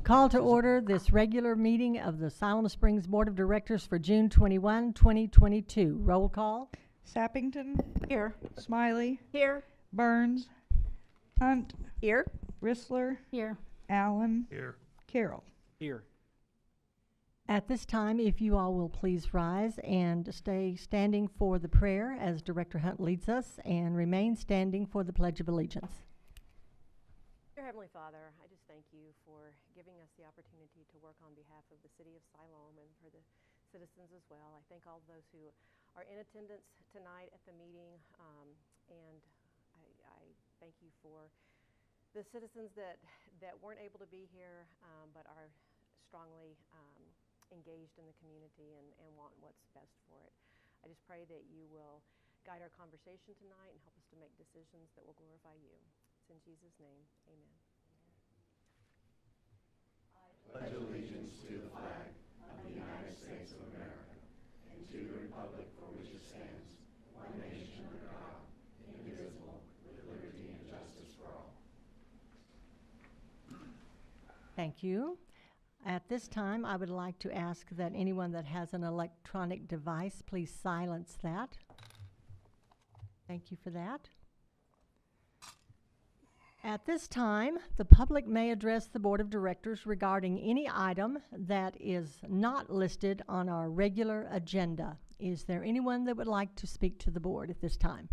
Call to order this regular meeting of the Siloam Springs Board of Directors for June 21, 2022. Roll call. Sappington. Here. Smiley. Here. Burns. Hunt. Here. Rissler. Here. Allen. Here. Carroll. Here. At this time, if you all will please rise and stay standing for the prayer as Director Hunt leads us, and remain standing for the Pledge of Allegiance. Dear Heavenly Father, I just thank you for giving us the opportunity to work on behalf of the city of Siloam and for the citizens as well. I thank all of those who are in attendance tonight at the meeting, and I thank you for the citizens that weren't able to be here, but are strongly engaged in the community and want what's best for it. I just pray that you will guide our conversation tonight and help us to make decisions that will glorify you. It's in Jesus' name, amen. Pledge allegiance to the flag of the United States of America and to the republic for which it stands, one nation under God, indivisible, with liberty and justice for all. Thank you. At this time, I would like to ask that anyone that has an electronic device, please silence that. Thank you for that. At this time, the public may address the Board of Directors regarding any item that is not listed on our regular agenda. Is there anyone that would like to speak to the board at this time?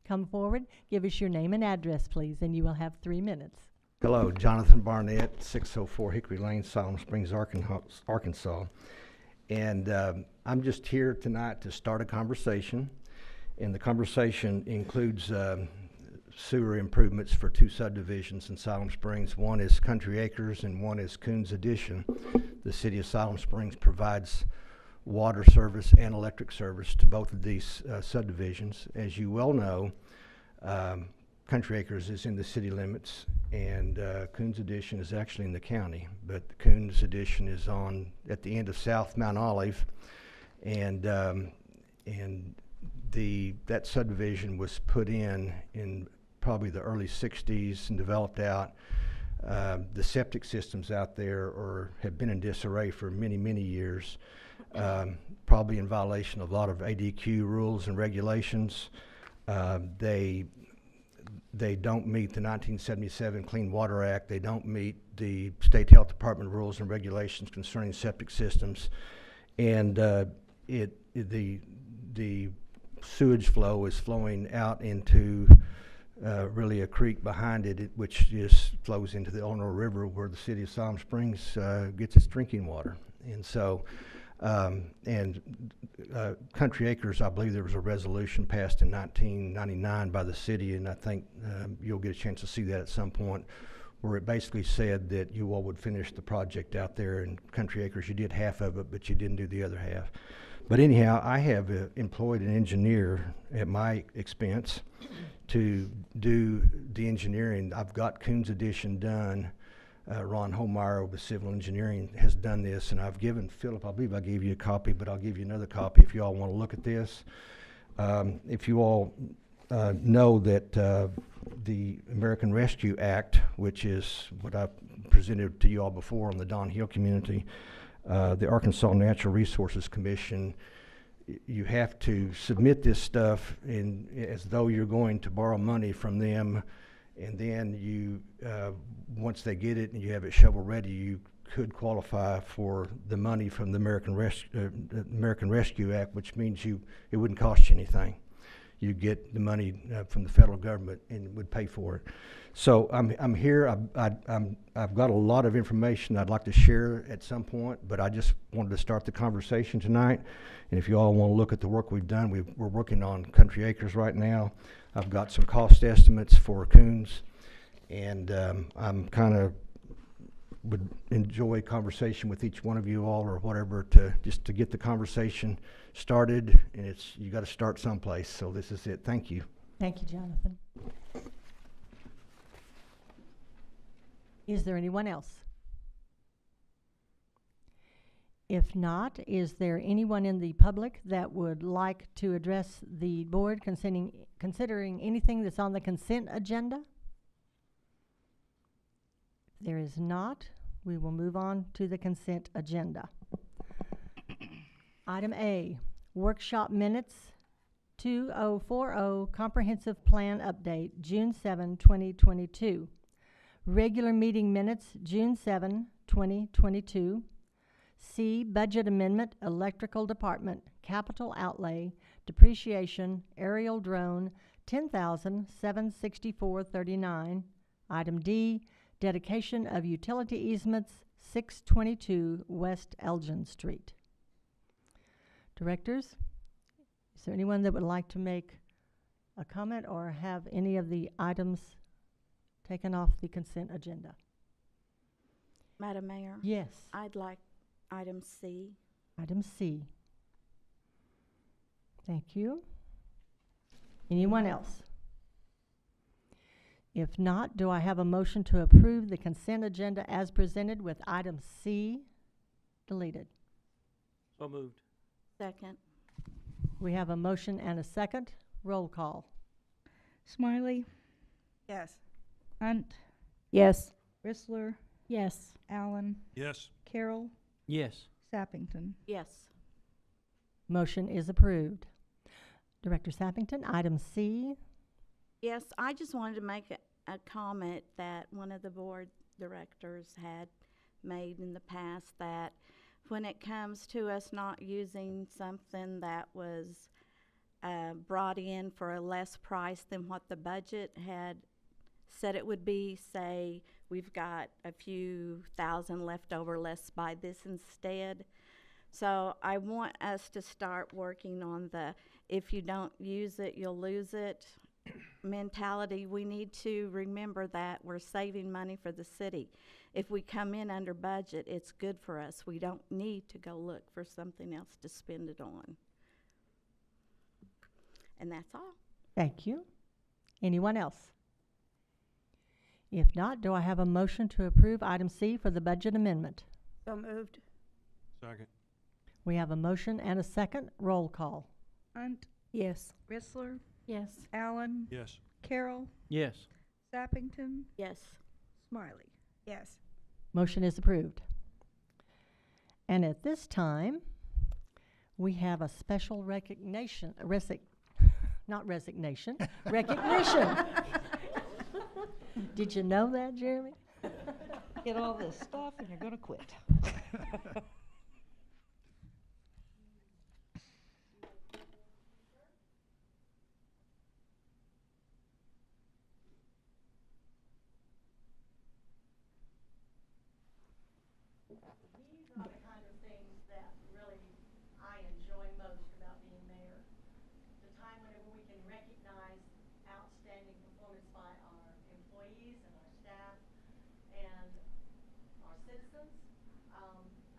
Come forward, give us your name and address, please, and you will have 3 minutes. Hello, Jonathan Barnett, 604 Hickory Lane, Siloam Springs, Arkansas. And I'm just here tonight to start a conversation. And the conversation includes sewer improvements for 2 subdivisions in Siloam Springs. One is Country Acres and one is Coons Addition. The city of Siloam Springs provides water service and electric service to both of these subdivisions. As you well know, Country Acres is in the city limits, and Coons Addition is actually in the county, but the Coons Addition is at the end of South Mount Olive, and that subdivision was put in probably the early 60s and developed out. The septic systems out there have been in disarray for many, many years, probably in violation of a lot of ADQ rules and regulations. They don't meet the 1977 Clean Water Act. They don't meet the state health department rules and regulations concerning septic systems, and the sewage flow is flowing out into really a creek behind it, which just flows into the Illinois River, where the city of Siloam Springs gets its drinking water. And so, Country Acres, I believe there was a resolution passed in 1999 by the city, and I think you'll get a chance to see that at some point, where it basically said that you all would finish the project out there in Country Acres. You did half of it, but you didn't do the other half. But anyhow, I have employed an engineer at my expense to do the engineering. I've got Coons Addition done. Ron Holmeyer with Civil Engineering has done this, and I've given Philip, I believe I gave you a copy, but I'll give you another copy if you all want to look at this. If you all know that the American Rescue Act, which is what I presented to you all before on the Don Hill community, the Arkansas Natural Resources Commission, you have to submit this stuff as though you're going to borrow money from them, and then you, once they get it and you have it shovel ready, you could qualify for the money from the American Rescue Act, which means it wouldn't cost you anything. You get the money from the federal government and it would pay for it. So I'm here. I've got a lot of information I'd like to share at some point, but I just wanted to start the conversation tonight. And if you all want to look at the work we've done, we're working on Country Acres right now. I've got some cost estimates for Coons, and I'm kind of would enjoy conversation with each one of you all, or whatever, to get the conversation started. And you got to start someplace. So this is it. Thank you. Thank you, Jonathan. Is there anyone else? If not, is there anyone in the public that would like to address the board considering anything that's on the consent agenda? There is not. We will move on to the consent agenda. Item A, workshop minutes, 2040 Comprehensive Plan Update, June 7, 2022. Regular meeting minutes, June 7, 2022. C, budget amendment, electrical department, capital outlay, depreciation, aerial drone, $10,764.39. Item D, dedication of utility easements, 622 West Elgin Street. Directors, is there anyone that would like to make a comment or have any of the items taken off the consent agenda? Madam Mayor? Yes. I'd like item C. Item C. Thank you. Anyone else? If not, do I have a motion to approve the consent agenda as presented with item C deleted? So moved. Second. We have a motion and a second. Roll call. Smiley, Yes. Hunt, Yes. Rissler, Yes. Allen, Yes. Carroll, Yes. Sappington. Yes. Motion is approved. Director Sappington, item C. Yes, I just wanted to make a comment that one of the board directors had made in the past, that when it comes to us not using something that was brought in for a less price than what the budget had said it would be, say we've got a few thousand left over, let's buy this instead. So I want us to start working on the if you don't use it, you'll lose it mentality. We need to remember that we're saving money for the city. If we come in under budget, it's good for us. We don't need to go look for something else to spend it on. And that's all. Thank you. Anyone else? If not, do I have a motion to approve item C for the budget amendment? So moved. Second. We have a motion and a second. Roll call. Hunt, Yes. Rissler, Yes. Allen, Yes. Carroll, Yes. Sappington, Yes. Smiley. Yes. Motion is approved. And at this time, we have a special recognition, not resignation, recognition. Did you know that, Jeremy? Get all this stuff and you're gonna quit. These are the kind of things that really I enjoy most about being mayor. The time whenever we can recognize outstanding performance by our employees and our staff and our citizens.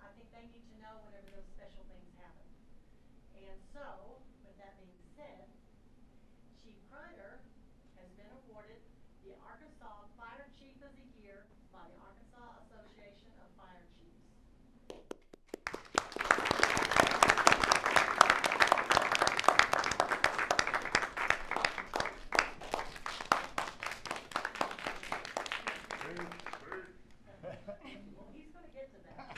I think they need to know whenever those special things happen. And so, with that being said, Chief Criner has been awarded the Arkansas Fire Chief of the Year by the Arkansas Association of Fire Chiefs. Well, he's going to get to that.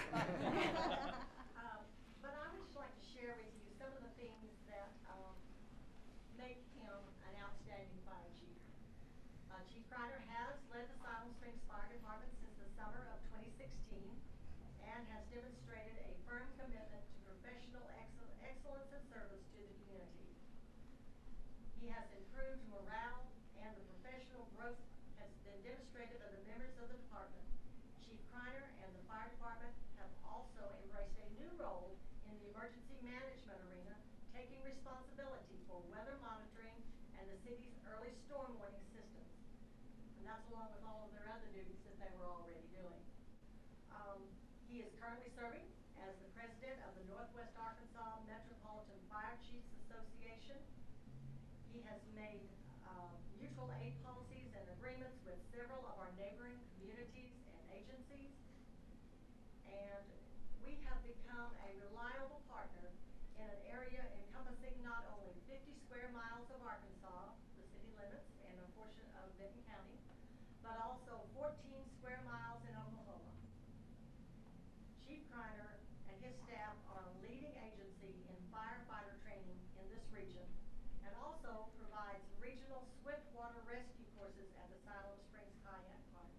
But I would just like to share with you some of the things that make him an outstanding fire chief. Chief Criner has led the Siloam Springs Fire Department since the summer of 2016 and has demonstrated a firm commitment to professional excellence and service to the community. He has improved morale, and the professional growth has been demonstrated by the members of the department. Chief Criner and the fire department have also embraced a new role in the emergency management arena, taking responsibility for weather monitoring and the city's early storm warning systems. And that's along with all of their other duties that they were already doing. He is currently serving as the president of the Northwest Arkansas Metropolitan Fire Chiefs Association. He has made mutual aid policies and agreements with several of our neighboring communities and agencies. And we have become a reliable partner in an area encompassing not only 50 square miles of Arkansas, the city limits, and a portion of Benton County, but also 14 square miles in region, and also provides regional swiftwater rescue courses at the Siloam Springs Kayak Park.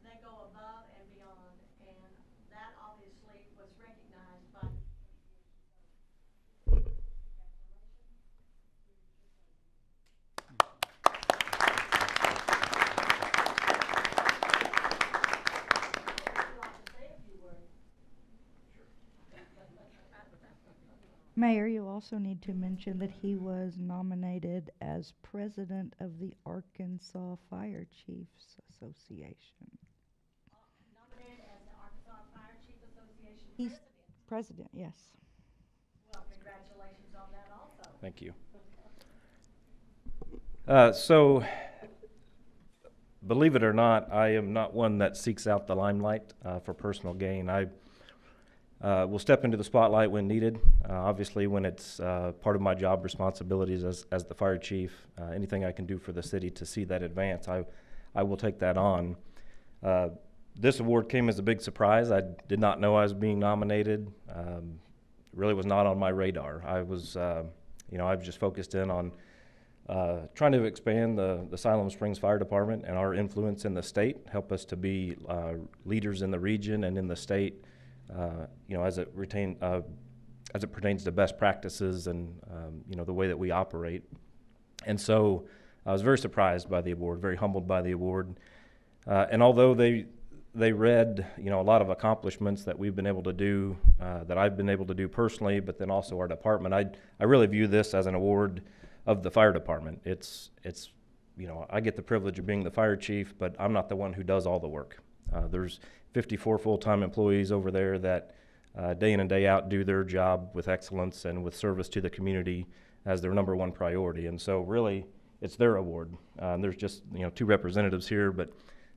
They go above and beyond, and that obviously was recognized by the Mayor, you also need to mention that he was nominated as president of the Arkansas Fire Chiefs Association. nominated as the Arkansas Fire Chief Association He's president. president, yes. Well, congratulations on that also. Thank you. So, believe it or not, I am not one that seeks out the limelight for personal gain. I will step into the spotlight when needed. Obviously, when it's part of my job responsibilities as the fire chief, anything I can do for the city to see that advance, I will take that on. This award came as a big surprise. I did not know I was being nominated. Really was not on my radar. I was just focused in on trying to expand the Siloam Springs Fire Department and our influence in the state, help us to be leaders in the region and in the state, as it pertains to best practices and the way that we operate. And so I was very surprised by the award, very humbled by the award. And although they read a lot of accomplishments that we've been able to do, that I've been able to do personally, but then also our department, I really view this as an award of the fire department. It's I get the privilege of being the fire chief, but I'm not the one who does all the work. There's 54 full-time employees over there that day in and day out do their job with excellence and with service to the community as their number one priority. And so really, it's their award. There's just 2 representatives here, but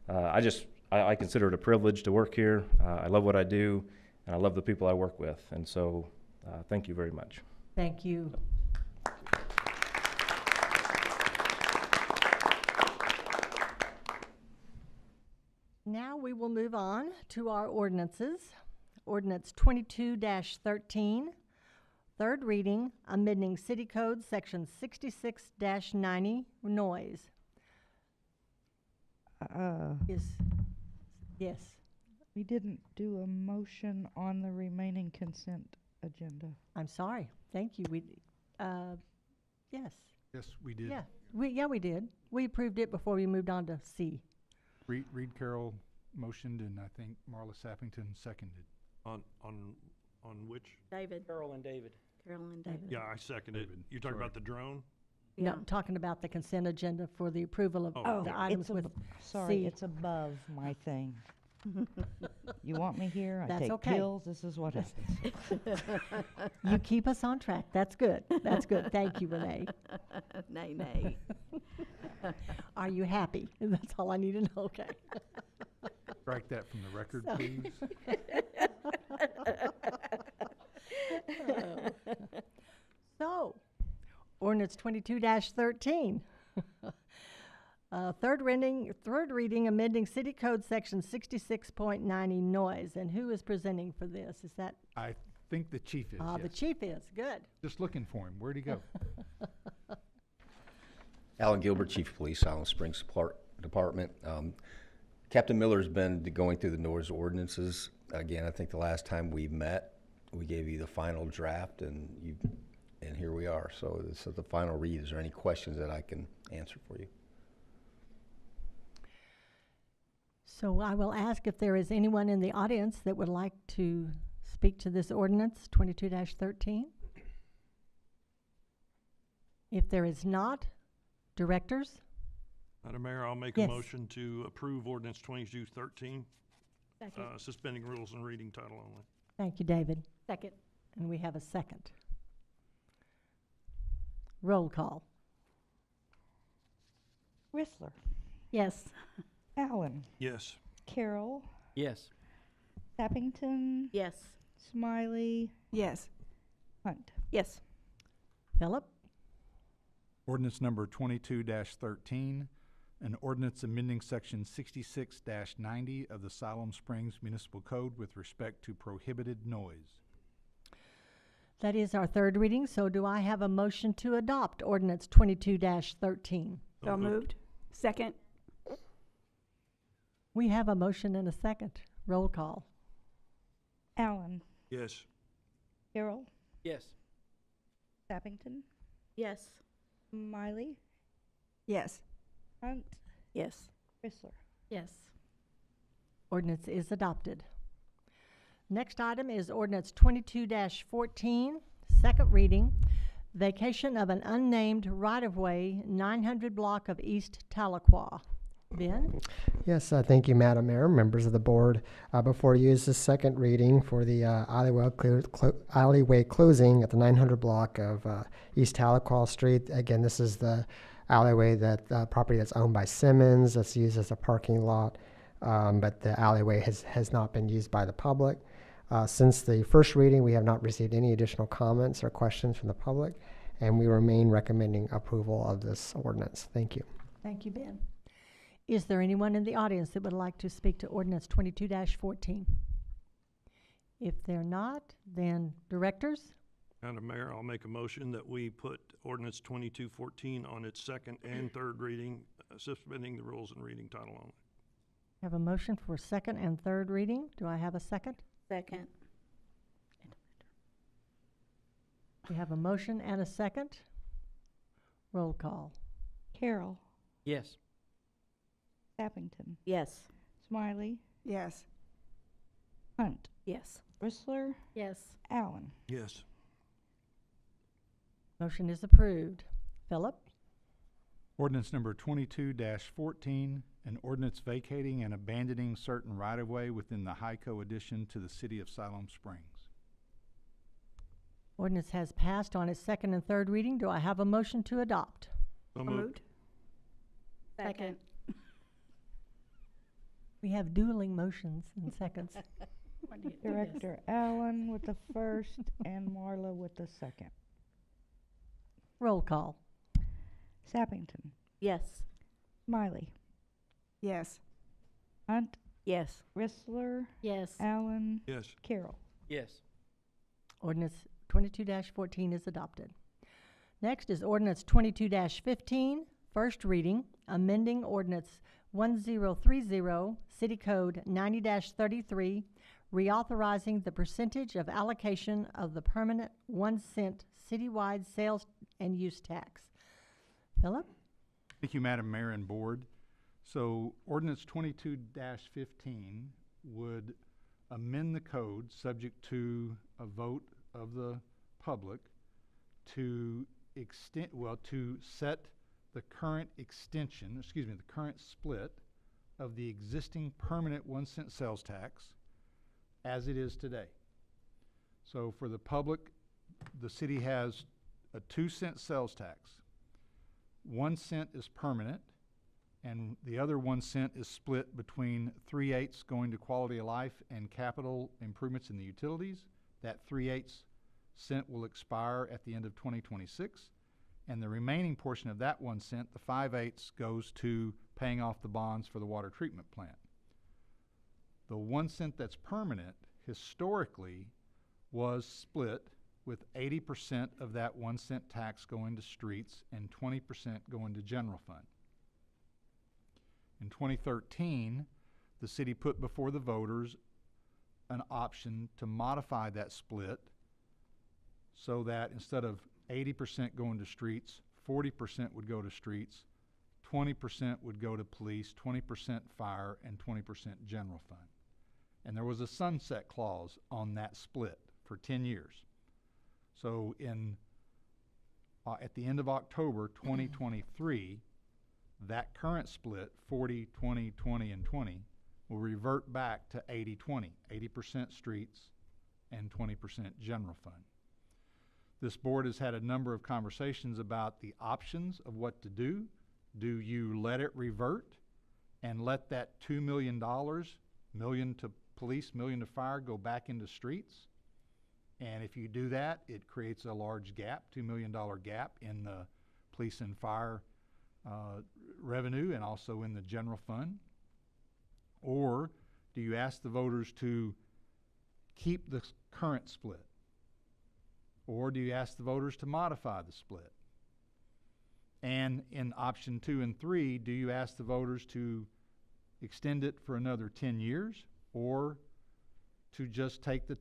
I consider it a privilege to work here. I love what I do, and I love the people I work with. And so thank you very much. Thank you. Now we will move on to our ordinances. Ordinance 22-13, third reading, amending City Code Section 66-90, noise. Yes. We didn't do a motion on the remaining consent agenda. I'm sorry. Thank you. Yes. Yes, we did. Yeah. We did. We approved it before we moved on to C. Reed Carroll motioned, and I think Marla Sappington seconded. On which? David. Carol and David. Carol and David. Yeah, I seconded. David, You're talking sorry. about the drone? No, I'm talking about the consent agenda for the approval of Oh, the items with Sorry, C. it's above my thing. You want me here? I That's take okay. pills. This is what happens. You keep us on track. That's good. That's good. Thank you, Renee. Nay, nay. Are you happy? That's all I need to know. Okay. Strike that from the record, So- please. So, ordinance 22-13. Third reading, amending City Code Section 66.90, noise. And who is presenting for this? Is that? I think the chief is, The yes. chief is. Good. Just looking for him. Where'd he go? Alan Gilbert, Chief of Police, Siloam Springs Department. Captain Miller's been going through the noise ordinances. Again, I think the last time we met, we gave you the final draft, and here we are. So this is the final read. Is there any questions that I can answer for you? So I will ask if there is anyone in the audience that would like to speak to this ordinance, 22-13. If there is not, directors? Madam Mayor, I'll make Yes. a motion to approve ordinance 22-13, Second. suspending rules and reading title only. Thank you, David. Second. And we have a second. Roll call. Whistler, Yes. Allen, Yes. Carroll, Yes. Sappington, Yes. Smiley, Yes. Hunt. Yes. Philip? Ordinance number 22-13, an ordinance amending section 66-90 of the Siloam Springs Municipal Code with respect to prohibited noise. That is our third reading, so do I have a motion to adopt ordinance 22-13? So moved. Second. We have a motion and a second. Roll call. Allen, Yes. Carroll, Yes. Sappington, Yes. Miley, Yes. Hunt, Yes. Chrysler. Yes. Ordinance is adopted. Next item is ordinance 22-14, second reading, vacation of an unnamed right-of-way, 900 block of East Tahlequah. Ben? Yes, thank you, Madam Mayor, members of the board. Before you is the second reading for the alleyway closing at the 900 block of East Tahlequah Street. Again, this is the alleyway property that's owned by Simmons, that's used as a parking lot, but the alleyway has not been used by the public. Since the first reading, we have not received any additional comments or questions from the public, and we remain recommending approval of this ordinance. Thank you. Thank you, Ben. Is there anyone in the audience that would like to speak to ordinance 22-14? If they're not, then directors? Madam Mayor, I'll make a motion that we put ordinance 2214 on its second and third reading, suspending the rules and reading title only. Have a motion for second and third reading. Do I have a second? Second. We have a motion and a second. Roll call. Carroll, Yes. Sappington, Yes. Smiley, Yes. Hunt, Yes. Chrysler, Yes. Allen. Yes. Motion is approved. Philip? Ordinance number 22-14, an ordinance vacating and abandoning certain right-of-way within the Hyco addition to the city of Siloam Springs. Ordinance has passed on its second and third reading. Do I have a motion to adopt? So moved. Second. We have dueling motions and seconds. Director Allen with the first and Marla with the second. Roll call. Sappington, Yes. Smiley, Yes. Hunt, Yes. Chrysler, Yes. Allen, Yes. Carroll. Yes. Ordinance 22-14 is adopted. Next is ordinance 22-15, first reading, amending ordinance 1030, City Code 90-33, reauthorizing the percentage of allocation of the permanent 1 cent citywide sales and use tax. Philip? Thank you, Madam Mayor and Board. So ordinance 22-15 would amend the code subject to a vote of the public to set the current the current split of the existing permanent 1 cent sales tax as it is today. So for the public, the city has a 2 cent sales tax. 1 cent is permanent, and the other 1 cent is split between 3/8 going to quality of life and capital improvements in the utilities. That 3/8 cent will expire at the end of 2026, and the remaining portion of that 1 cent, the 5/8, goes to paying off the bonds for the water treatment plant. The 1 cent that's permanent historically was split with 80% of that 1 cent tax going to streets and 20% going to general fund. In 2013, the city put before the voters an option to modify that split so that instead of 80% going to streets, 40% would go to streets, 20% would go to police, 20% fire, and 20% general fund. And there was a sunset clause on that split for 10 years. So at the end of October 2023, that current split, 40, 20, 20, and 20, will revert back to 80-20, 80% streets and 20% general fund. This board has had a number of conversations about the options of what to do. Do you let it revert and let that $2 million, million to police, million to fire, go back into streets? And if you do that, it creates a large gap, $2 million gap in the police and fire revenue and also in the general fund. Or do you ask the voters to keep the current split? Or do you ask the voters to modify the split? And in option 2 and 3, do you ask the voters to extend it for another 10 years or to just take the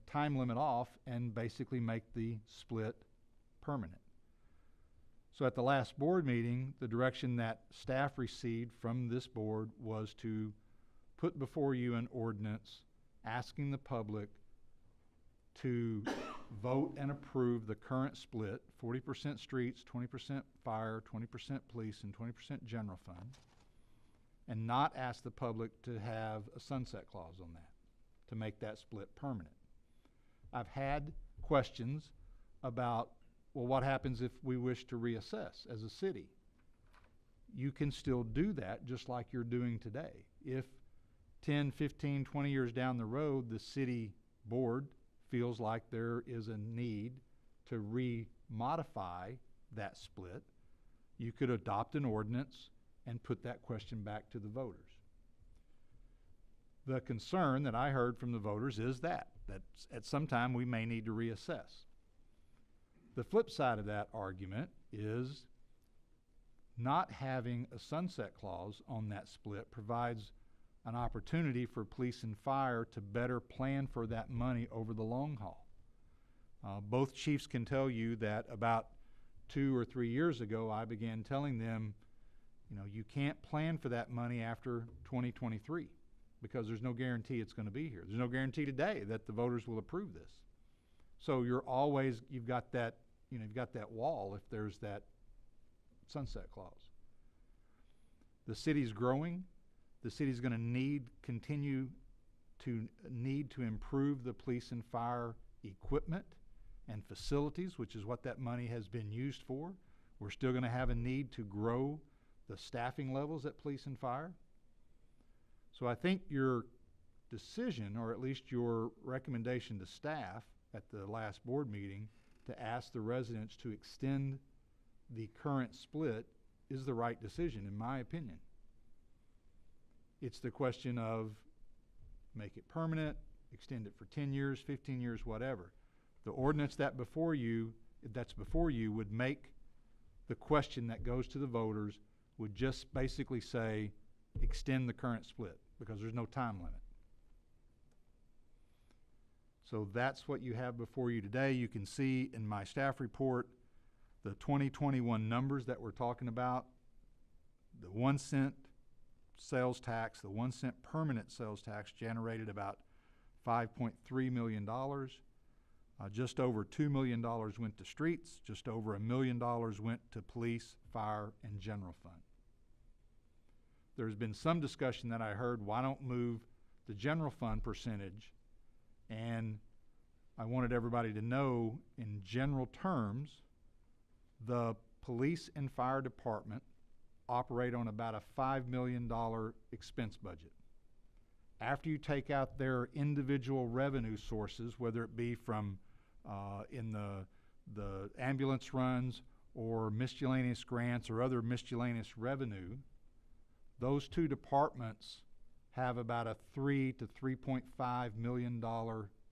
time limit off and basically make the split permanent? So at the last board meeting, the direction that staff received from this board was to put before you an ordinance asking the public to vote and approve the current split, 40% streets, 20% fire, 20% police, and 20% general fund, and not ask the public to have a sunset clause on that, to make that split permanent. I've had questions about, well, what happens if we wish to reassess as a city? You can still do that just like you're doing today. If 10, 15, 20 years down the road, the city board feels like there is a need to re-modify that split, you could adopt an ordinance and put that question back to the voters. The concern that I heard from the voters is that at some time we may need to reassess. The flip side of that argument is not having a sunset clause on that split provides an opportunity for police and fire to better plan for that money over the long haul. Both chiefs can tell you that about 2 or 3 years ago, I began telling them, you know, you can't plan for that money after 2023 because there's no guarantee it's going to be here. There's no guarantee today that the voters will approve this. So you've got that, you've got that wall if there's that sunset clause. The city's growing. The city's going to continue to improve the police and fire equipment and facilities, which is what that money has been used for. We're still going to have a need to grow the staffing levels at police and fire. So I think your decision, or at least your recommendation to staff at the last board meeting to ask the residents to extend the current split is the right decision, in my opinion. It's the question of make it permanent, extend it for 10 years, 15 years, whatever. The ordinance that's before you would make the question that goes to the voters would just basically say extend the current split because there's no time limit. So that's what you have before you today. You can see in my staff report the 2021 numbers that we're talking about. The 1 cent sales tax, the 1 cent permanent sales tax generated about $5.3 million. Just over $2 million went to streets, just over $1 million went to police, fire, and general fund. There's been some discussion that I heard, why don't move the general fund percentage? And I wanted everybody to know, in general terms, the police and fire department operate on about a $5 million expense budget. After you take out their individual revenue sources, whether it be from in the ambulance runs or miscellaneous grants or other miscellaneous revenue, those two departments have about a $3 to $3.5 million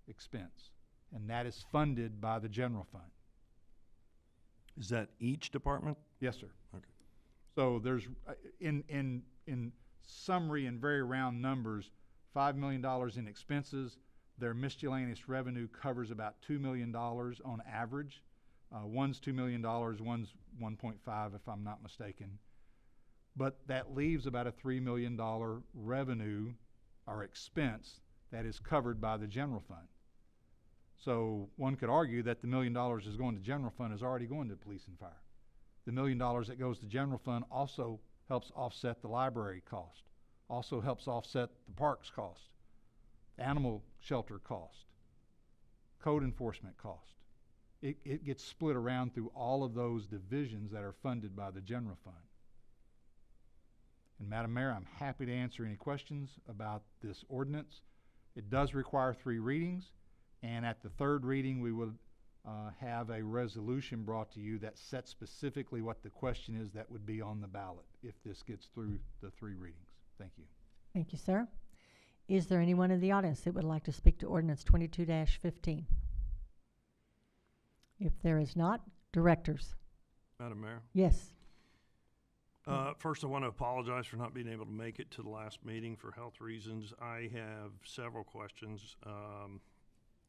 expense, and that is funded by the general fund. Is that each department? Yes, sir. Okay. So there's, in summary and very round numbers, $5 million in expenses. Their miscellaneous revenue covers about $2 million on average. One's $2 million, one's 1.5 if I'm not mistaken. But that leaves about a $3 million revenue or expense that is covered by the general fund. So one could argue that the $1 million is going to general fund is already going to police and fire. The $1 million that goes to general fund also helps offset the library cost, also helps offset the parks cost, animal shelter cost, code enforcement cost. It gets split around through all of those divisions that are funded by the general fund. And Madam Mayor, I'm happy to answer any questions about this ordinance. It does require 3 readings, and at the 3rd reading we will have a resolution brought to you that sets specifically what the question is that would be on the ballot if this gets through the 3 readings. Thank you. Thank you, sir. Is there anyone in the audience that would like to speak to Ordinance 22-15? If there is not, directors. Madam Mayor? Yes. First, I want to apologize for not being able to make it to the last meeting for health reasons. I have several questions,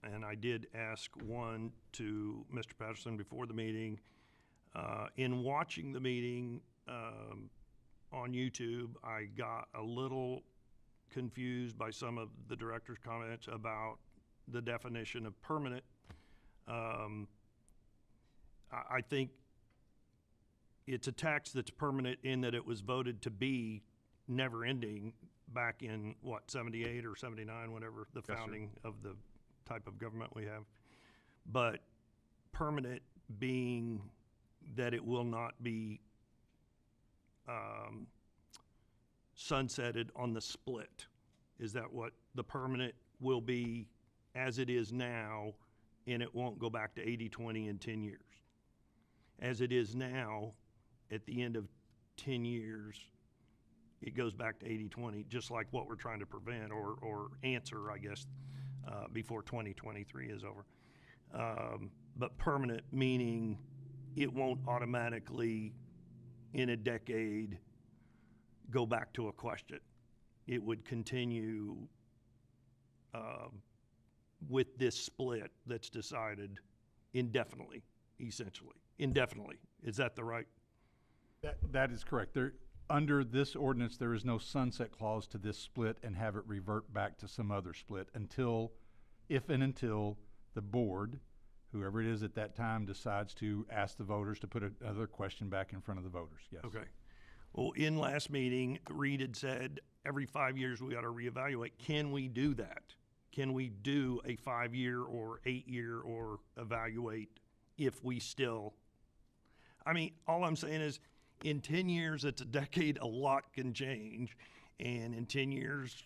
and I did ask one to Mr. Patterson before the meeting. In watching the meeting on YouTube, I got a little confused by some of the director's comments about the definition of permanent. I think it's a tax that's permanent in that it was voted to be never ending back in, what, 78 or 79, whatever the founding of the type of government we have. But permanent being that it will not be sunsetted on the split. Is that what the permanent will be as it is now, and it won't go back to 80-20 in 10 years? As it is now, at the end of 10 years, it goes back to 80-20, just like what we're trying to prevent or answer, I guess, before 2023 is over. But permanent meaning it won't automatically, in a decade, go back to a question. It would continue with this split that's decided indefinitely, essentially. Indefinitely. Is that the right? That is correct. Under this ordinance, there is no sunset clause to this split and have it revert back to some other split until the board, whoever it is at that time, decides to ask the voters to put another question back in front of the voters. Yes. Okay. Well, in last meeting, Reed had said every 5 years we ought to reevaluate. Can we do that? Can we do a 5-year or 8-year or evaluate if we still? I mean, all I'm saying is, in 10 years, it's a decade, a lot can change. And in 10 years,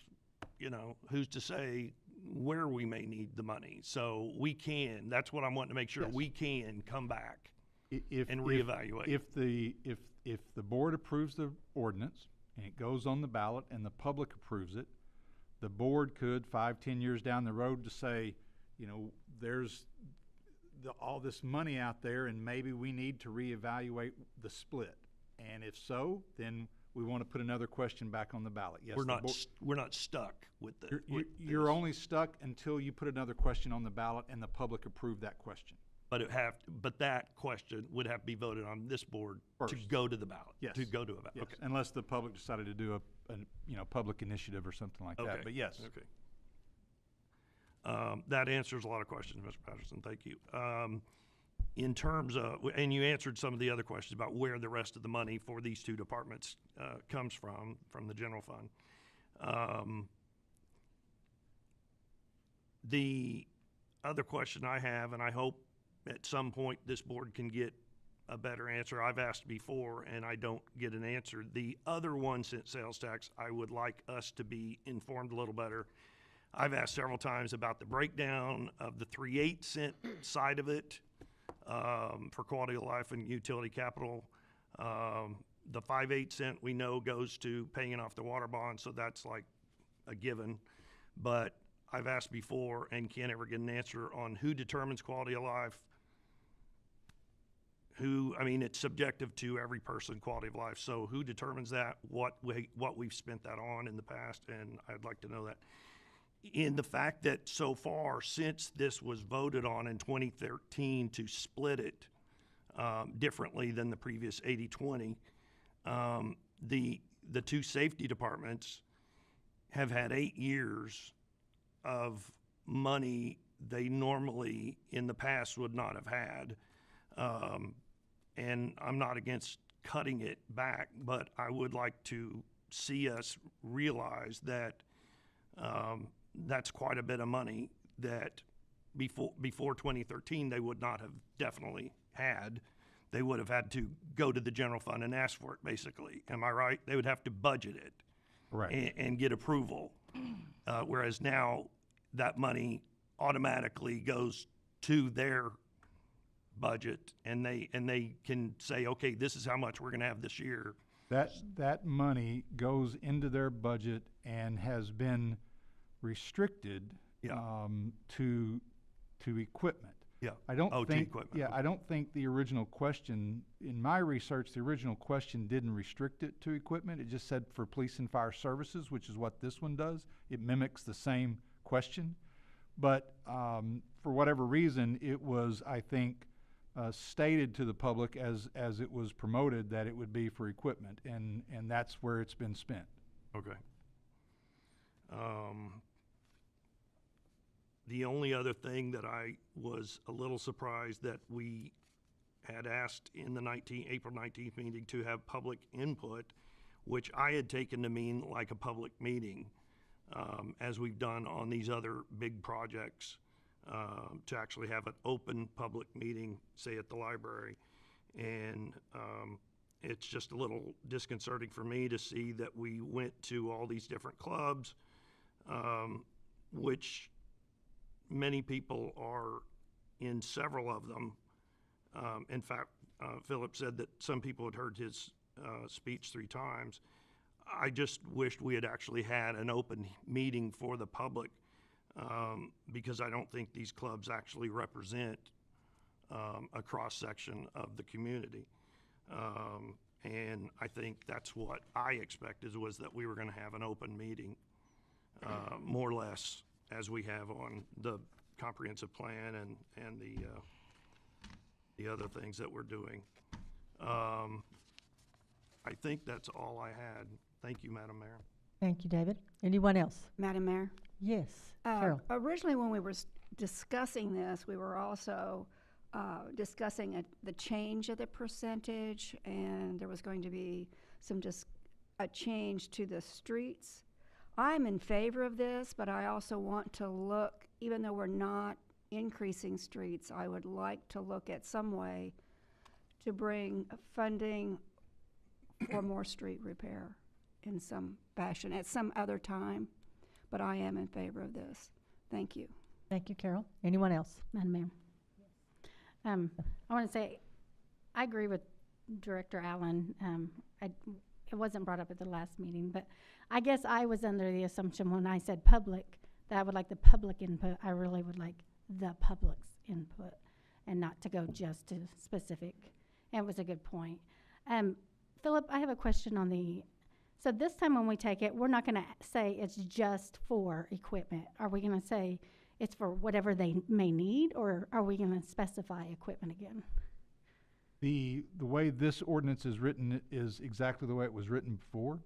you know, who's to say where we may need the money? So we can, that's what I'm wanting to make sure, Yes. we can come back If, and reevaluate. If the board approves the ordinance and it goes on the ballot and the public approves it, the board could 5-10 years down the road to say, you know, there's all this money out there and maybe we need to reevaluate the split. And if so, then we want to put another question back on the ballot. Yes, we're not stuck with the. You're only stuck until you put another question on the ballot and the public approve that question. But that question would have to be voted on this board to First. go to the ballot. Yes. To go to a ballot. Yes, Okay. unless the public decided to do a public initiative or something like Okay. that. But yes. Okay. That answers a lot of questions, Mr. Patterson. Thank you. In terms of, and you answered some of the other questions about where the rest of the money for these two departments comes from the general fund. The other question I have, and I hope at some point this board can get a better answer. I've asked before and I don't get an answer. The other 1 cent sales tax, I would like us to be informed a little better. I've asked several times about the breakdown of the 3/8 cent side of it for quality of life and utility capital. The 5/8 cent we know goes to paying off the water bond, so that's like a given. But I've asked before and can't ever get an answer on who determines quality of life. It's subjective to every person, quality of life. So who determines that? What we've spent that on in the past, and I'd like to know that. In the fact that so far, since this was voted on in 2013 to split it differently than the previous 80-20, the two safety departments have had 8 years of money they normally in the past would not have had. And I'm not against cutting it back, but I would like to see us realize that that's quite a bit of money that before 2013 they would not have definitely had. They would have had to go to the general fund and ask for it, basically. Am I right? They would have to budget it. Right. And get approval. Whereas now that money automatically goes to their budget and they can say, okay, this is how much we're gonna have this year. That money goes into their budget and has been restricted Yeah. to equipment. Yeah. I don't Oh, to think, equipment, yeah, okay. I don't think the original question, in my research, the original question didn't restrict it to equipment. It just said for police and fire services, which is what this one does. It mimics the same question. But for whatever reason, it was, I think, stated to the public as it was promoted that it would be for equipment, and that's where it's been spent. Okay. The only other thing that I was a little surprised that we had asked in the April 19th meeting to have public input, which I had taken to mean like a public meeting, as we've done on these other big projects, to actually have an open public meeting, say at the library. And it's just a little disconcerting for me to see that we went to all these different clubs, which many people are in several of them. In fact, Philip said that some people had heard his speech 3 times. I just wished we had actually had an open meeting for the public, because I don't think these clubs actually represent a cross-section of the community. And I think that's what I expected, was that we were going to have an open meeting, more or less as we have on the comprehensive plan and the other things that we're doing. I think that's all I had. Thank you, Madam Mayor. Thank you, David. Anyone else? Madam Mayor? Yes, Carol. Originally, when we were discussing this, we were also discussing the change of the percentage, and there was going to be a change to the streets. I'm in favor of this, but I also want to look, even though we're not increasing streets, I would like to look at some way to bring funding for more street repair in some fashion at some other time. But I am in favor of this. Thank you. Thank you, Carol. Anyone else? Madam Mayor. I want to say, I agree with Director Allen. It wasn't brought up at the last meeting, but I guess I was under the assumption when I said public, that I would like the public input. I really would like the public's input and not to go just to specific. And it was a good point. Philip, I have a question on so this time when we take it, we're not going to say it's just for equipment. Are we going to say it's for whatever they may need, or are we going to specify equipment again? The way this ordinance is written is exactly the way it was written before.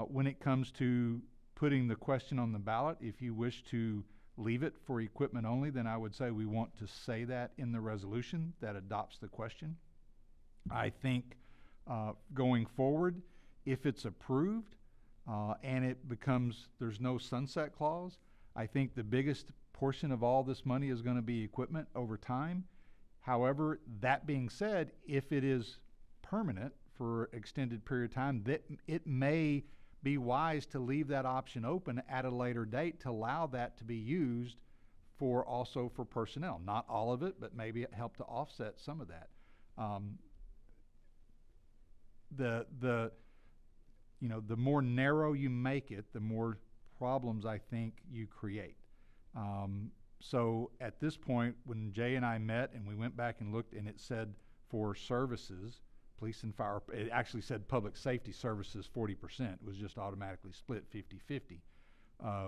When it comes to putting the question on the ballot, if you wish to leave it for equipment only, then I would say we want to say that in the resolution that adopts the question. I think going forward, if it's approved and it becomes, there's no sunset clause, I think the biggest portion of all this money is going to be equipment over time. However, that being said, if it is permanent for extended period of time, that it may be wise to leave that option open at a later date to allow that to be used also for personnel. Not all of it, but maybe it helped to offset some of that. The more narrow you make it, the more problems I think you create. So at this point, when Jay and I met and we went back and looked, and it said for services, police and fire, it actually said public safety services 40%. It was just automatically split 50-50.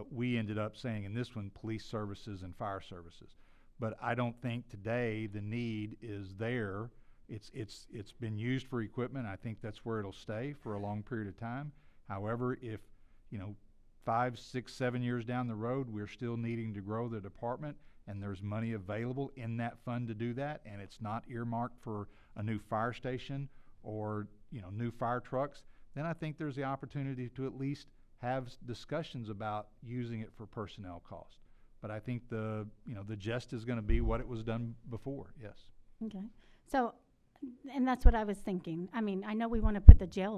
We ended up saying in this one, police services and fire services. But I don't think today the need is there. It's been used for equipment. I think that's where it'll stay for a long period of time. However, if 5, 6, 7 years down the road, we're still needing to grow the department, and there's money available in that fund to do that, and it's not earmarked for a new fire station or new fire trucks, then I think there's the opportunity to at least have discussions about using it for personnel cost. But I think the gist is going to be what it was done before. Yes. Okay. So, and that's what I was thinking. I mean, I know we want to put the jail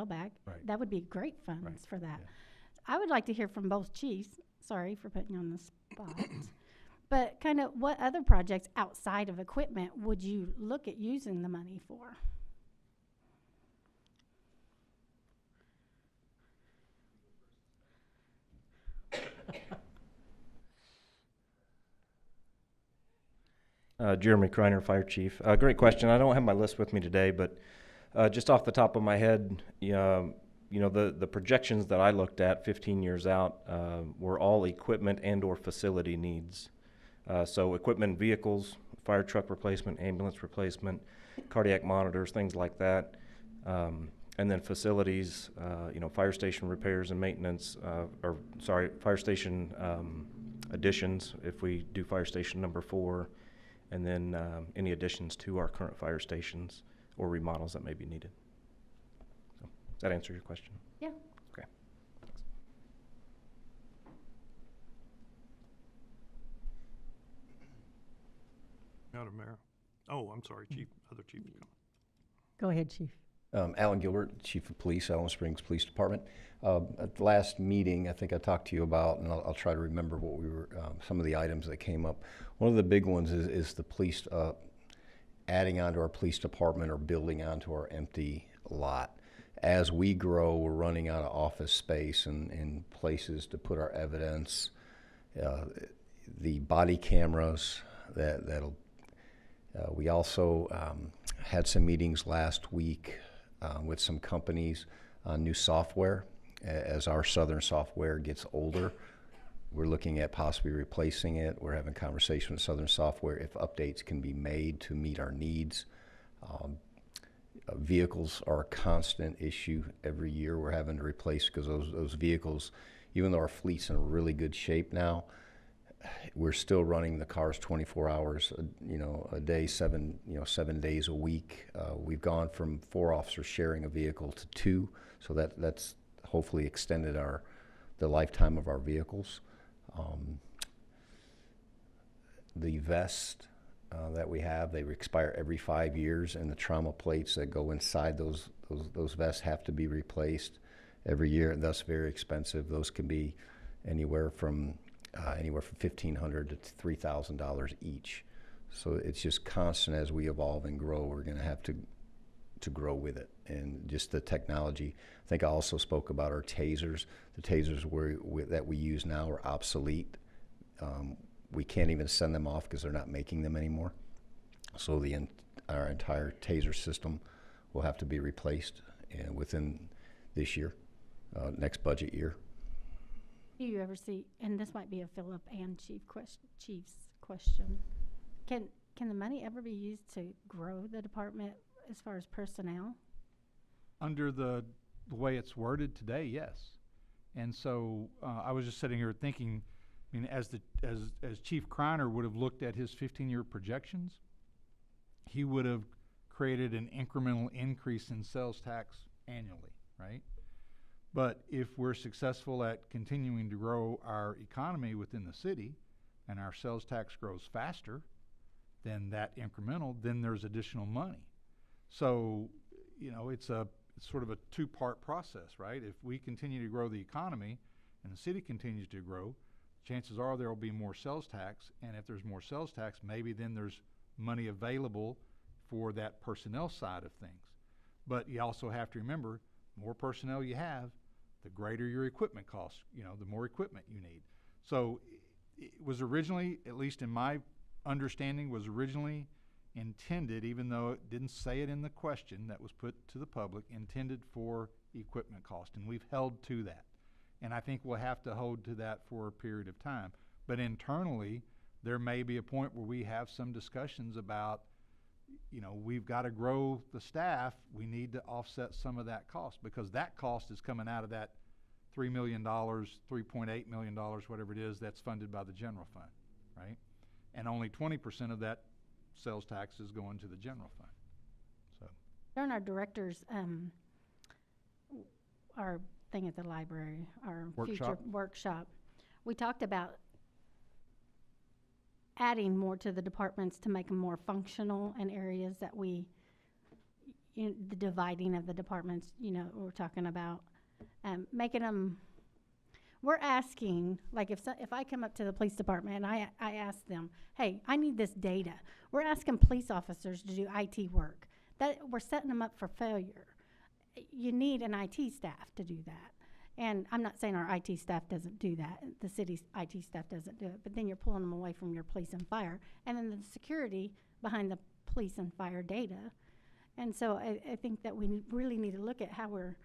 back. Right. That would be great funds for that. Yeah. I would like to hear from both chiefs. Sorry for putting you on the spot. But kind of what other projects outside of equipment would you look at using the money for? Jeremey, Criner, Fire Chief. Great question. I don't have my list with me today, but just off the top of my head, the projections that I looked at 15 years out were all equipment and/or facility needs. So equipment and vehicles, fire truck replacement, ambulance replacement, cardiac monitors, things like that. And then facilities, fire station repairs and maintenance, fire station additions if we do fire station number 4, and then any additions to our current fire stations or remodels that may be needed. So, does that answer your question? Yeah. Okay. Thanks. Madam Mayor. Oh, I'm sorry, Chief, other chief. Go ahead, Chief. Alan Gilbert, Chief of Police, Allen Springs Police Department. At the last meeting, I think I talked to you about, and I'll try to remember what we were, some of the items that came up. One of the big ones is the police, adding onto our police department or building onto our empty lot. As we grow, we're running out of office space and places to put our evidence. The body cameras, we also had some meetings last week with some companies on new software. As our Southern software gets older, we're looking at possibly replacing it. We're having conversation with Southern software if updates can be made to meet our needs. Vehicles are a constant issue. Every year we're having to replace, because those vehicles, even though our fleet's in really good shape now, we're still running the cars 24 hours, a day, 7 days a week. We've gone from 4 officers sharing a vehicle to 2, so that's hopefully extended the lifetime of our vehicles. The vest that we have, they expire every 5 years, and the trauma plates that go inside those vests have to be replaced every year, and thus very expensive. Those can be anywhere from $1,500 to $3,000 each. So it's just constant. As we evolve and grow, we're going to have to grow with it. And just the technology. I think I also spoke about our tasers. The tasers that we use now are obsolete. We can't even send them off because they're not making them anymore. So our entire taser system will have to be replaced within this year, next budget year. Do you ever see, and this might be a Philip and Chief's question, can the money ever be used to grow the department as far as personnel? Under the way it's worded today, yes. And so I was just sitting here thinking, I mean, as Chief Criner would have looked at his 15-year projections, he would have created an incremental increase in sales tax annually, right? But if we're successful at continuing to grow our economy within the city and our sales tax grows faster than that incremental, then there's additional money. So, it's sort of a 2-part process, right? If we continue to grow the economy and the city continues to grow, chances are there will be more sales tax, and if there's more sales tax, maybe then there's money available for that personnel side of things. But you also have to remember, more personnel you have, the greater your equipment costs, the more equipment you need. So it was originally, at least in my understanding, was originally intended, even though it didn't say it in the question that was put to the public, intended for equipment cost, and we've held to that. And I think we'll have to hold to that for a period of time. But internally, there may be a point where we have some discussions about, we've got to grow the staff. We need to offset some of that cost, because that cost is coming out of that $3 million, $3.8 million, whatever it is, that's funded by the general fund, right? And only 20% of that sales tax is going to the general fund. So During our directors, our thing at the library, our future workshop, we talked about adding more to the departments to make them more functional in areas that the dividing of the departments, we're talking about making them, we're asking, like if I come up to the police department and I ask them, hey, I need this data. We're asking police officers to do IT work. That we're setting them up for failure. You need an IT staff to do that. And I'm not saying our IT staff doesn't do that, the city's IT staff doesn't do it, but then you're pulling them away from your police and fire, and then the security behind the police and fire data. And so I think that we really need to look at how we're,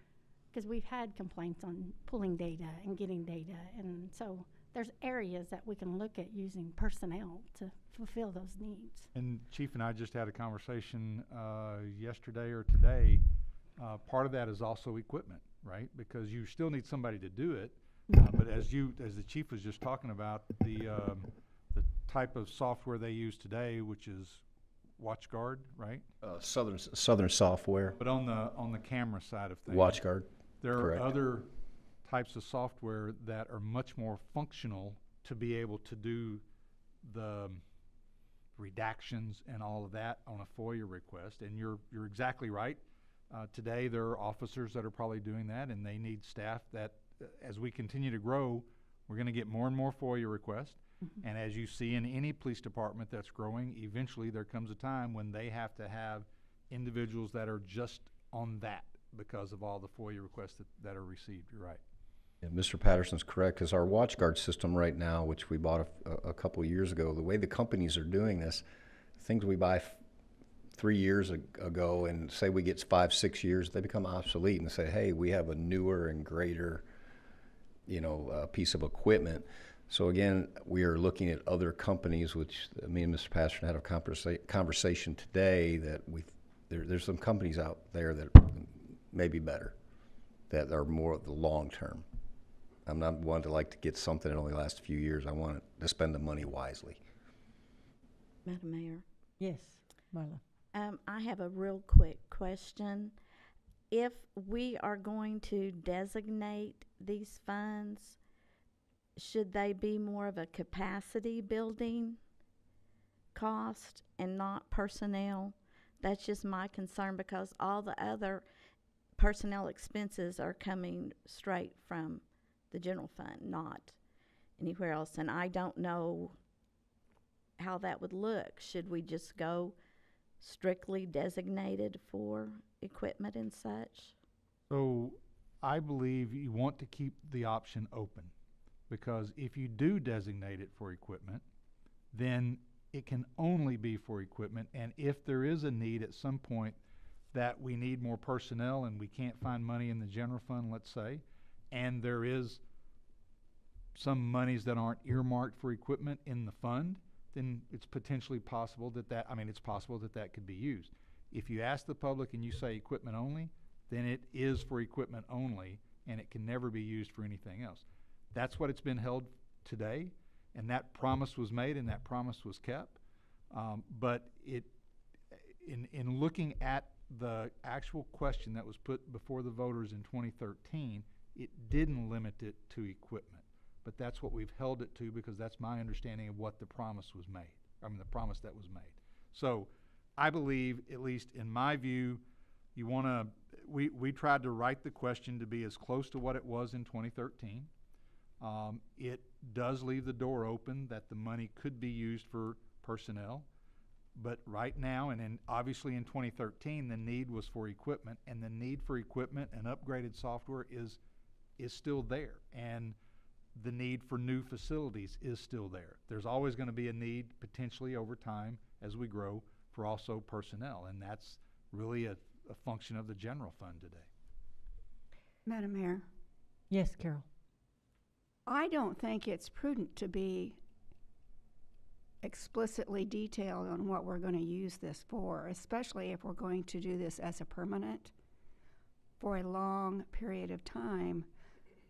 because we've had complaints on pulling data and getting data, and so there's areas that we can look at using personnel to fulfill those needs. And Chief and I just had a conversation yesterday or today. Part of that is also equipment, right? Because you still need somebody to do it. But as the Chief was just talking about, the type of software they use today, which is WatchGuard, right? Southern Software, But on the camera side of things, WatchGuard. there correct. are other types of software that are much more functional to be able to do the redactions and all of that on a FOIA request. And you're exactly right. Today, there are officers that are probably doing that, and they need staff that, as we continue to grow, we're going to get more and more FOIA requests. And as you see in any police department that's growing, eventually there comes a time when they have to have individuals that are just on that because of all the FOIA requests that are received. You're right. Yeah, Mr. Patterson's correct, because our WatchGuard system right now, which we bought a couple years ago, the way the companies are doing this, things we buy 3 years ago and say we get 5, 6 years, they become obsolete and say, hey, we have a newer and greater, piece of equipment. So again, we are looking at other companies, which me and Mr. Patterson had a conversation today that there's some companies out there that may be better, that are more of the long term. I'm not one to like to get something that only lasts a few years. I want to spend the money wisely. Madam Mayor, Yes, Marla. I have a real quick question. If we are going to designate these funds, should they be more of a capacity building cost and not personnel? That's just my concern, because all the other personnel expenses are coming straight from the general fund, not anywhere else. And I don't know how that would look. Should we just go strictly designated for equipment and such? So I believe you want to keep the option open, because if you do designate it for equipment, then it can only be for equipment. And if there is a need at some point that we need more personnel and we can't find money in the general fund, let's say, and there is some monies that aren't earmarked for equipment in the fund, then it's potentially possible it's possible that could be used. If you ask the public and you say equipment only, then it is for equipment only, and it can never be used for anything else. That's what it's been held today, and that promise was made and that promise was kept. But in looking at the actual question that was put before the voters in 2013, it didn't limit it to equipment. But that's what we've held it to, because that's my understanding of what the promise was made. The promise that was made. So I believe, at least in my view, we tried to write the question to be as close to what it was in 2013. It does leave the door open that the money could be used for personnel. But right now, and obviously in 2013, the need was for equipment, and the need for equipment and upgraded software is still there. And the need for new facilities is still there. There's always going to be a need, potentially over time, as we grow, for also personnel, and that's really a function of the general fund today. Madam Mayor, Yes, Carol. I don't think it's prudent to be explicitly detailed on what we're going to use this for, especially if we're going to do this as a permanent for a long period of time,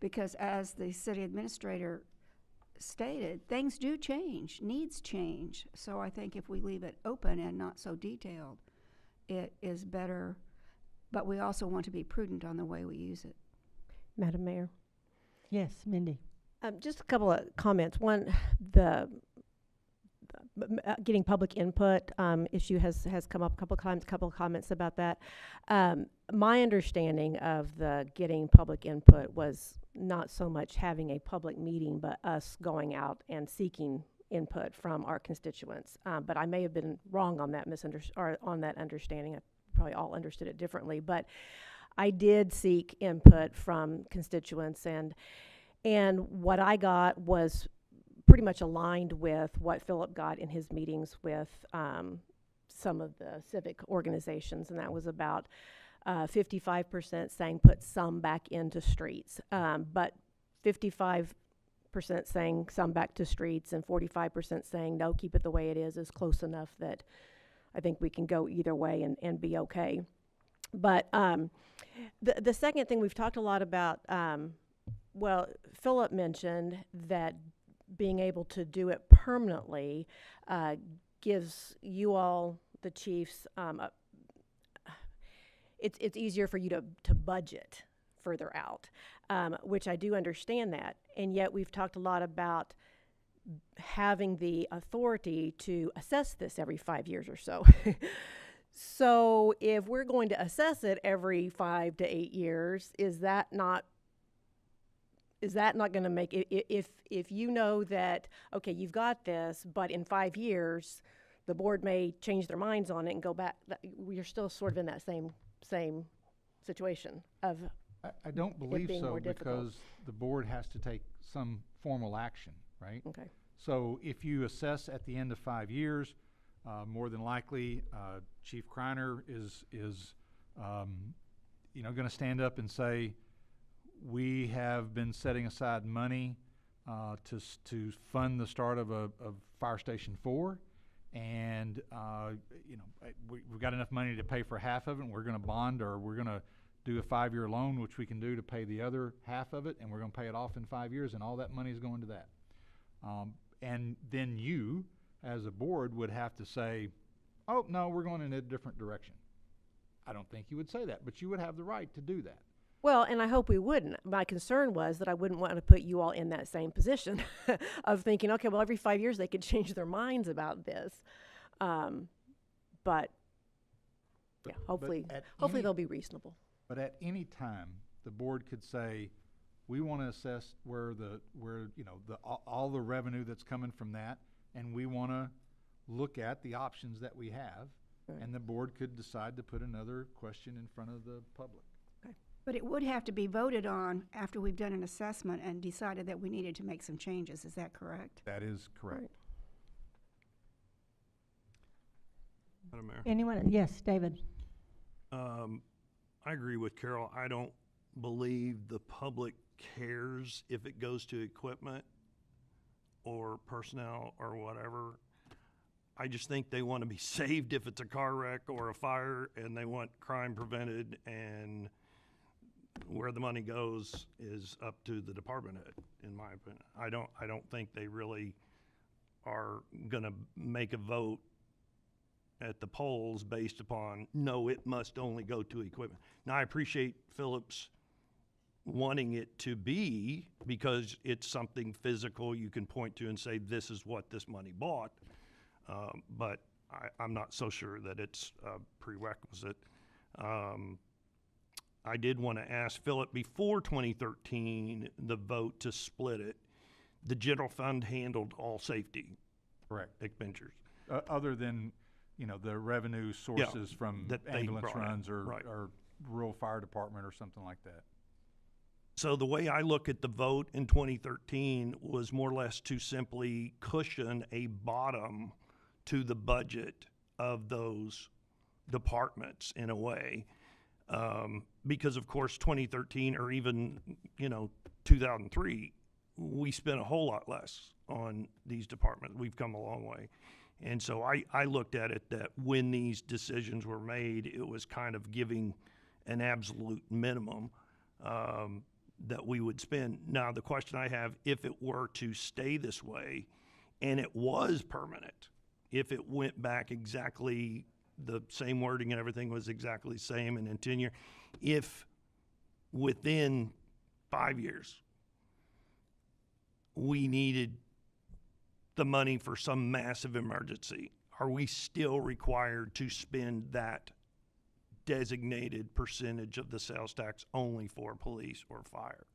because as the city administrator stated, things do change, needs change. So I think if we leave it open and not so detailed, it is better, but we also want to be prudent on the way we use it. Madam Mayor. Yes, Mindy. Just a couple of comments. One, the getting public input issue has come up a couple of comments about that. My understanding of the getting public input was not so much having a public meeting, but us going out and seeking input from our constituents. But I may have been wrong on that on that understanding. I probably all understood it differently. But I did seek input from constituents, and what I got was pretty much aligned with what Philip got in his meetings with some of the civic organizations, and that was about 55% saying put some back into streets, but 55% saying some back to streets and 45% saying no, keep it the way it is close enough that I think we can go either way and be okay. But the second thing we've talked a lot about, well, Philip mentioned that being able to do it permanently gives you all, the chiefs, it's easier for you to budget further out, which I do understand that. And yet we've talked a lot about having the authority to assess this every 5 years or so. So if we're going to assess it every 5 to 8 years, is that not going to make it, if you know that, okay, you've got this, but in 5 years, the board may change their minds on it and go back, we're still sort of in that same situation of I don't believe being so, more difficult. because the board has to take some formal action, right? Okay. So if you assess at the end of 5 years, more than likely, Chief Criner is going to stand up and say, we have been setting aside money to fund the start of Fire Station 4, and we've got enough money to pay for half of it, and we're going to bond, or we're going to do a 5-year loan, which we can do to pay the other half of it, and we're going to pay it off in 5 years, and all that money is going to that. And then you, as a board, would have to say, oh, no, we're going in a different direction. I don't think you would say that, but you would have the right to do that. Well, and I hope we wouldn't. My concern was that I wouldn't want to put you all in that same position of thinking, okay, well, every 5 years they could change their minds about this. But yeah, hopefully they'll be reasonable. But at any time, the board could say, we want to assess where all the revenue that's coming from that, and we want to look at the options that we have, Right. and the board could decide to put another question in front of the public. But it would have to be voted on after we've done an assessment and decided that we needed to make some changes. Is that correct? That is correct. Right. Madam Mayor. Anyone? Yes, David. I agree with Carol. I don't believe the public cares if it goes to equipment or personnel or whatever. I just think they want to be saved if it's a car wreck or a fire, and they want crime prevented, and where the money goes is up to the department head, in my opinion. I don't think they really are gonna make a vote at the polls based upon, no, it must only go to equipment. Now, I appreciate Phillips wanting it to be, because it's something physical you can point to and say, this is what this money bought. But I'm not so sure that it's a prerequisite. I did want to ask Philip, before 2013, the vote to split it, the general fund handled all safety Correct. expenditures. Other than, the revenue sources from that they ambulance brought in, runs or, right. or rural fire department or something like that. So the way I look at the vote in 2013 was more or less to simply cushion a bottom to the budget of those departments in a way. Because of course 2013 or even 2003, we spent a whole lot less on these departments. We've come a long way. And so I looked at it that when these decisions were made, it was kind of giving an absolute minimum that we would spend. Now, the question I have, if it were to stay this way and it was permanent, if it went back exactly the same wording and everything was exactly the same and in 10 years, if within 5 years we needed the money for some massive emergency, are we still required to spend that designated percentage of the sales tax only for police or fire?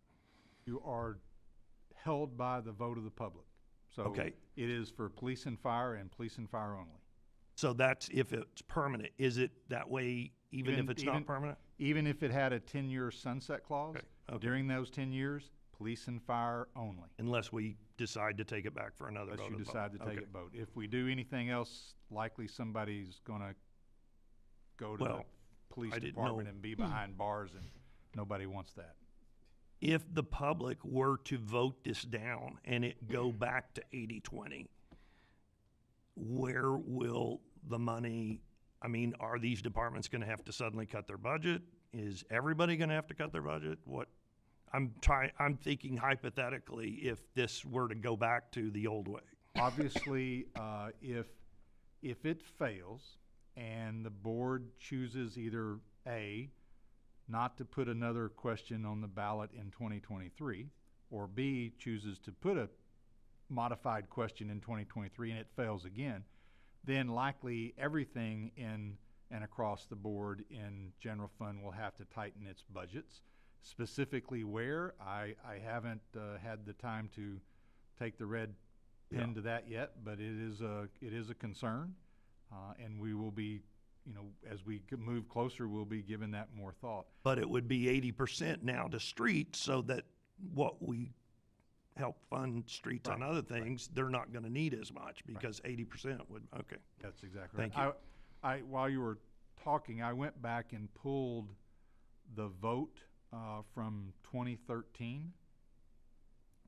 You are held by the vote of the public. So Okay. it is for police and fire only. So that's if it's permanent. Is it that way even if it's not permanent? even if it had a 10-year sunset clause, Okay. during those 10 years, police and fire only. Unless we decide to take it back for another vote. Unless you of the decide to vote. take Okay. it vote. If we do anything else, likely somebody's gonna go to the Well, police I didn't department know. and be behind bars, and nobody wants that. If the public were to vote this down and it go back to 80-20, where will the money, I mean, are these departments gonna have to suddenly cut their budget? Is everybody gonna have to cut their budget? What, I'm thinking hypothetically, if this were to go back to the old way. Obviously, if it fails and the board chooses either A, not to put another question on the ballot in 2023, or B, chooses to put a modified question in 2023 and it fails again, then likely everything in and across the board in general fund will have to tighten its budgets. Specifically where, I haven't had the time to take the red pen to that yet, but it is a concern, and we will be, as we move closer, we'll be giving that more thought. But it would be 80% now to streets, so that what we help fund streets on Right, other things, they're not gonna need as much, because 80% would, okay. That's exactly right. Thank you. While you were talking, I went back and pulled the vote from 2013.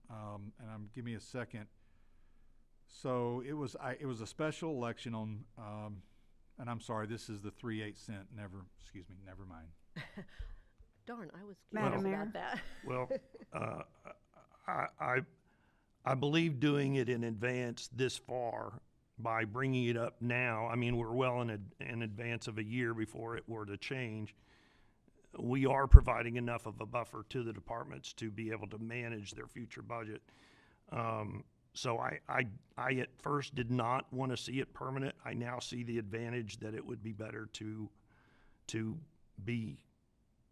And give me a second. So it was a special election on, and I'm sorry, this is the 3/8 cent. Never mind. Darn, I was Madam curious Mayor? about that. Well, I believe doing it in advance this far, by bringing it up now, I mean, we're well in advance of a year before it were to change. We are providing enough of a buffer to the departments to be able to manage their future budget. So I at first did not want to see it permanent. I now see the advantage that it would be better to be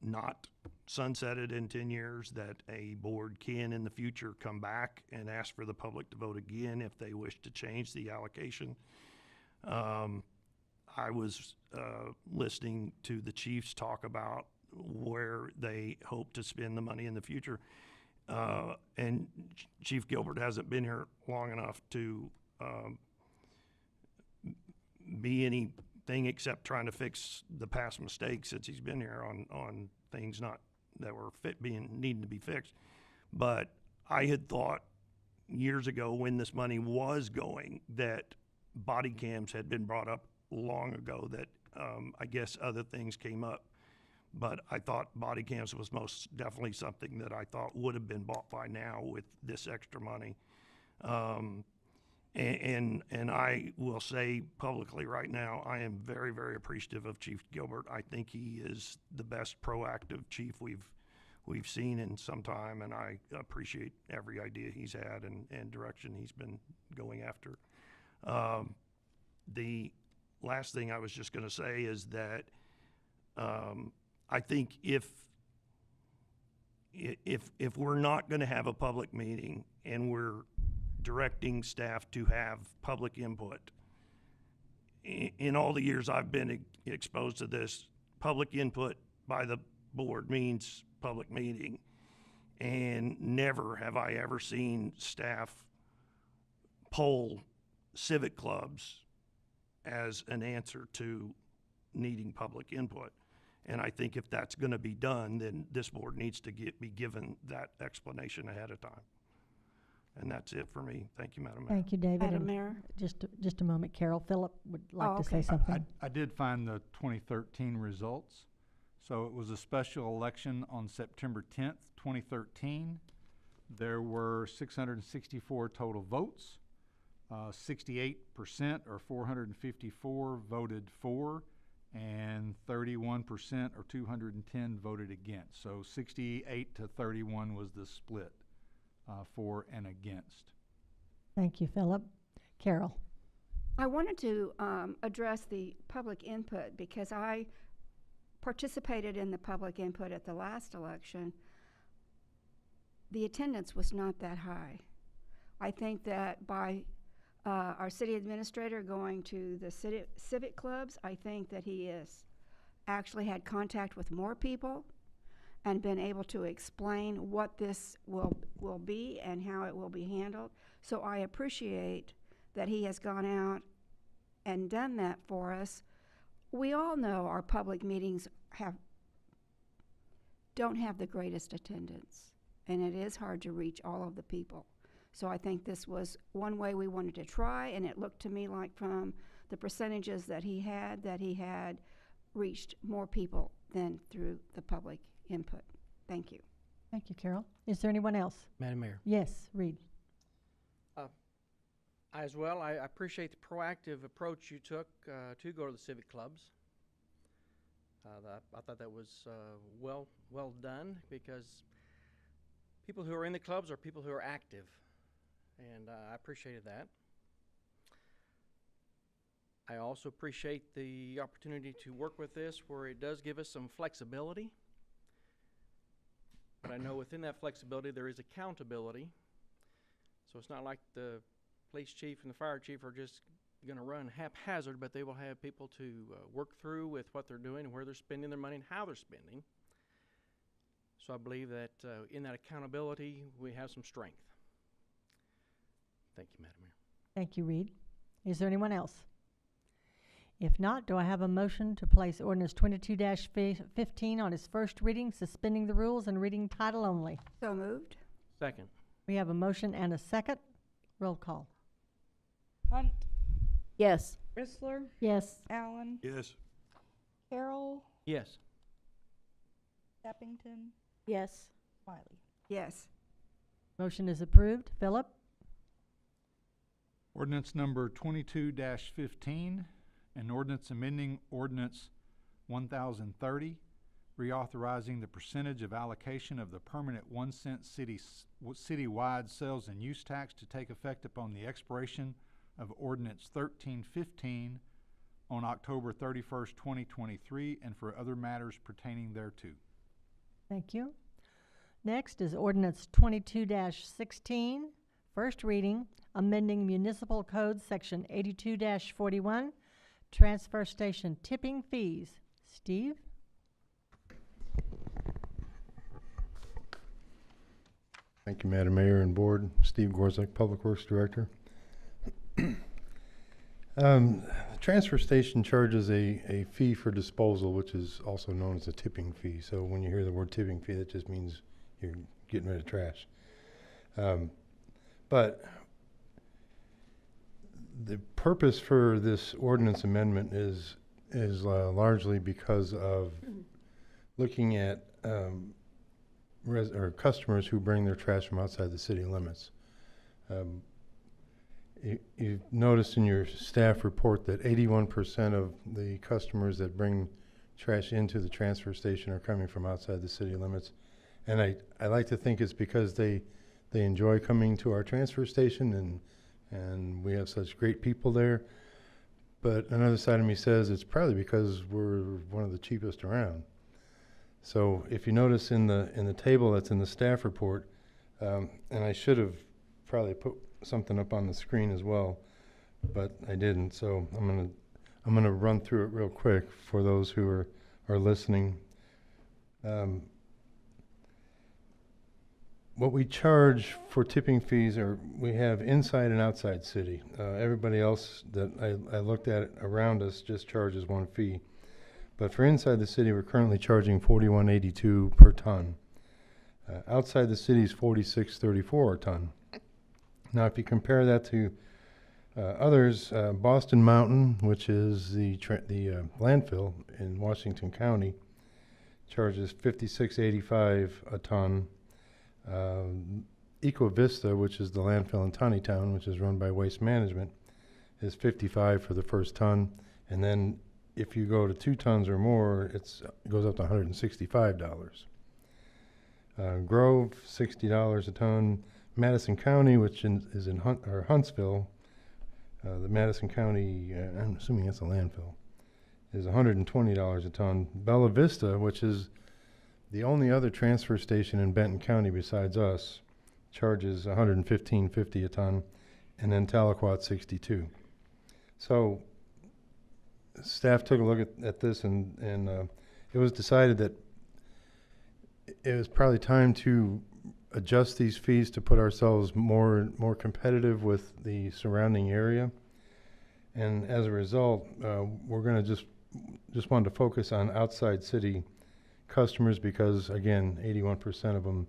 not sunsetted in 10 years, that a board can in the future come back and ask for the public to vote again if they wish to change the allocation. I was listening to the chiefs talk about where they hope to spend the money in the future. And Chief Gilbert hasn't been here long enough to be anything except trying to fix the past mistakes since he's been here on things not that were needing to be fixed. But I had thought years ago, when this money was going, that body cams had been brought up long ago, that I guess other things came up. But I thought body cams was most definitely something that I thought would have been bought by now with this extra money. And I will say publicly right now, I am very, very appreciative of Chief Gilbert. I think he is the best proactive chief we've seen in some time, and I appreciate every idea he's had and direction he's been going after. The last thing I was just going to say is that I think if we're not going to have a public meeting and we're directing staff to have public input, in all the years I've been exposed to this, public input by the board means public meeting. And never have I ever seen staff poll civic clubs as an answer to needing public input. And I think if that's going to be done, then this board needs to be given that explanation ahead of time. And that's it for me. Thank you, Madam Mayor. Thank you, David. Madam And Mayor? Just a moment, Carol. Philip would like Oh, to say okay. something. I did find the 2013 results. So it was a special election on September 10th, 2013. There were 664 total votes. 68% or 454 voted for, and 31% or 210 voted against. So 68 to 31 was the split for and against. Thank you, Philip. Carol? I wanted to address the public input because I participated in the public input at the last election. The attendance was not that high. I think that by our city administrator going to the civic clubs, I think that he is actually had contact with more people and been able to explain what this will be and how it will be handled. So I appreciate that he has gone out and done that for us. We all know our public meetings don't have the greatest attendance, and it is hard to reach all of the people. So I think this was one way we wanted to try, and it looked to me like from the percentages that he had reached more people than through the public input. Thank you. Thank you, Carol. Is there anyone else? Madam Mayor. Yes, Reed. I appreciate the proactive approach you took to go to the civic clubs. I thought that was well done, because people who are in the clubs are people who are active, and I appreciated that. I also appreciate the opportunity to work with this where it does give us some flexibility, but I know within that flexibility there is accountability. So it's not like the police chief and the fire chief are just going to run haphazard, but they will have people to work through with what they're doing and where they're spending their money and how they're spending. So I believe that in that accountability we have some strength. Thank you, Madam Mayor. Thank you, Reed. Is there anyone else? If not, do I have a motion to place Ordinance 22-15 on its first reading, suspending the rules and reading title only? So moved. Second. We have a motion and a second. Roll call. Hunt, Yes. Chrysler, Yes. Allen, Yes. Carroll, Yes. Steppington, Yes. Wiley. Yes. Motion is approved. Philip? Ordinance number 22-15, an ordinance amending Ordinance 1030, reauthorizing the percentage of allocation of the permanent 1-cent citywide sales and use tax to take effect upon the expiration of Ordinance 1315 on October 31st, 2023, and for other matters pertaining thereto. Thank you. Next is Ordinance 22-16, first reading, amending Municipal Code Section 82-41, transfer station tipping fees. Steve? Thank you, Madam Mayor and Board. Steve Gorzak, Public Works Director. The transfer station charges a fee for disposal, which is also known as a tipping fee. So when you hear the word tipping fee, that just means you're getting rid of trash. But the purpose for this ordinance amendment is largely because of looking at customers who bring their trash from outside the city limits. You've noticed in your staff report that 81% of the customers that bring trash into the transfer station are coming from outside the city limits. And I like to think it's because they enjoy coming to our transfer station and we have such great people there. But another side of me says it's probably because we're one of the cheapest around. So if you notice in the table that's in the staff report, and I should have probably put something up on the screen as well, but I didn't. So I'm gonna run through it real quick for those who are listening. What we charge for tipping fees we have inside and outside city. Everybody else that I looked at around us just charges one fee. But for inside the city, we're currently charging $41.82 per ton. Outside the city is $46.34 a ton. Now, if you compare that to others, Boston Mountain, which is the landfill in Washington County, charges $56.85 a ton. Eco Vista, which is the landfill in Tawnytown, which is run by Waste Management, is $55 for the first ton, and then if you go to 2 tons or more, it goes up to $165. Grove, $60 a ton. Madison County, which is in Huntsville, the Madison County, I'm assuming it's a landfill, is $120 a ton. Bella Vista, which is the only other transfer station in Benton County besides us, charges $115.50 a ton, and then Tahlequah $62. So staff took a look at this, and it was decided that it was probably time to adjust these fees to put ourselves more competitive with the surrounding area. And as a result, we're going to just wanted to focus on outside city customers because, again, 81% of them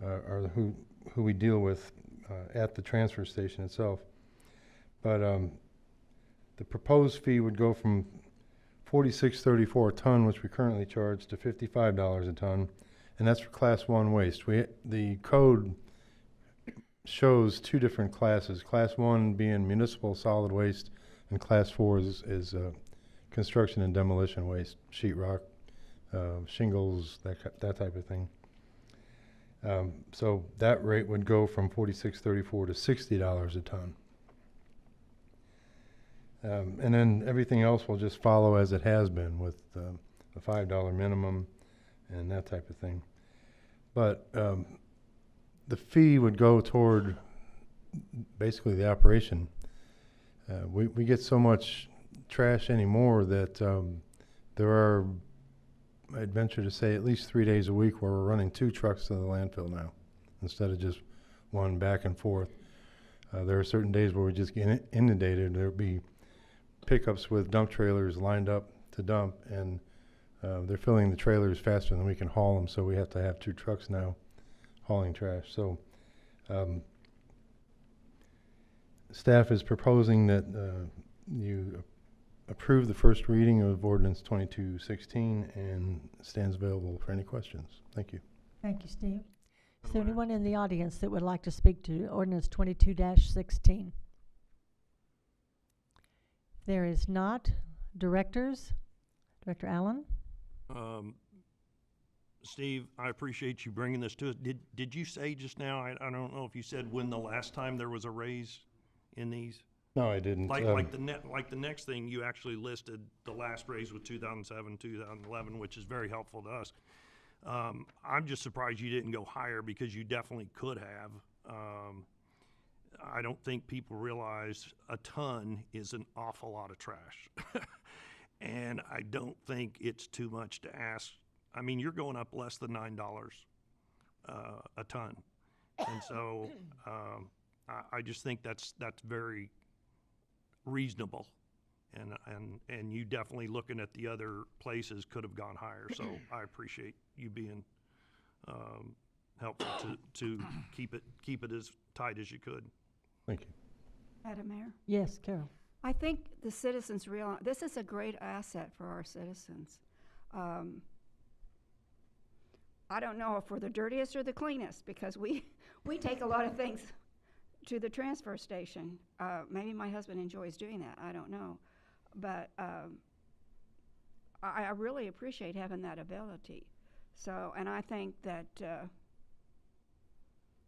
are who we deal with at the transfer station itself. But the proposed fee would go from $46.34 a ton, which we currently charge, to $55 a ton, and that's for Class 1 waste. The code shows two different classes. Class 1 being municipal solid waste, and Class 4 is construction and demolition waste, sheetrock, shingles, that type of thing. So that rate would go from $46.34 to $60 a ton. And then everything else will just follow as it has been with the $5 minimum and that type of thing. But the fee would go toward basically the operation. We get so much trash anymore that there are, I'd venture to say, at least 3 days a week where we're running 2 trucks to the landfill now instead of just one back and forth. There are certain days where we just get inundated. There'll be pickups with dump trailers lined up to dump, and they're filling the trailers faster than we can haul them, so we have to have 2 trucks now hauling trash. So staff is proposing that you approve the first reading of Ordinance 2216 and stands available for any questions. Thank you. Thank you, Steve. Is there anyone in the audience that would like to speak to Ordinance 22-16? There is not. Directors? Director Allen? Steve, I appreciate you bringing this to us. Did you say just now, I don't know if you said when the last time there was a raise in these? No, I didn't. Like the next thing you actually listed, the last raise was 2007, 2011, which is very helpful to us. I'm just surprised you didn't go higher because you definitely could have. I don't think people realize a ton is an awful lot of trash. And I don't think it's too much to ask. I mean, you're going up less than $9 a ton. And so I just think that's very reasonable. And you definitely, looking at the other places, could have gone higher. So I appreciate you being helpful to keep it as tight as you could. Thank you. Madam Mayor? Yes, Carol. I think the citizens realize this is a great asset for our citizens. I don't know if we're the dirtiest or the cleanest because we take a lot of things to the transfer station. Maybe my husband enjoys doing that. I don't know. But I really appreciate having that ability. So, and I think that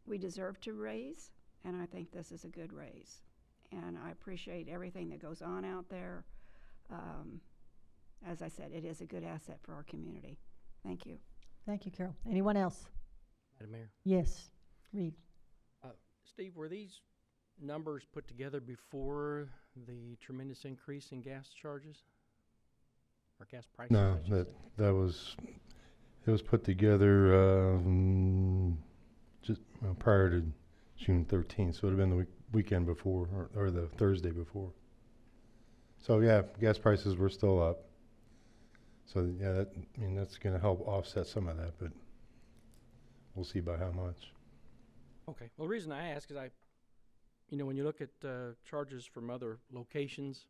we deserve to raise, and I think this is a good raise. And I appreciate everything that goes on out there. As I said, it is a good asset for our community. Thank you. Thank you, Carol. Anyone else? Madam Mayor. Yes, Reed. Steve, were these numbers put together before the tremendous increase in gas charges? Or gas prices? No, it was put together just prior to June 13th, so it would have been the weekend before or the Thursday before. So yeah, gas prices were still up. So yeah, that's going to help offset some of that, but we'll see by how much. Okay. Well, the reason I ask is when you look at charges from other locations,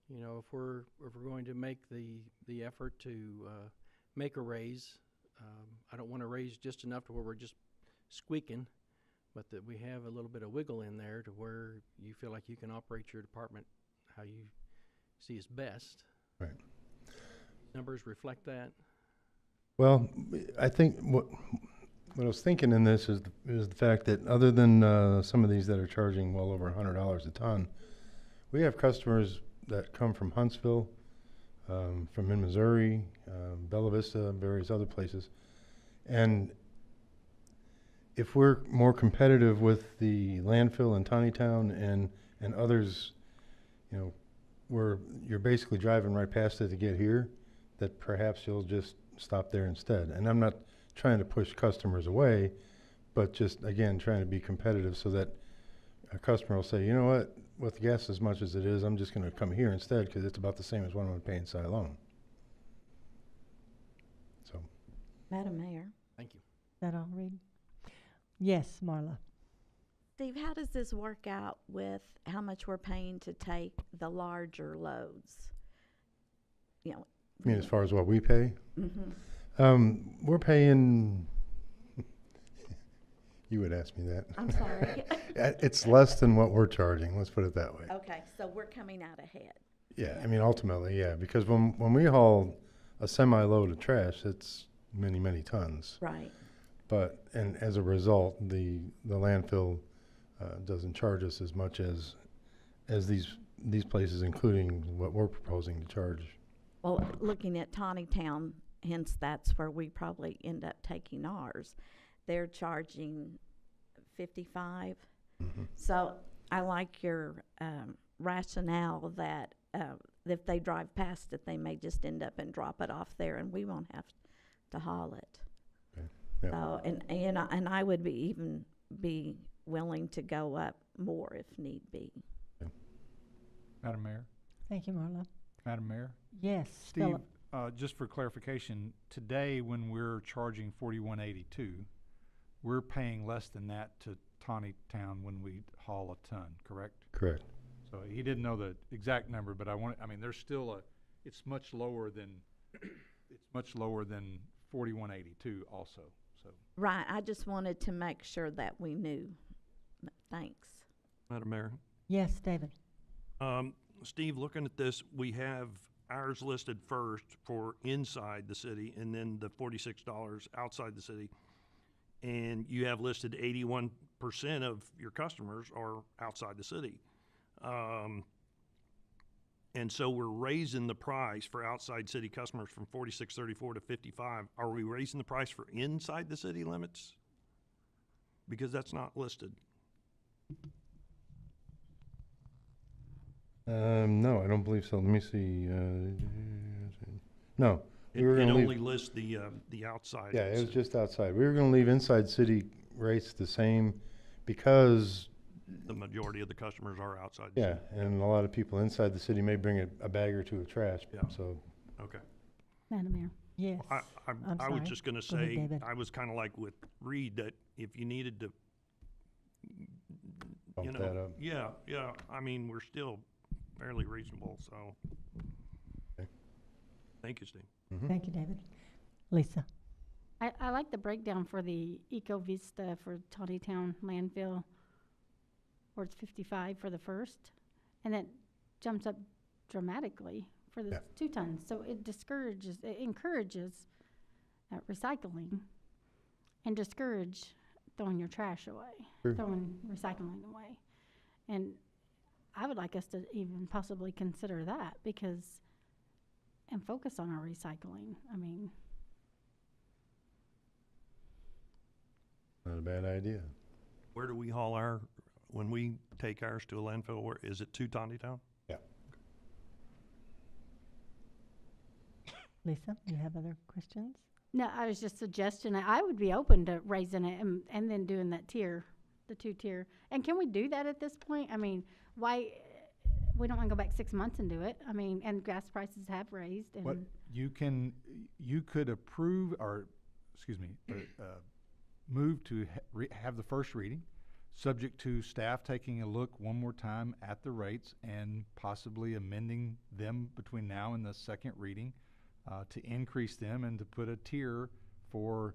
if we're going to make the effort to make a raise, I don't want to raise just enough to where we're just squeaking, but that we have a little bit of wiggle in there to where you feel like you can operate your department how you see is best. Right. Numbers reflect that? Well, I think what I was thinking in this is the fact that other than some of these that are charging well over $100 a ton, we have customers that come from Huntsville, from in Missouri, Bella Vista, various other places. And if we're more competitive with the landfill in Tawnytown and others, where you're basically driving right past it to get here, that perhaps you'll just stop there instead. And I'm not trying to push customers away, but just, again, trying to be competitive so that a customer will say, you know what, with gas as much as it is, I'm just gonna come here instead, because it's about the same as what I'm gonna pay in Siloam. So, Madam Mayor. Thank you. Is that all, Reed? Yes, Marla. Steve, how does this work out with how much we're paying to take the larger loads? You know. I mean, as far as what we pay, we're paying, you would ask me that. I'm sorry. It's less than what we're charging, let's put it that way. Okay, so we're coming out ahead. Yeah, I mean, ultimately, yeah, because when we haul a semi-load of trash, it's many, many tons. Right. But, and as a result, the landfill doesn't charge us as much as these places, including what we're proposing to charge. Well, looking at Tawny Town, hence that's where we probably end up taking ours. They're charging 55. So I like your rationale that if they drive past it, they may just end up and drop it off there, and we won't have to haul it. Okay. Yep. So, and I would be willing to go up more if need be. Madam Mayor? Thank you, Marla. Madam Mayor? Yes, Steve, Philip. just for clarification, today when we're charging $41.82, we're paying less than that to Tawny Town when we haul a ton, correct? Correct. So he didn't know the exact number, but I mean, there's still it's much lower than, it's much lower than $41.82 also, so. Right, I just wanted to make sure that we knew. Thanks. Madam Mayor. Yes, David. Steve, looking at this, we have ours listed first for inside the city and then the $46 outside the city. And you have listed 81% of your customers are outside the city. And so we're raising the price for outside city customers from $46.34 to $55. Are we raising the price for inside the city limits? Because that's not listed. No, I don't believe so. Let me see. No. It only lists the outside. Yeah, it was just outside. We were gonna leave inside city rates the same because the majority of the customers are outside the yeah, city. and a lot of people inside the city may bring a bag or two of trash, Yeah. so. Okay. Madam Mayor. Yes. I was just gonna Go ahead, say, David. I was kinda like with Reed, that if you needed to, Bump that up. yeah, I mean, we're still fairly reasonable, so. Okay. Thank you, Steve. Thank you, David. Lisa. I like the breakdown for the Eco Vista for Tawny Town landfill, where it's 55 for the first, and it jumps up dramatically for the 2 tons. So it encourages recycling and discourage throwing your trash away, Sure. throwing recycling away. And I would like us to even possibly consider that and focus on our recycling. I mean, Not a bad idea. Where do we haul when we take ours to a landfill, where, is it to Tawny Town? Yeah. Lisa, you have other questions? no, I was just suggesting that I would be open to raising it and then doing that tier, the 2-tier. And can we do that at this point? I mean, why, we don't want to go back 6 months and do it. I mean, and gas prices have raised and. What you could approve, or, excuse me, move to have the first reading, subject to staff taking a look one more time at the rates and possibly amending them between now and the second reading to increase them and to put a tier for,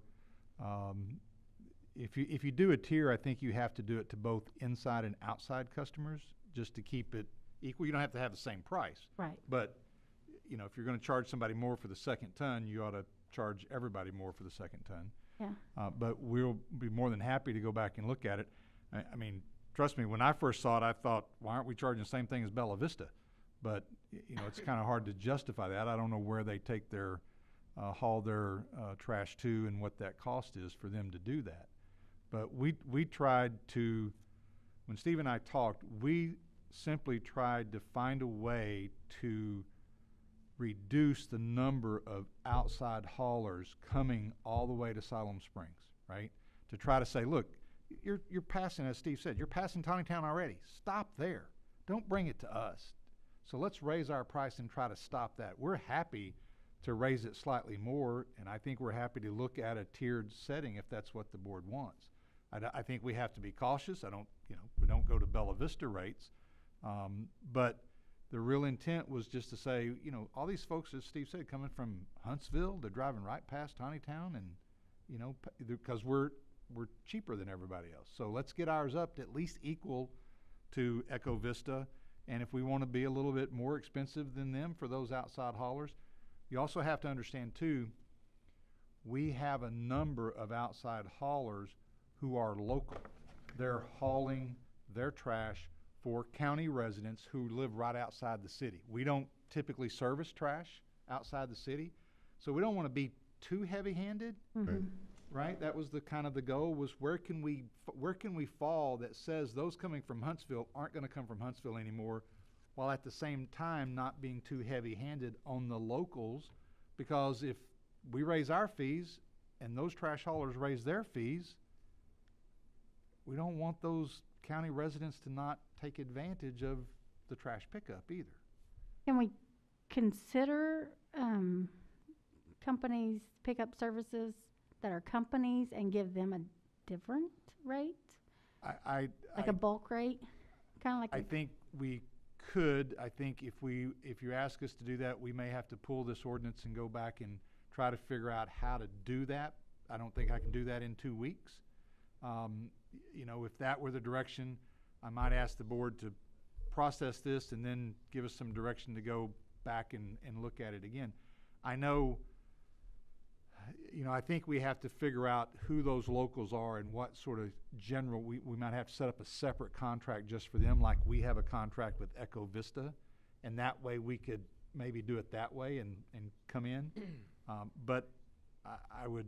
if you do a tier, I think you have to do it to both inside and outside customers just to keep it equal. You don't have to have the same price. Right. But, you know, if you're gonna charge somebody more for the second ton, you ought to charge everybody more for the second ton. Yeah. But we'll be more than happy to go back and look at it. I mean, trust me, when I first saw it, I thought, why aren't we charging the same thing as Bella Vista? But, you know, it's kind of hard to justify that. I don't know where they take their, haul their trash to and what that cost is for them to do that. But we tried to, when Steve and I talked, we simply tried to find a way to reduce the number of outside haulers coming all the way to Siloam Springs, right? To try to say, look, you're passing, as Steve said, you're passing Town already. Stop there. Don't bring it to us. So let's raise our price and try to stop that. We're happy to raise it slightly more, and I think we're happy to look at a tiered setting if that's what the board wants. I think we have to be cautious. We don't go to Bella Vista rates, but the real intent was just to say, all these folks, as Steve said, coming from Huntsville, they're driving right past Town, and because we're cheaper than everybody else. So let's get ours up to at least equal to Echo Vista. And if we want to be a little bit more expensive than them for those outside haulers, you also have to understand too, we have a number of outside haulers who are local. They're hauling their trash for county residents who live right outside the city. We don't typically service trash outside the city, so we don't want to be too heavy-handed. Mm-hmm. Right? That was the goal, was where can we fall that says those coming from Huntsville aren't going to come from Huntsville anymore, while at the same time not being too heavy-handed on the locals, because if we raise our fees and those trash haulers raise their fees, we don't want those county residents to not take advantage of the trash pickup either. Can we consider companies pickup services that are companies and give them a different rate? Like a bulk rate? Kind of like I think we could. I think if you ask us to do that, we may have to pull this ordinance and go back and try to figure out how to do that. I don't think I can do that in 2 weeks. If that were the direction, I might ask the board to process this and then give us some direction to go back and look at it again. I know, I think we have to figure out who those locals are and what sort of general, we might have to set up a separate contract just for them, like we have a contract with Echo Vista, and that way we could maybe do it that way and come in. But I would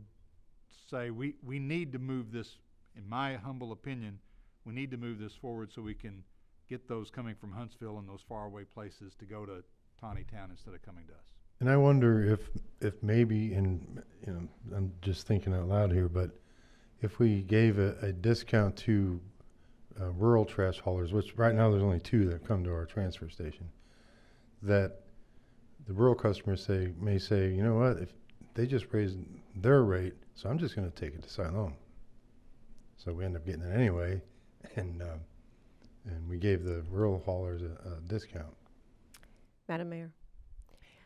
say we need to move this, in my humble opinion, we need to move this forward so we can get those coming from Huntsville and those faraway places to go to Town instead of coming to us. And I wonder if maybe, and I'm just thinking out loud here, but if we gave a discount to rural trash haulers, which right now there's only 2 that come to our transfer station, that the rural customers may say, you know what, if they just raised their rate, so I'm just going to take it to Siloam. So we end up getting it anyway, and we gave the rural haulers a discount. Madam Mayor.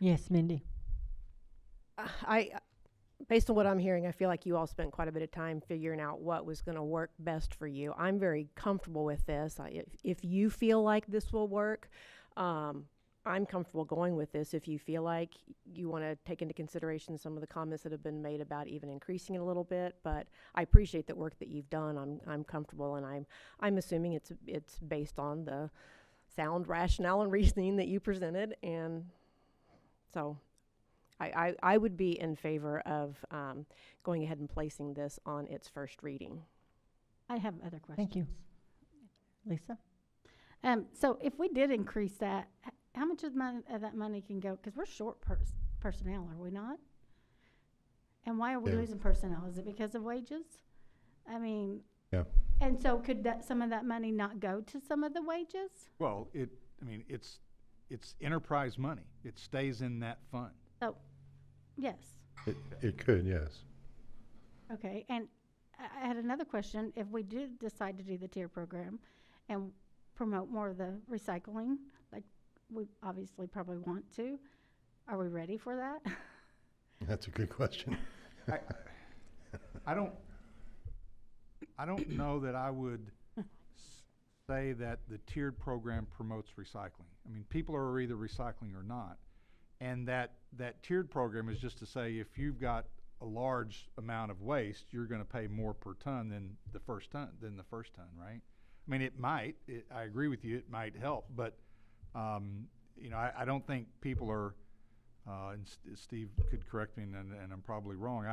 Yes, Mindy. Based on what I'm hearing, I feel like you all spent quite a bit of time figuring out what was going to work best for you. I'm very comfortable with this. If you feel like this will work, I'm comfortable going with this. If you feel like you want to take into consideration some of the comments that have been made about even increasing it a little bit, but I appreciate the work that you've done. I'm comfortable, and I'm assuming it's based on the sound rationale and reasoning that you presented, and so I would be in favor of going ahead and placing this on its first reading. I have other questions. Thank you. Lisa? So if we did increase that, how much of that money can go? Because we're short personnel, are we not? And why are we losing personnel? Is it because of wages? I mean, yeah. And so could some of that money not go to some of the wages? Well, it's enterprise money. It stays in that fund. Oh, yes. It could, yes. Okay, and I had another question. If we did decide to do the tier program and promote more of the recycling, like we obviously probably want to, are we ready for that? That's a good question. I don't know that I would say that the tiered program promotes recycling. I mean, people are either recycling or not. And that tiered program is just to say, if you've got a large amount of waste, you're going to pay more per ton than the first ton, right? I mean, it might. I agree with you. It might help, but I don't think people are. And Steve could correct me, and I'm probably wrong.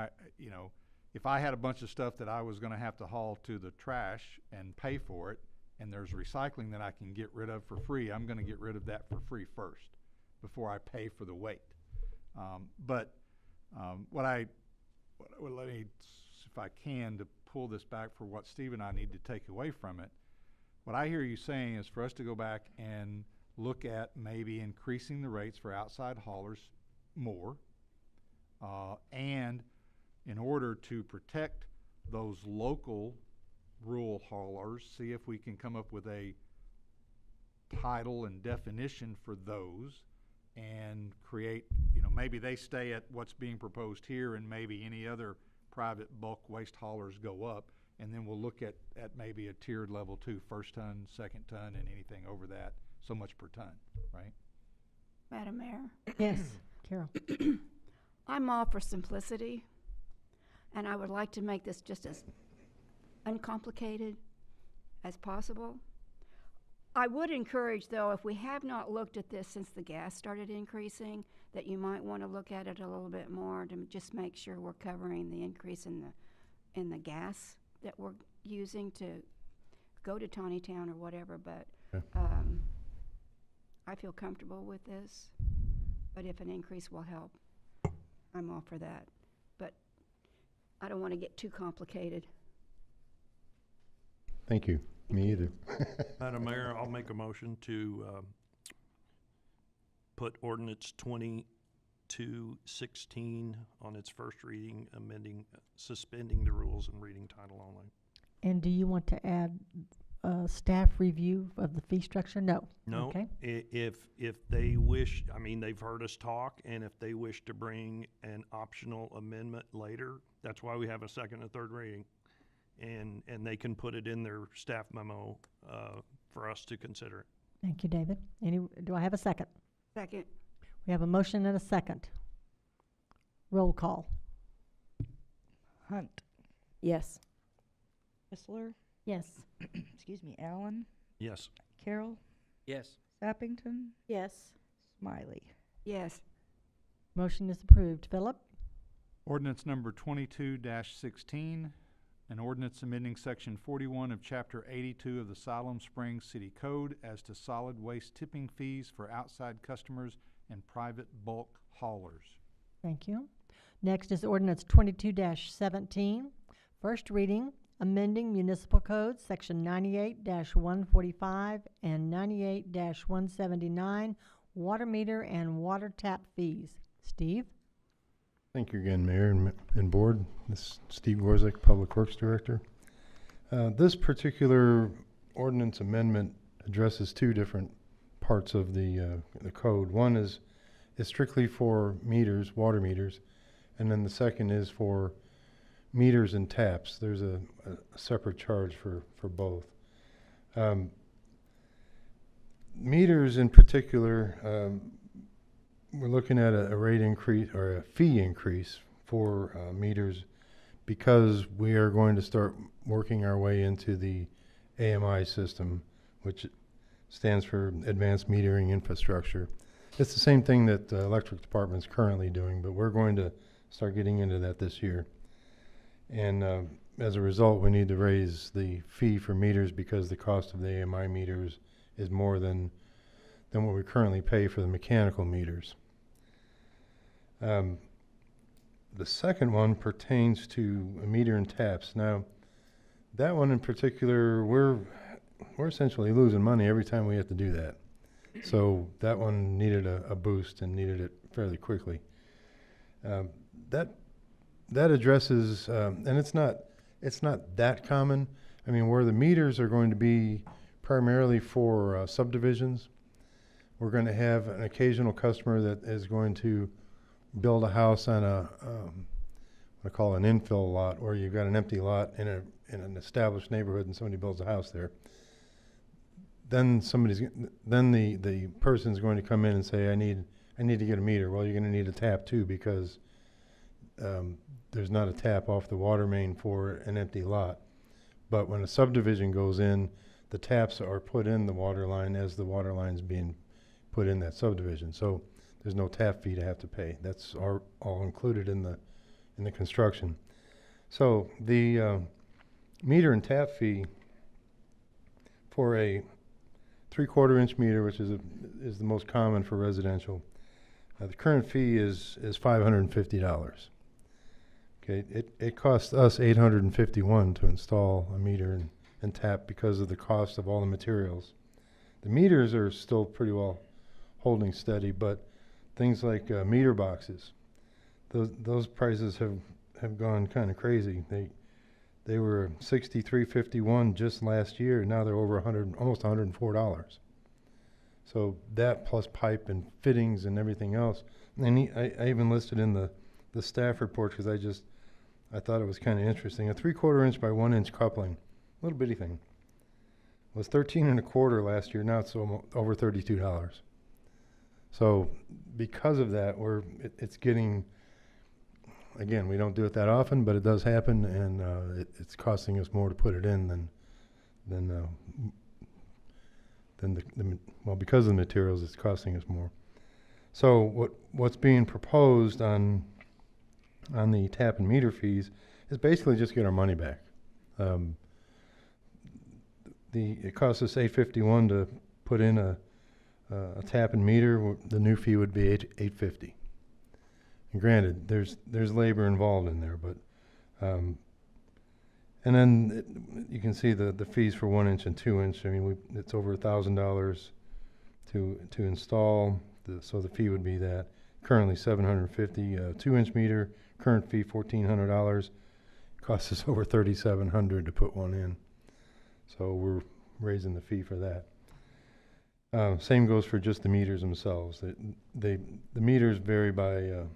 If I had a bunch of stuff that I was going to have to haul to the trash and pay for it, and there's recycling that I can get rid of for free, I'm gonna get rid of that for free first, before I pay for the weight. Let me, if I can, to pull this back for what Steve and I need to take away from it. What I hear you saying is for us to go back and look at maybe increasing the rates for outside haulers more, and in order to protect those local rural haulers, see if we can come up with a title and definition for those and create, maybe they stay at what's being proposed here, and maybe any other private bulk waste haulers go up, and then we'll look at maybe a tiered level 2, first ton, second ton, and anything over that, so much per ton, right? Madam Mayor, Yes, Carol. I'm all for simplicity, and I would like to make this just as uncomplicated as possible. I would encourage, though, if we have not looked at this since the gas started increasing, that you might want to look at it a little bit more to just make sure we're covering the increase in the gas that we're using to go to Tawny Town or whatever. But I feel comfortable with this. But if an increase will help, I'm all for that. But I don't want to get too complicated. Thank you. Me either. Madam Mayor, I'll make a motion to put ordinance 2216 on its first reading, amending, suspending the rules and reading title only. And do you want to add staff review of the fee structure? No. No. Okay. If they wish, I mean, they've heard us talk, and if they wish to bring an optional amendment later, that's why we have a second and third reading. And they can put it in their staff memo for us to consider. Thank you, David. Do I have a second? Second. We have a motion and a second. Roll call. Hunt, Yes. Whistler, Yes. excuse me, Allen, Yes. Carroll, Yes. Sappington, Yes. Smiley. Yes. Motion is approved. Philip? Ordinance number 22-16, an ordinance amending section 41 of chapter 82 of the Siloam Springs City Code as to solid waste tipping fees for outside customers and private bulk haulers. Thank you. Next is ordinance 22-17. First reading, amending municipal code, section 98-145 and 98-179, water meter and water tap fees. Steve? Thank you again, Mayor and Board. This is Steve Gorzik, Public Works Director. This particular ordinance amendment addresses two different parts of the code. One is strictly for meters, water meters, and then the second is for meters and taps. There's a separate charge for both. Meters in particular, we're looking at a rate increase or a fee increase for meters because we are going to start working our way into the AMI system, which stands for Advanced Metering Infrastructure. It's the same thing that the electric department is currently doing, but we're going to start getting into that this year. And as a result, we need to raise the fee for meters because the cost of the AMI meters is more than what we currently pay for the mechanical meters. The second one pertains to meter and taps. Now, that one in particular, we're essentially losing money every time we have to do that. So that one needed a boost and needed it fairly quickly. That addresses, and it's not that common. I mean, where the meters are going to be primarily for subdivisions, we're going to have an occasional customer that is going to build a house on what I call an infill lot, where you've got an empty lot in an established neighborhood and somebody builds a house there. Then the person's going to come in and say, I need to get a meter. Well, you're going to need a tap too, because there's not a tap off the water main for an empty lot. But when a subdivision goes in, the taps are put in the water line as the water line's being put in that subdivision. So there's no tap fee to have to pay. That's all included in the construction. So the meter and tap fee for a 3/4 inch meter, which is the most common for residential, the current fee is $550. Okay, it costs us $851 to install a meter and tap because of the cost of all the materials. The meters are still pretty well holding steady, but things like meter boxes, those prices have gone kind of crazy. They were $63.51 just last year. Now they're over almost $104. So that plus pipe and fittings and everything else. And I even listed in the staff report because I thought it was kind of interesting. A 3/4 inch by 1 inch coupling, little bitty thing, was $13.25 last year. Now it's over $32. So because of that, it's getting. Again, we don't do it that often, but it does happen, and it's costing us more to put it in than because of the materials, it's costing us more. So what's being proposed on the tap and meter fees is basically just get our money back. It costs us $851 to put in a tap and meter. The new fee would be $850. And granted, there's labor involved in there, but and then you can see the fees for 1 inch and 2 inch. I mean, it's over $1,000 to install. So the fee would be that. Currently $750. 2 inch meter, current fee $1,400. Costs us over $3,700 to put one in. So we're raising the fee for that. Same goes for just the meters themselves. The meters vary by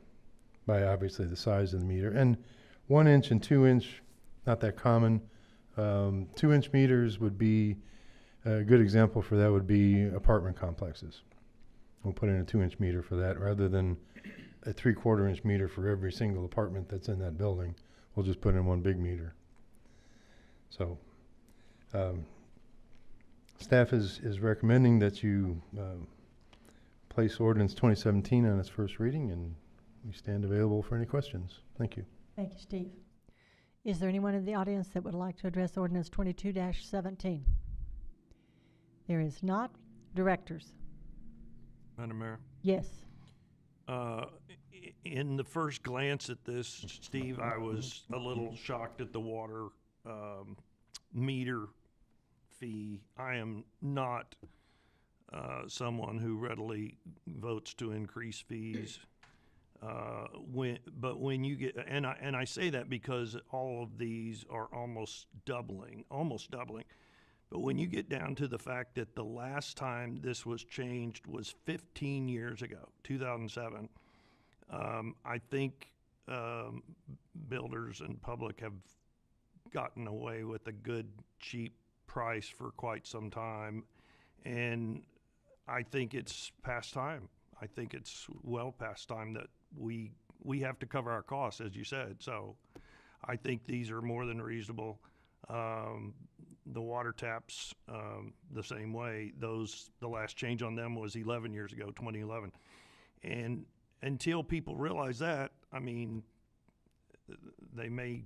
obviously the size of the meter, and 1 inch and 2 inch, not that common. 2 inch meters would be a good example for that. Would be apartment complexes. We'll put in a 2 inch meter for that rather than a 3/4 inch meter for every single apartment that's in that building. We'll just put in one big meter. So staff is recommending that you place Ordinance 2017 on its first reading, and we stand available for any questions. Thank you. Thank you, Steve. Is there anyone in the audience that would like to address Ordinance 22-17? There is not. Directors? Madam Mayor? Yes. In the first glance at this, Steve, I was a little shocked at the water meter fee. I am not someone who readily votes to increase fees. But when you get, and I say that because all of these are almost doubling. But when you get down to the fact that the last time this was changed was 15 years ago, 2007, I think builders and public have gotten away with a good, cheap price for quite some time, and I think it's past time. I think it's well past time that we have to cover our costs, as you said. So I think these are more than reasonable. The water taps, the same way. The last change on them was 11 years ago, 2011. And until people realize that, I mean, they may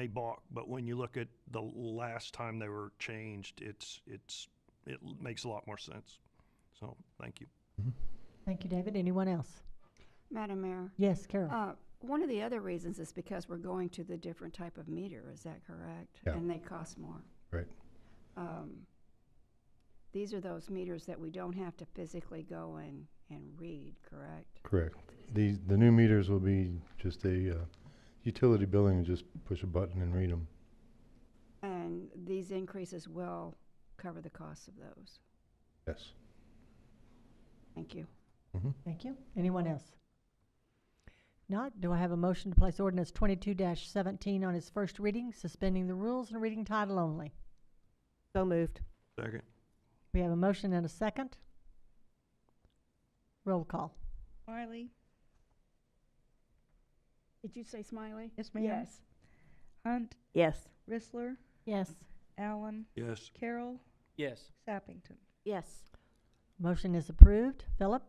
balk. But when you look at the last time they were changed, it makes a lot more sense. So thank you. Mm-hmm. Thank you, David. Anyone else? Madam Mayor? Yes, Carol. One of the other reasons is because we're going to the different type of meter, is that correct? Yeah. And they cost more. Right. These are those meters that we don't have to physically go and read, correct? Correct. The new meters will be just a utility billing, and just push a button and read them. And these increases will cover the costs of those. Yes. Thank you. Mm-hmm. Thank you. Anyone else? Not. Do I have a motion to place Ordinance 22-17 on its first reading, suspending the rules and reading title only? So moved. Second. We have a motion and a second. Roll call. Smiley? Did you say Smiley? Yes, ma'am. Yes. Hunt? Yes. Rissler? Yes. Allen? Yes. Carroll? Yes. Sappington? Yes. Motion is approved. Philip?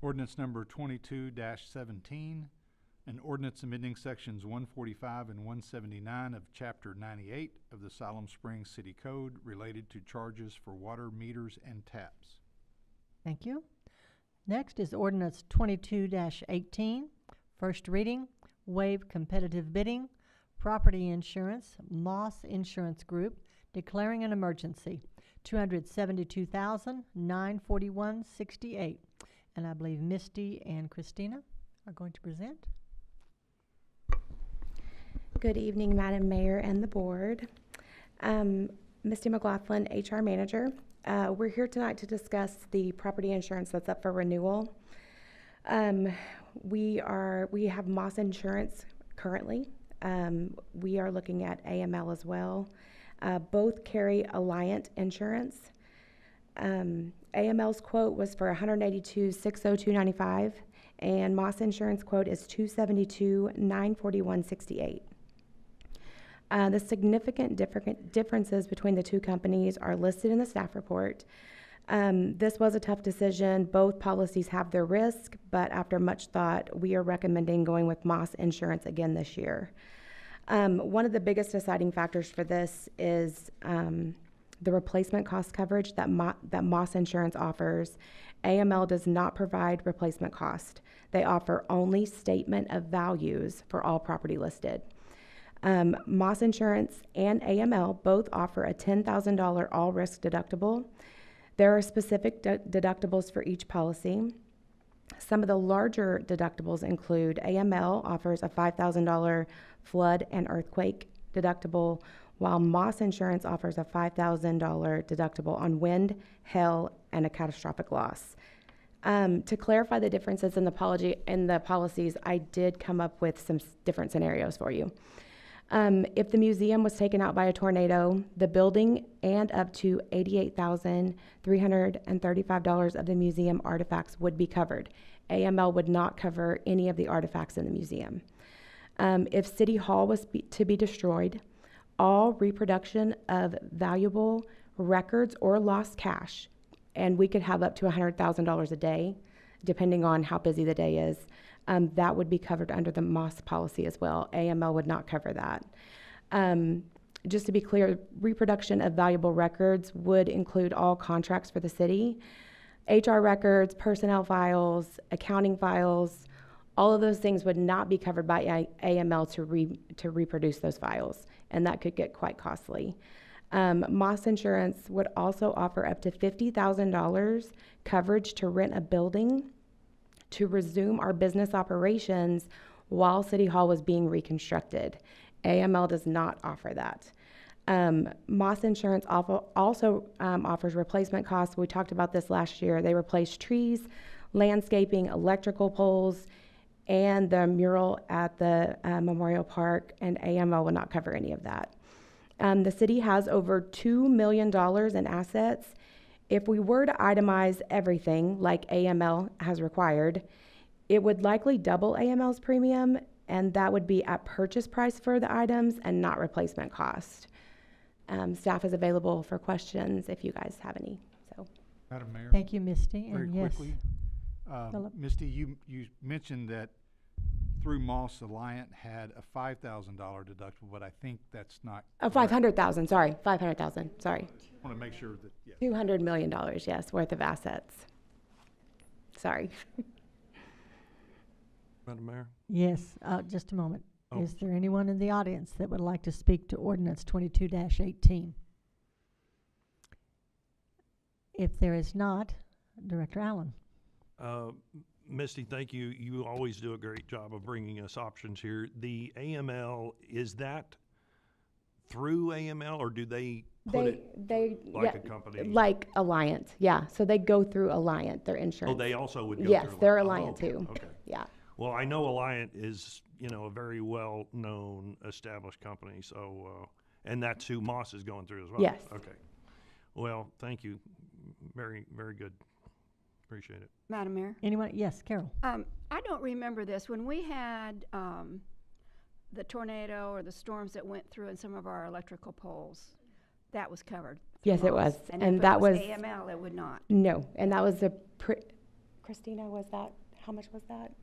Ordinance number 22-17, An ordinance amending sections 145 and 179 of Chapter 98 of the Siloam Springs City Code related to charges for water meters and taps. Thank you. Next is Ordinance 22-18, first reading, waive competitive bidding, property insurance, Moss Insurance Group, declaring an emergency, $272,941.68. And I believe Misty and Christina are going to present. Good evening, Madam Mayor and the board. Misty McLaughlin, HR Manager. We're here tonight to discuss the property insurance that's up for renewal. We have Moss Insurance currently. We are looking at AML as well. Both carry Alliant Insurance. AML's quote was for $182,602.95, and Moss Insurance quote is $272,941.68. The significant differences between the two companies are listed in the staff report. This was a tough decision. Both policies have their risk, but after much thought, we are recommending going with Moss Insurance again this year. One of the biggest deciding factors for this is the replacement cost coverage that Moss Insurance offers. AML does not provide replacement cost. They offer only statement of values for all property listed. Moss Insurance and AML both offer a $10,000 all-risk deductible. There are specific deductibles for each policy. Some of the larger deductibles include AML offers a $5,000 flood and earthquake deductible, while Moss Insurance offers a $5,000 deductible on wind, hail, and a catastrophic loss. To clarify the differences in the policies, I did come up with some different scenarios for you. If the museum was taken out by a tornado, the building and up to $88,335 of the museum artifacts would be covered. AML would not cover any of the artifacts in the museum. If City Hall was to be destroyed, all reproduction of valuable records or lost cash, and we could have up to $100,000 a day, depending on how busy the day is, that would be covered under the Moss policy as well. AML would not cover that. Just to be clear, reproduction of valuable records would include all contracts for the city, HR records, personnel files, accounting files. All of those things would not be covered by AML to reproduce those files, and that could get quite costly. Moss Insurance would also offer up to $50,000 coverage to rent a building to resume our business operations while City Hall was being reconstructed. AML does not offer that. Moss Insurance also offers replacement costs. We talked about this last year. They replace trees, landscaping, electrical poles, and the mural at the Memorial Park, and AML will not cover any of that. The city has over $2 million in assets. If we were to itemize everything like AML has required, it would likely double AML's premium, and that would be at purchase price for the items and not replacement cost. Staff is available for questions if you guys have any. So, Madam Mayor. Thank you, Misty. Very and yes, quickly, Philip. Misty, you mentioned that through Moss, Alliant had a $5,000 deductible, but I think that's not. Oh, 500,000, sorry, 500,000, sorry. I want to make sure that, yeah. $200 million, yes, worth of assets. Sorry. Madam Mayor? Yes, just a moment. Oh. Is there anyone in the audience that would like to speak to Ordinance 22-18? If there is not, Director Allen. Misty, thank you. You always do a great job of bringing us options here. The AML, is that through AML, or do they put it like a company? Like Alliant, yeah. So they go through Alliant, their insurance. Oh, they also would go yes, through they're Alliant. Alliant too. Okay. Yeah. Well, I know Alliant is, a very well-known, established company, so, and that's who Moss is going through as well? Yes. Okay. Well, thank you. Very, very good. Appreciate it. Madam Mayor? Anyone? Yes, Carol. I don't remember this. When we had the tornado or the storms that went through in some of our electrical poles, that was covered. Yes, it was. And that was AML, it would not. No, and that was Christina, was that, how much was that?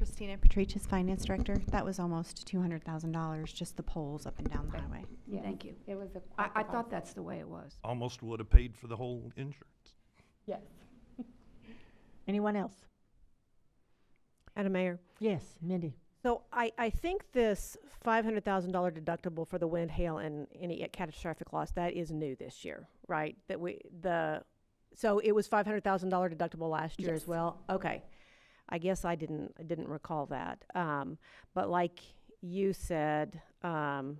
Christina Patricis, Finance Director. That was almost $200,000, just the poles up and down the highway. Thank you. It was a. I thought that's the way it was. Almost would have paid for the whole insurance. Yes. Anyone else? Madam Mayor. Yes, Mindy. So I think this $500,000 deductible for the wind, hail, and any catastrophic loss, that is new this year, right? So it was $500,000 deductible last year as well? Okay. I guess I didn't recall that. But like you said, for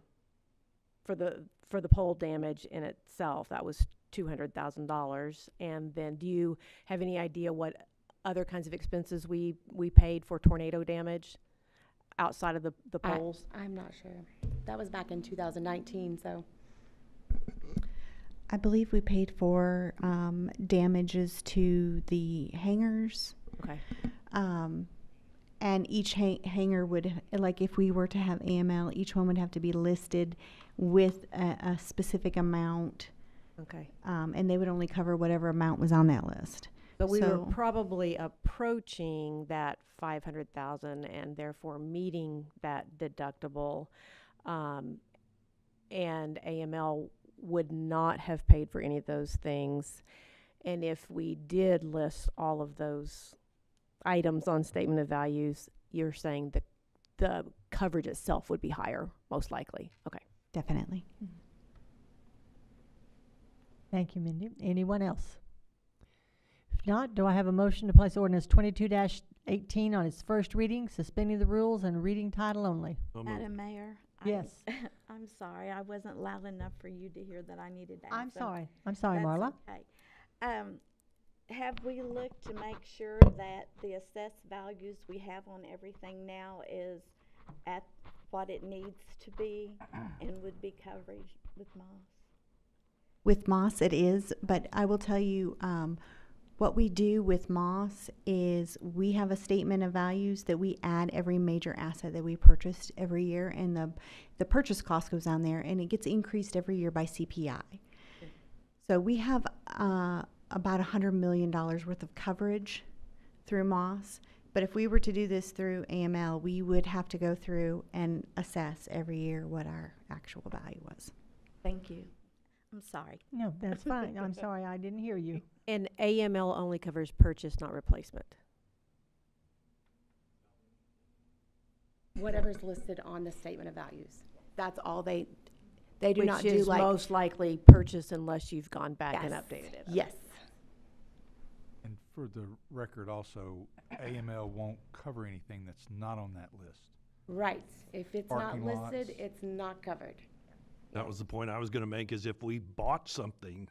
the pole damage in itself, that was $200,000. And then do you have any idea what other kinds of expenses we paid for tornado damage outside of the poles? I'm not sure. That was back in 2019, so. I believe we paid for damages to the hangars. Okay. And each hanger would, like if we were to have AML, each one would have to be listed with a specific amount. Okay. And they would only cover whatever amount was on that list. But we were probably approaching that $500,000 and therefore meeting that deductible. And AML would not have paid for any of those things. And if we did list all of those items on statement of values, you're saying that the coverage itself would be higher, most likely. Okay. Definitely. Thank you, Mindy. Anyone else? If not, do I have a motion to place ordinance 22-18 on its first reading, suspending the rules and reading title only? Madam Mayor? Yes. I'm sorry, I wasn't loud enough for you to hear that I needed to ask. I'm sorry, Marla. Okay. Have we looked to make sure that the assessed values we have on everything now is at what it needs to be and would be coverage with moss? With moss, it is, but I will tell you, what we do with moss is we have a statement of values that we add every major asset that we purchased every year, and the purchase cost goes on there, and it gets increased every year by CPI. So we have about $100 million worth of coverage through moss, but if we were to do this through AML, we would have to go through and assess every year what our actual value was. Thank you. I'm sorry. No, that's fine. I'm sorry, I didn't hear you. And AML only covers purchase, not replacement. Whatever's listed on the statement of values. That's all they do Which not do is like. most likely purchase unless you've gone back and updated it. Yes. And for the record also, AML won't cover anything that's not on that list. Right. If it's Parking not listed, lots. it's not covered. That was the point I was going to make, is if we bought something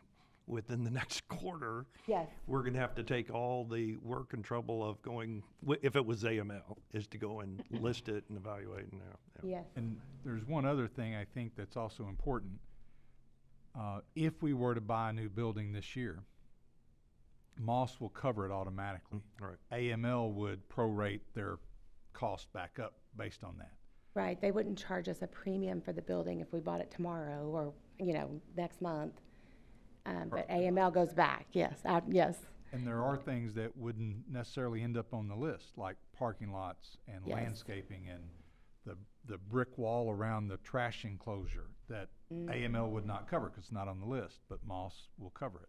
within the next quarter, Yes. we're going to have to take all the work and trouble of going, if it was AML, is to go and list it and evaluate it now. Yes. And there's one other thing I think that's also important. If we were to buy a new building this year, Moss will cover it automatically. Right. AML would prorate their cost back up based on that. Right. They wouldn't charge us a premium for the building if we bought it tomorrow or, next month. But AML goes back. Yes. Yes. And there are things that wouldn't necessarily end up on the list, like parking lots and Yes. landscaping and the brick wall around the trash enclosure that AML would not cover because it's not on the list, but Moss will cover it.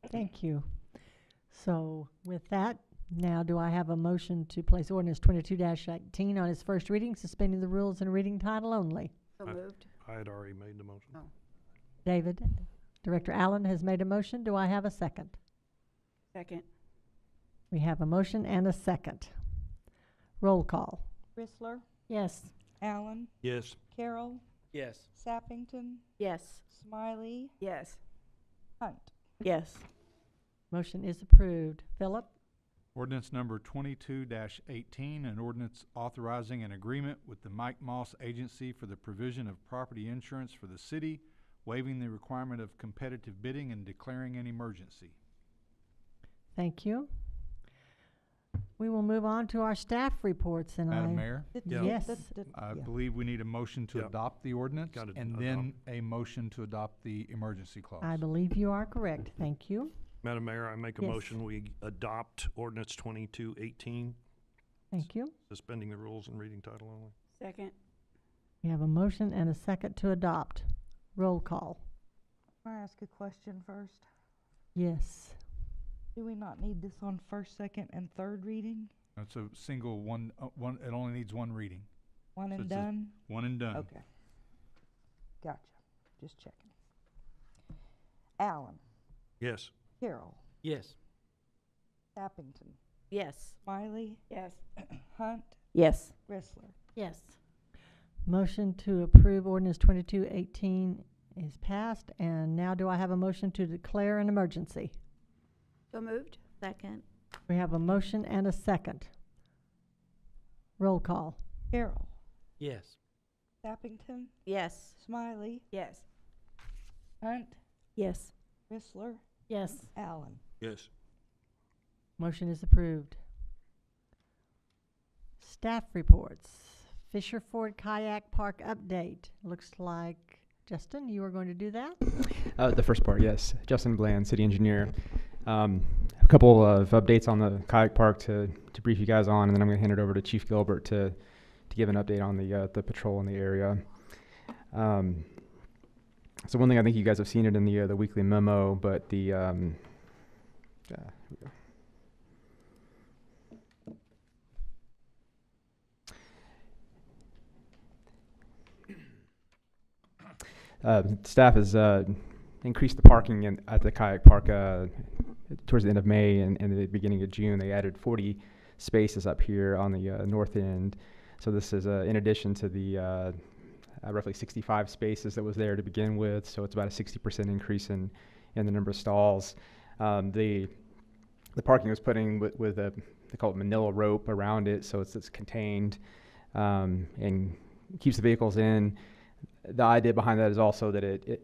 Thank you. So with that, now do I have a motion to place ordinance 22-18 on its first reading, suspending the rules and reading title only? So moved. I had already made the motion. Oh. David, Director Allen has made a motion. Do I have a second? Second. We have a motion and a second. Roll call. Chrysler, Yes. Allen, Yes. Carroll, Yes. Sappington, Yes. Smiley, Yes. Hunt. Yes. Motion is approved. Philip? Ordinance number 22-18, an ordinance authorizing an agreement with the Mike Moss Agency for the provision of property insurance for the city, waiving the requirement of competitive bidding and declaring an emergency. Thank you. We will move on to our staff reports. And Madam Mayor, Yeah. Yes. I believe we need a motion to Yeah. adopt the ordinance Gotta and then a motion to adopt the emergency clause. I believe you are correct. Thank you. Madam Mayor, I make a Yes. motion we adopt ordinance 2218, Thank you. suspending the rules and reading title only. Second. We have a motion and a second to adopt. Roll call. Can I ask a question first? Yes. Do we not need this on first, second, and third reading? It's a single one, it only needs one reading. One So and it's a- done? One and done. Okay. Gotcha. Just checking. Allen, Yes. Carroll, Yes. Sappington, Yes. Smiley, Yes. Hunt, Yes. Rissler. Yes. Motion to approve ordinance 2218 is passed, and now do I have a motion to declare an emergency? So moved? Second. We have a motion and a second. Roll call. Carroll, Yes. Sappington, Yes. Smiley, Yes. Hunt, Yes. Rissler, Yes. Allen. Yes. Motion is approved. Staff reports. Fisher Ford Kayak Park update. Looks like, Justin, you are going to do that? The first part, yes. Justin Bland, city engineer. A couple of updates on the kayak park to brief you guys on, and then I'm going to hand it over to Chief Gilbert to give an update on the patrol in the area. So one thing, I think you guys have seen it in the weekly memo, but the here we go. Staff has increased the parking at the kayak park towards the end of May and the beginning of June. They added 40 spaces up here on the north end. So this is in addition to the roughly 65 spaces that was there to begin with. So it's about a 60% increase in the number of stalls. The parking was putting with a, they call it manila rope around it, so it's contained and keeps the vehicles in. The idea behind that is also that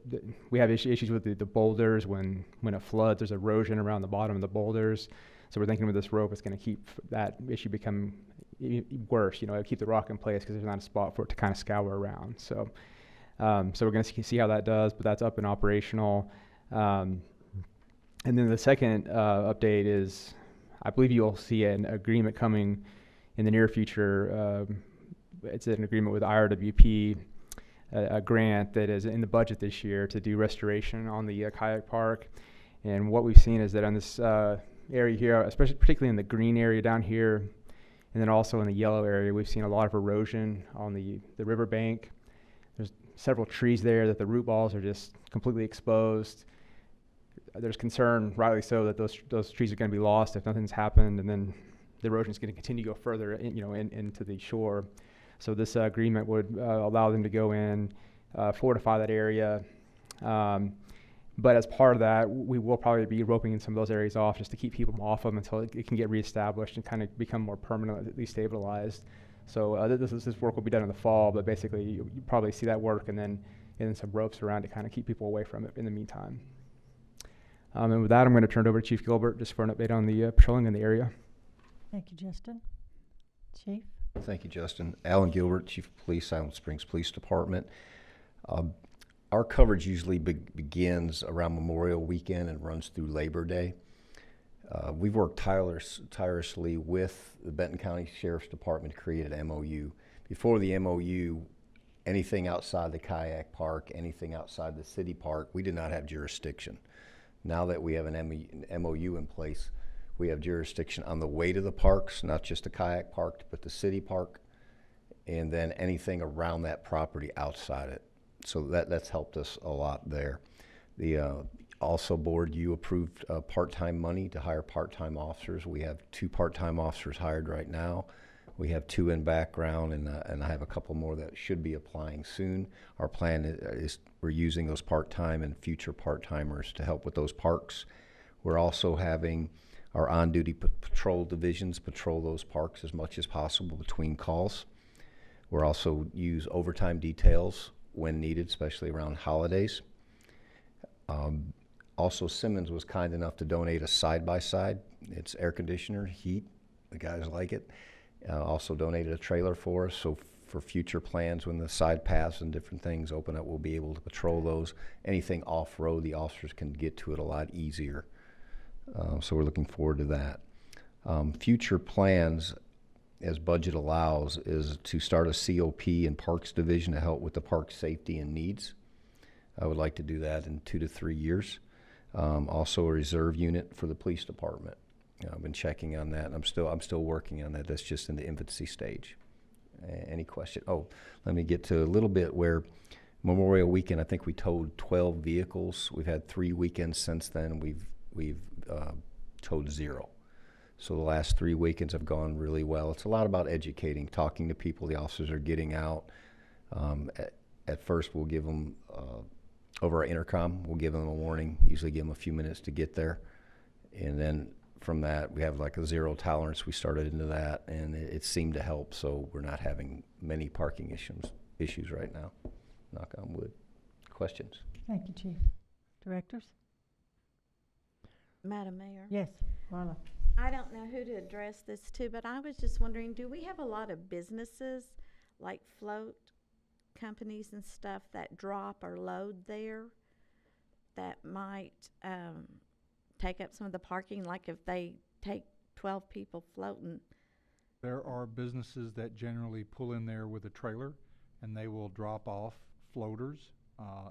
we have issues with the boulders. When it floods, there's erosion around the bottom of the boulders. So we're thinking with this rope, it's going to keep that issue become worse. It'll keep the rock in place because there's not a spot for it to kind of scour around. So we're going to see how that does, but that's up and operational. And then the second update is, I believe you'll see an agreement coming in the near future. It's an agreement with IRWP, a grant that is in the budget this year to do restoration on the kayak park. And what we've seen is that on this area here, particularly in the green area down here, and then also in the yellow area, we've seen a lot of erosion on the riverbank. There's several trees there that the root balls are just completely exposed. There's concern, rightly so, that those trees are going to be lost if nothing's happened, and then the erosion is going to continue to go further into the shore. So this agreement would allow them to go in, fortify that area. But as part of that, we will probably be roping some of those areas off just to keep people off them until it can get reestablished and kind of become more permanently stabilized. So this work will be done in the fall, but basically you probably see that work and then some ropes around to kind of keep people away from it in the meantime. And with that, I'm going to turn it over to Chief Gilbert just for an update on the patrolling in the area. Thank you, Justin. Chief? Thank you, Justin. Alan Gilbert, Chief of Police, Silent Springs Police Department. Our coverage usually begins around Memorial Weekend and runs through Labor Day. We've worked tirelessly with the Benton County Sheriff's Department to create an MOU. Before the MOU, anything outside the kayak park, anything outside the city park, we did not have jurisdiction. Now that we have an MOU in place, we have jurisdiction on the way to the parks, not just the kayak park, but the city park, and then anything around that property outside it. So that's helped us a lot there. The also board, you approved part-time money to hire part-time officers. We have 2 part-time officers hired right now. We have 2 in background, and I have a couple more that should be applying soon. Our plan is we're using those part-time and future part-timers to help with those parks. We're also having our on-duty patrol divisions patrol those parks as much as possible between calls. We're also use overtime details when needed, especially around holidays. Also, Simmons was kind enough to donate a side-by-side. It's air conditioner, heat, the guys like it. Also donated a trailer for us, so for future plans when the side paths and different things open up, we'll be able to patrol those. Anything off-road, the officers can get to it a lot easier. So we're looking forward to that. Future plans, as budget allows, is to start a COP in Parks Division to help with the park safety and needs. I would like to do that in 2 to 3 years. Also a reserve unit for the police department. I've been checking on that, and I'm still working on that. That's just in the infancy stage. Any question? Oh, let me get to a little bit where Memorial Weekend, I think we towed 12 vehicles. We've had 3 weekends since then. We've towed 0. So the last 3 weekends have gone really well. It's a lot about educating, talking to people. The officers are getting out. At first, we'll give them, over our intercom, we'll give them a warning, usually give them a few minutes to get there. And then from that, we have like a 0 tolerance. We started into that, and it seemed to help. So we're not having many parking issues right now. Knock on wood. Questions? Thank you, Chief. Directors? Madam Mayor? Yes, Marla. I don't know who to address this to, but I was just wondering, do we have a lot of businesses, like float companies and stuff, that drop or load there that might take up some of the parking, like if they take 12 people floating? There are businesses that generally pull in there with a trailer, and they will drop off floaters,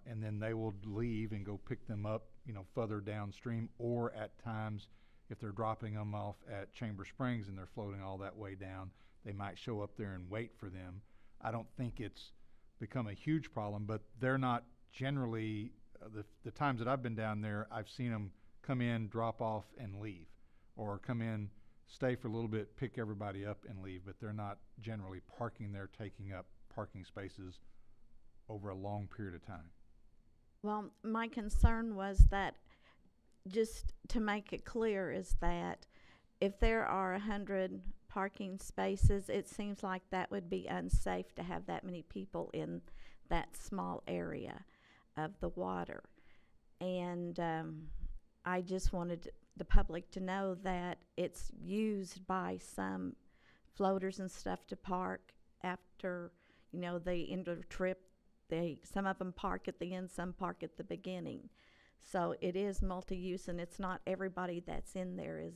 and then they will leave and go pick them up, further downstream, or at times, if they're dropping them off at Chamber Springs and they're floating all that way down, they might show up there and wait for them. I don't think it's become a huge problem, but they're not generally, the times that I've been down there, I've seen them come in, drop off, and leave, or come in, stay for a little bit, pick everybody up, and leave, but they're not generally parking there, taking up parking spaces over a long period of time. Well, my concern was that, just to make it clear, is that if there are 100 parking spaces, it seems like that would be unsafe to have that many people in that small area of the water. And I just wanted the public to know that it's used by some floaters and stuff to park after, the end of the trip. Some of them park at the end, some park at the beginning. So it is multi-use, and it's not everybody that's in there is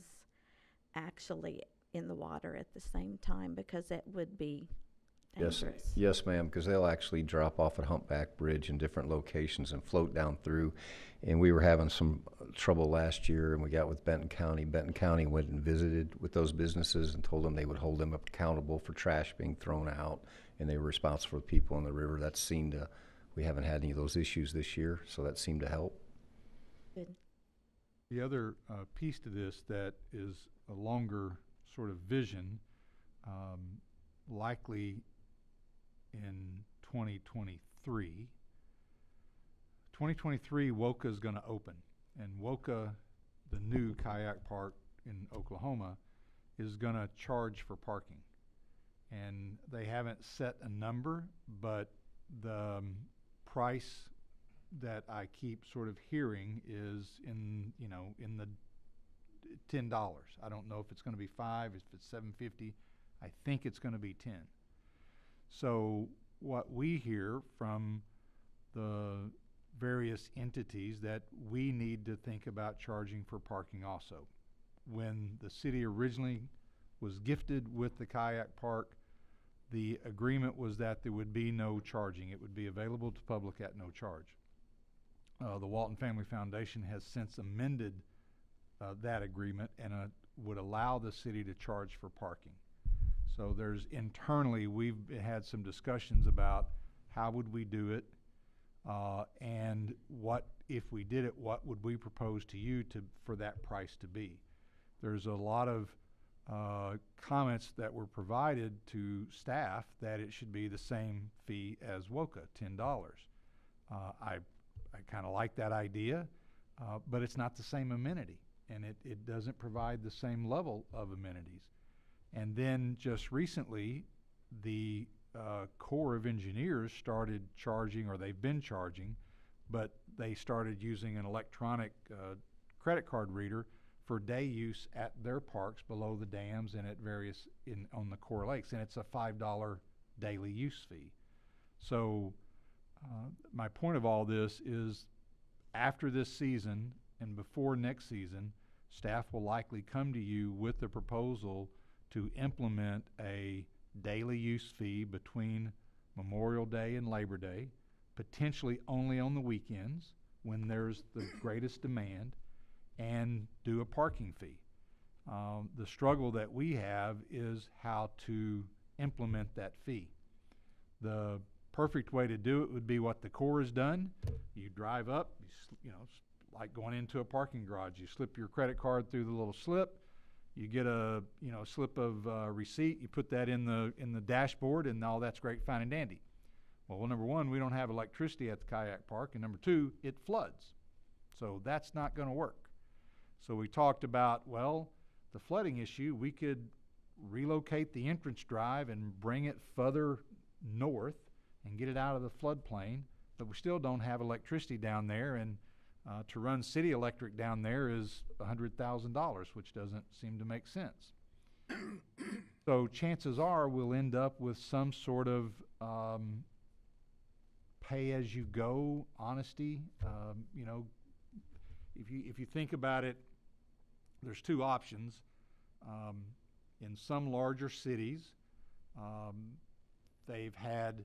actually in the water at the same time, because it would be dangerous. Yes, ma'am, because they'll actually drop off at Humpback Bridge in different locations and float down through. And we were having some trouble last year, and we got with Benton County. Benton County went and visited with those businesses and told them they would hold them accountable for trash being thrown out, and they were responsible for the people in the river. That seemed to, we haven't had any of those issues this year, so that seemed to help. Good. The other piece to this that is a longer sort of vision, likely in 2023. 2023, Woka is going to open, and Woka, the new kayak park in Oklahoma, is going to charge for parking. And they haven't set a number, but the price that I keep sort of hearing is in the $10. I don't know if it's going to be $5, if it's $7.50. I think it's going to be $10. So what we hear from the various entities that we need to think about charging for parking also. When the city originally was gifted with the kayak park, the agreement was that there would be no charging. It would be available to public at no charge. The Walton Family Foundation has since amended that agreement and would allow the city to charge for parking. So there's internally, we've had some discussions about how would we do it, and what, if we did it, what would we propose to you for that price to be. There's a lot of comments that were provided to staff that it should be the same fee as Woka, $10. I kind of like that idea, but it's not the same amenity, and it doesn't provide the same level of amenities. And then just recently, the Corps of Engineers started charging, or they've been charging, but they started using an electronic credit card reader for day use at their parks below the dams and at various on the Corps Lakes, and it's a $5 daily use fee. So my point of all this is, after this season and before next season, staff will likely come to you with a proposal to implement a daily use fee between Memorial Day and Labor Day, potentially only on the weekends when there's the greatest demand, and do a parking fee. The struggle that we have is how to implement that fee. The perfect way to do it would be what the Corps has done. You drive up, like going into a parking garage. You slip your credit card through the little slip. You get a slip of receipt. You put that in the dashboard, and all that's great, fine and dandy. Well, number one, we don't have electricity at the kayak park, and number two, it floods. So that's not going to work. So we talked about, well, the flooding issue, we could relocate the entrance drive and bring it further north and get it out of the floodplain, but we still don't have electricity down there, and to run city electric down there is $100,000, which doesn't seem to make sense. So chances are we'll end up with some sort of pay-as-you-go honesty. If you think about it, there's two options. In some larger cities, they've had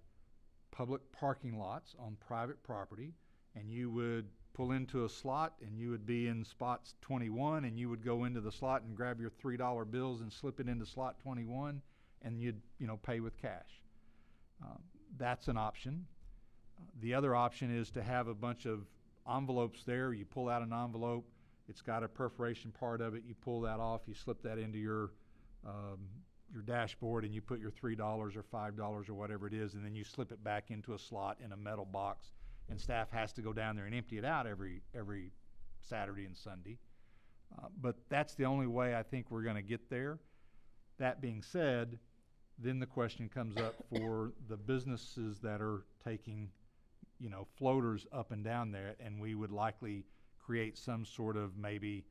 public parking lots on private property, and you would pull into a slot and you would be in spots 21, and you would go into the slot and grab your $3 bills and slip it into slot 21, and you'd pay with cash. That's an option. The other option is to have a bunch of envelopes there. You pull out an envelope, it's got a perforation part of it, you pull that off, you slip that into your dashboard, and you put your $3 or $5 or whatever it is, and then you slip it back into a slot in a metal box, and staff has to go down there and empty it out every Saturday and Sunday. But that's the only way I think we're going to get there. That being said, then the question comes up for the businesses that are taking floaters up and down there, and we would likely create some sort of maybe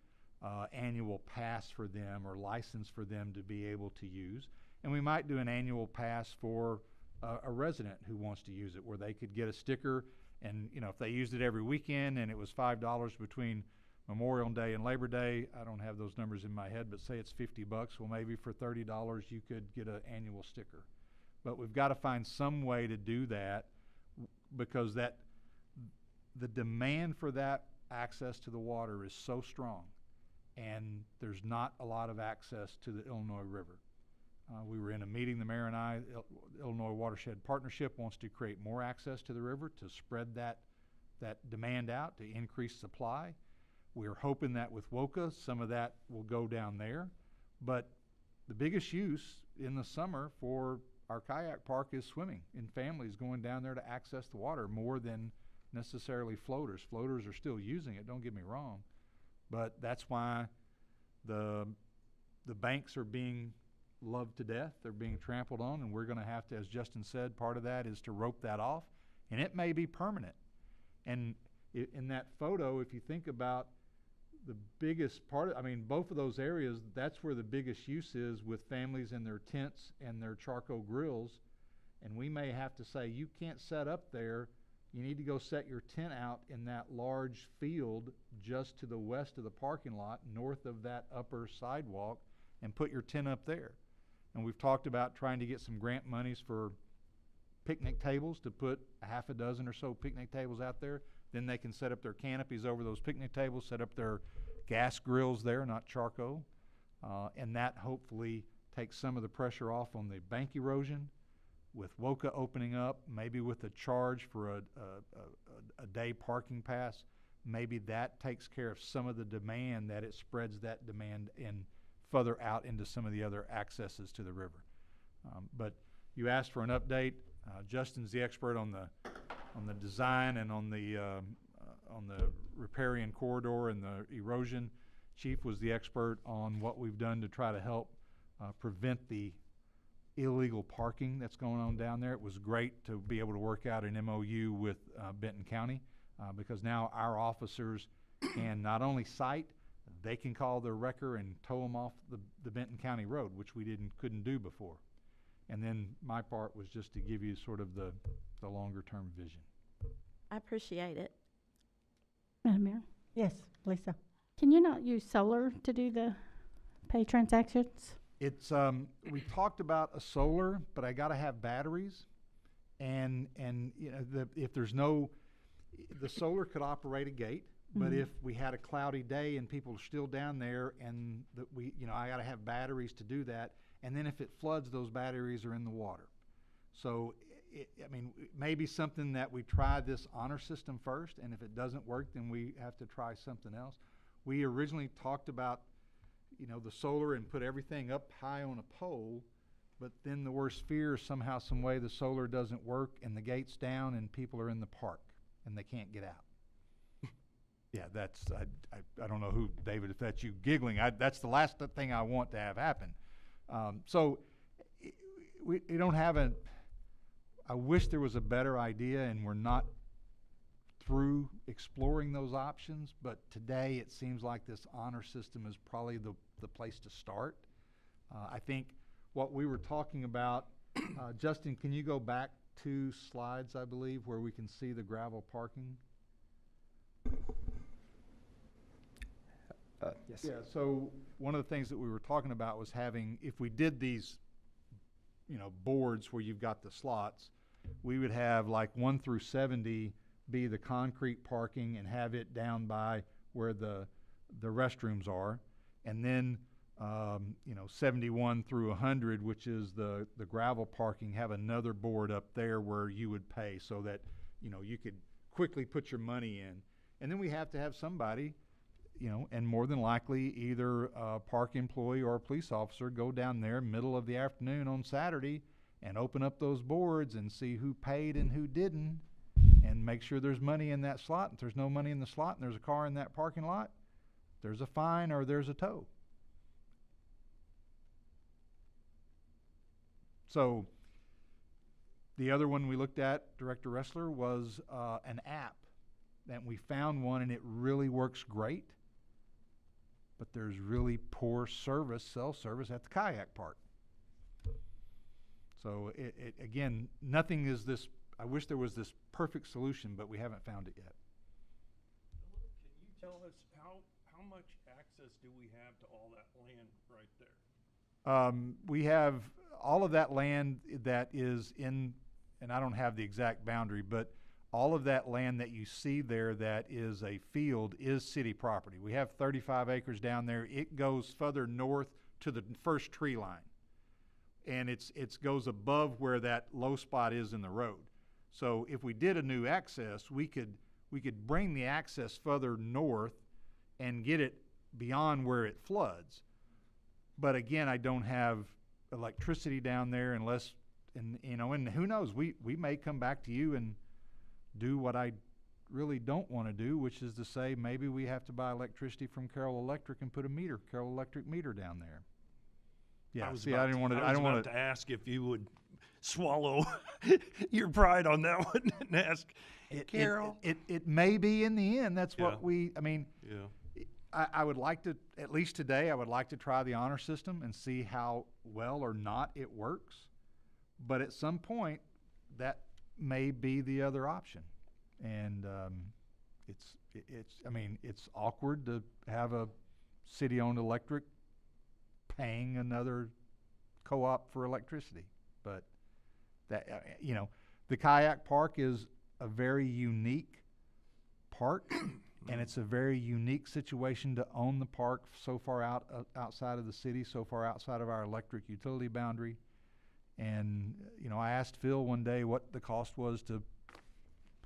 annual pass for them or license for them to be able to use. And we might do an annual pass for a resident who wants to use it, where they could get a sticker, and if they used it every weekend and it was $5 between Memorial Day and Labor Day, I don't have those numbers in my head, but say it's $50, well, maybe for $30 you could get an annual sticker. But we've got to find some way to do that, because the demand for that access to the water is so strong, and there's not a lot of access to the Illinois River. We were in a meeting, the mayor and I, Illinois Watershed Partnership wants to create more access to the river to spread that demand out, to increase supply. We're hoping that with WOCA, some of that will go down there. But the biggest use in the summer for our kayak park is swimming, and families going down there to access the water more than necessarily floaters. Floaters are still using it, don't get me wrong, but that's why the banks are being loved to death. They're being trampled on, and we're going to have to, as Justin said, part of that is to rope that off, and it may be permanent. And in that photo, if you think about the biggest part, both of those areas, that's where the biggest use is, with families in their tents and their charcoal grills. And we may have to say, you can't set up there. You need to go set your tent out in that large field just to the west of the parking lot, north of that upper sidewalk, and put your tent up there. And we've talked about trying to get some grant monies for picnic tables, to put a half a dozen or so picnic tables out there. Then they can set up their canopies over those picnic tables, set up their gas grills there, not charcoal. And that hopefully takes some of the pressure off on the bank erosion. With WOCA opening up, maybe with a charge for a day parking pass, maybe that takes care of some of the demand, that it spreads that demand in further out into some of the other accesses to the river. But you asked for an update. Justin's the expert on the design and on the riparian corridor and the erosion. Chief was the expert on what we've done to try to help prevent the illegal parking that's going on down there. It was great to be able to work out an MOU with Benton County, because now our officers can not only cite, they can call their wrecker and tow them off the Benton County road, which we couldn't do before. And then my part was just to give you sort of the longer term vision. I appreciate it. Madam Mayor? Yes, Lisa. Can you not use solar to do the pay transactions? It's, we talked about a solar, but I gotta have batteries. And you know, if there's no, the solar could operate a gate, but if we had a cloudy day and people are still down there and you know, I gotta have batteries to do that. And then if it floods, those batteries are in the water. So, I mean, maybe something that we try this honor system first, and if it doesn't work, then we have to try something else. We originally talked about, you know, the solar and put everything up high on a pole, but then the worst fear is somehow, some way the solar doesn't work and the gate's down and people are in the park and they can't get out. Yeah, that's, I don't know who, David, if that's you giggling, that's the last thing I want to have happen. So we don't have I wish there was a better idea, and we're not through exploring those options, but today it seems like this honor system is probably the place to start. I think what we were talking about, Justin, can you go back 2 slides, I believe, where we can see the gravel parking? Yes. Yeah, so one of the things that we were talking about was having, if we did these, you know, boards where you've got the slots, we would have like 1 through 70 be the concrete parking and have it down by where the restrooms are. And then, you know, 71 through 100, which is the gravel parking, have another board up there where you would pay so that, you know, you could quickly put your money in. And then we have to have somebody, you know, and more than likely either a park employee or a police officer go down there middle of the afternoon on Saturday and open up those boards and see who paid and who didn't and make sure there's money in that slot. If there's no money in the slot and there's a car in that parking lot, there's a fine or there's a tow. So the other one we looked at, Director Ressler, was an app. And we found one and it really works great, but there's really poor service, cell service at the kayak park. So again, nothing is this, I wish there was this perfect solution, but we haven't found it yet. Can you tell us how much access do we have to all that land right there? We have all of that land that is in, and I don't have the exact boundary, but all of that land that you see there that is a field is city property. We have 35 acres down there. It goes further north to the first tree line. And it goes above where that low spot is in the road. So if we did a new access, we could bring the access further north and get it beyond where it floods. But again, I don't have electricity down there unless, and you know, and who knows, we may come back to you and do what I really don't want to do, which is to say maybe we have to buy electricity from Carroll Electric and put a Carroll Electric meter down there. Yeah, I didn't want to. I don't want to ask if you would swallow your pride on that one and ask Carol. It may be in the end. That's what we. I mean, yeah. I would like to, at least today, I would like to try the honor system and see how well or not it works. But at some point, that may be the other option, and I mean, it's awkward to have a city-owned electric paying another co-op for electricity, but that you know, the kayak park is a very unique park, and it's a very unique situation to own the park so far outside of the city, so far outside of our electric utility boundary. And you know, I asked Phil one day what the cost was to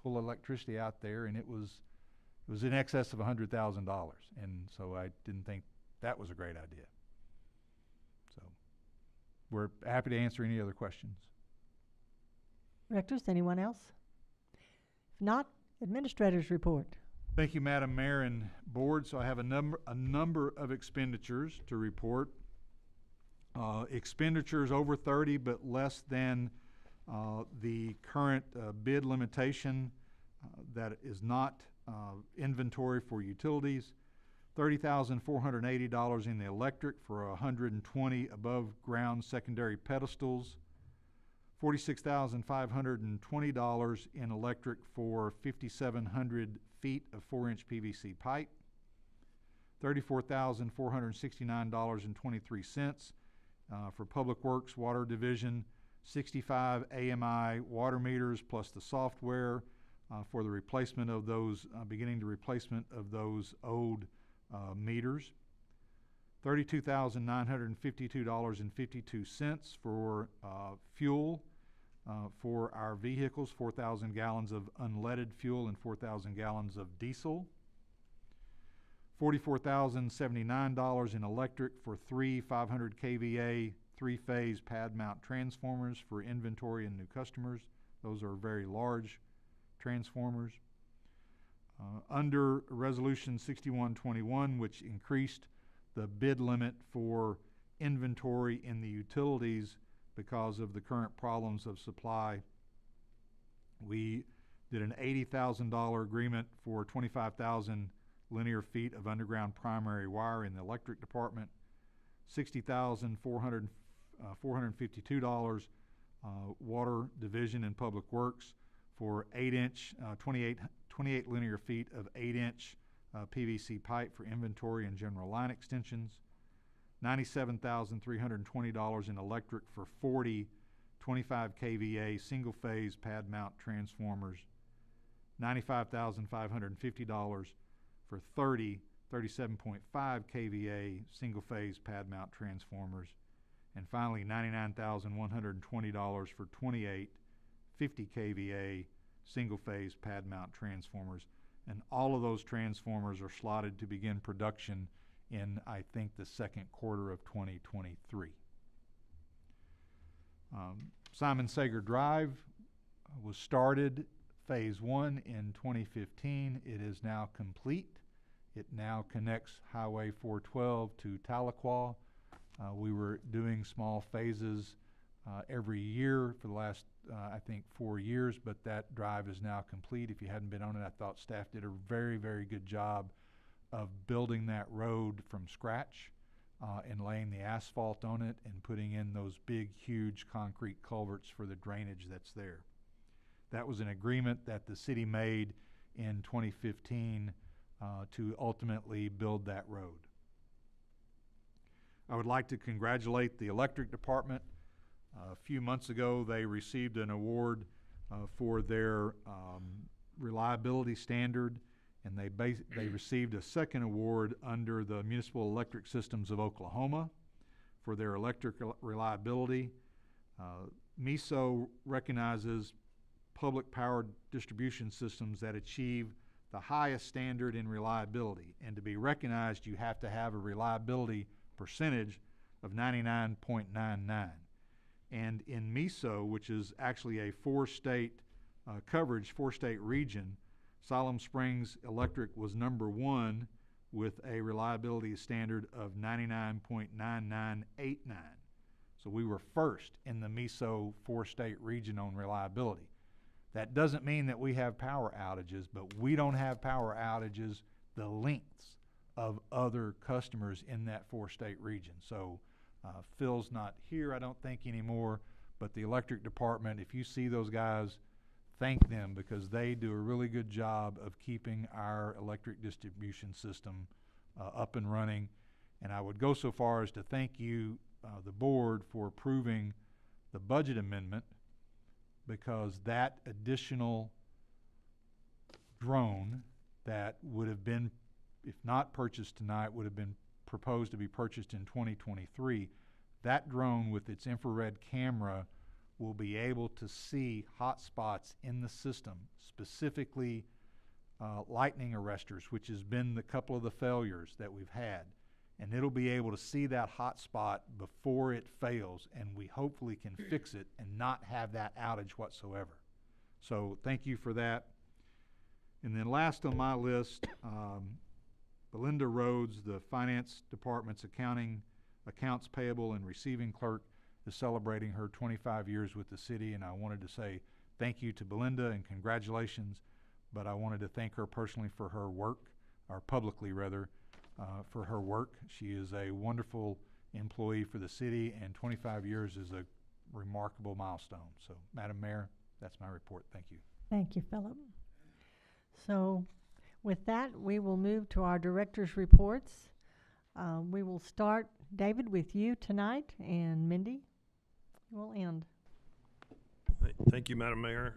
pull electricity out there, and it was in excess of $100,000, and so I didn't think that was a great idea. So we're happy to answer any other questions. Directors, anyone else? If not, administrators report. Thank you, Madam Mayor and Board. So I have a number of expenditures to report. Expenditures over 30 but less than the current bid limitation that is not inventory for utilities. $30,480 in the electric for 120 above ground secondary pedestals. $46,520 in electric for 5,700 feet of 4-inch PVC pipe. $34,469.23. For Public Works Water Division, 65 AMI water meters plus the software for the replacement of those, beginning the replacement of those old meters. $32,952.52 for fuel for our vehicles, 4,000 gallons of unleaded fuel and 4,000 gallons of diesel. $44,079 in electric for 3 500 kVA three-phase pad mount transformers for inventory and new customers. Those are very large transformers. Under Resolution 6121, which increased the bid limit for inventory in the utilities because of the current problems of supply, we did an $80,000 agreement for 25,000 linear feet of underground primary wire in the electric department, $60,452 water division and public works for 28 linear feet of 8-inch PVC pipe for inventory and general line extensions, $97,320 in electric for 40 25 kVA single phase pad mount transformers, $95,550 for 30 37.5 kVA single phase pad mount transformers, and finally $99,120 for 28 50 kVA single phase pad mount transformers. And all of those transformers are slotted to begin production in, I think, the second quarter of 2023. Simon Sager Drive was started phase 1 in 2015. It is now complete. It now connects Highway 412 to Tahlequah. We were doing small phases every year for the last, I think, 4 years, but that drive is now complete. If you hadn't been on it, I thought staff did a very, very good job of building that road from scratch and laying the asphalt on it and putting in those big, huge concrete culverts for the drainage that's there. That was an agreement that the city made in 2015 to ultimately build that road. I would like to congratulate the electric department. A few months ago, they received an award for their reliability standard, and they received a second award under the Municipal Electric Systems of Oklahoma for their electric reliability. MISO recognizes public power distribution systems that achieve the highest standard in reliability, and to be recognized, you have to have a reliability percentage of 99.99. And in MISO, which is actually a four-state coverage, four-state region, Siloam Springs Electric was number 1 with a reliability standard of 99.9989. So we were first in the MISO four-state region on reliability. That doesn't mean that we have power outages, but we don't have power outages the lengths of other customers in that four-state region. So Phil's not here, I don't think, anymore, but the electric department, if you see those guys, thank them, because they do a really good job of keeping our electric distribution system up and running. And I would go so far as to thank you, the board, for approving the budget amendment, because that additional drone that would have been, if not purchased tonight, would have been proposed to be purchased in 2023. That drone with its infrared camera will be able to see hot spots in the system, specifically lightning arresters, which has been the couple of the failures that we've had. And it'll be able to see that hot spot before it fails, and we hopefully can fix it and not have that outage whatsoever. So thank you for that. And then last on my list, Belinda Rhodes, the Finance Department's accounts payable and receiving clerk, is celebrating her 25 years with the city, and I wanted to say thank you to Belinda and congratulations, but I wanted to thank her personally for her work, or publicly rather, for her work. She is a wonderful employee for the city, and 25 years is a remarkable milestone. So, Madam Mayor, that's my report. Thank you. Thank you, Philip. So, with that, we will move to our director's reports. We will start, David, with you tonight, and Mindy will end. Thank you, Madam Mayor.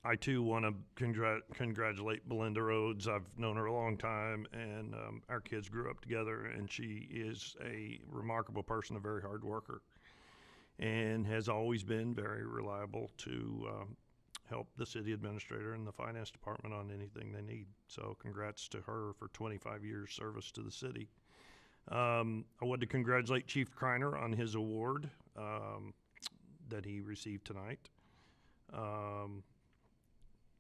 I too want to congratulate Belinda Rhodes. I've known her a long time, and our kids grew up together, and she is a remarkable person, a very hard worker, and has always been very reliable to help the city administrator and the finance department on anything they need. So congrats to her for 25 years service to the city. I want to congratulate Chief Criner on his award that he received tonight.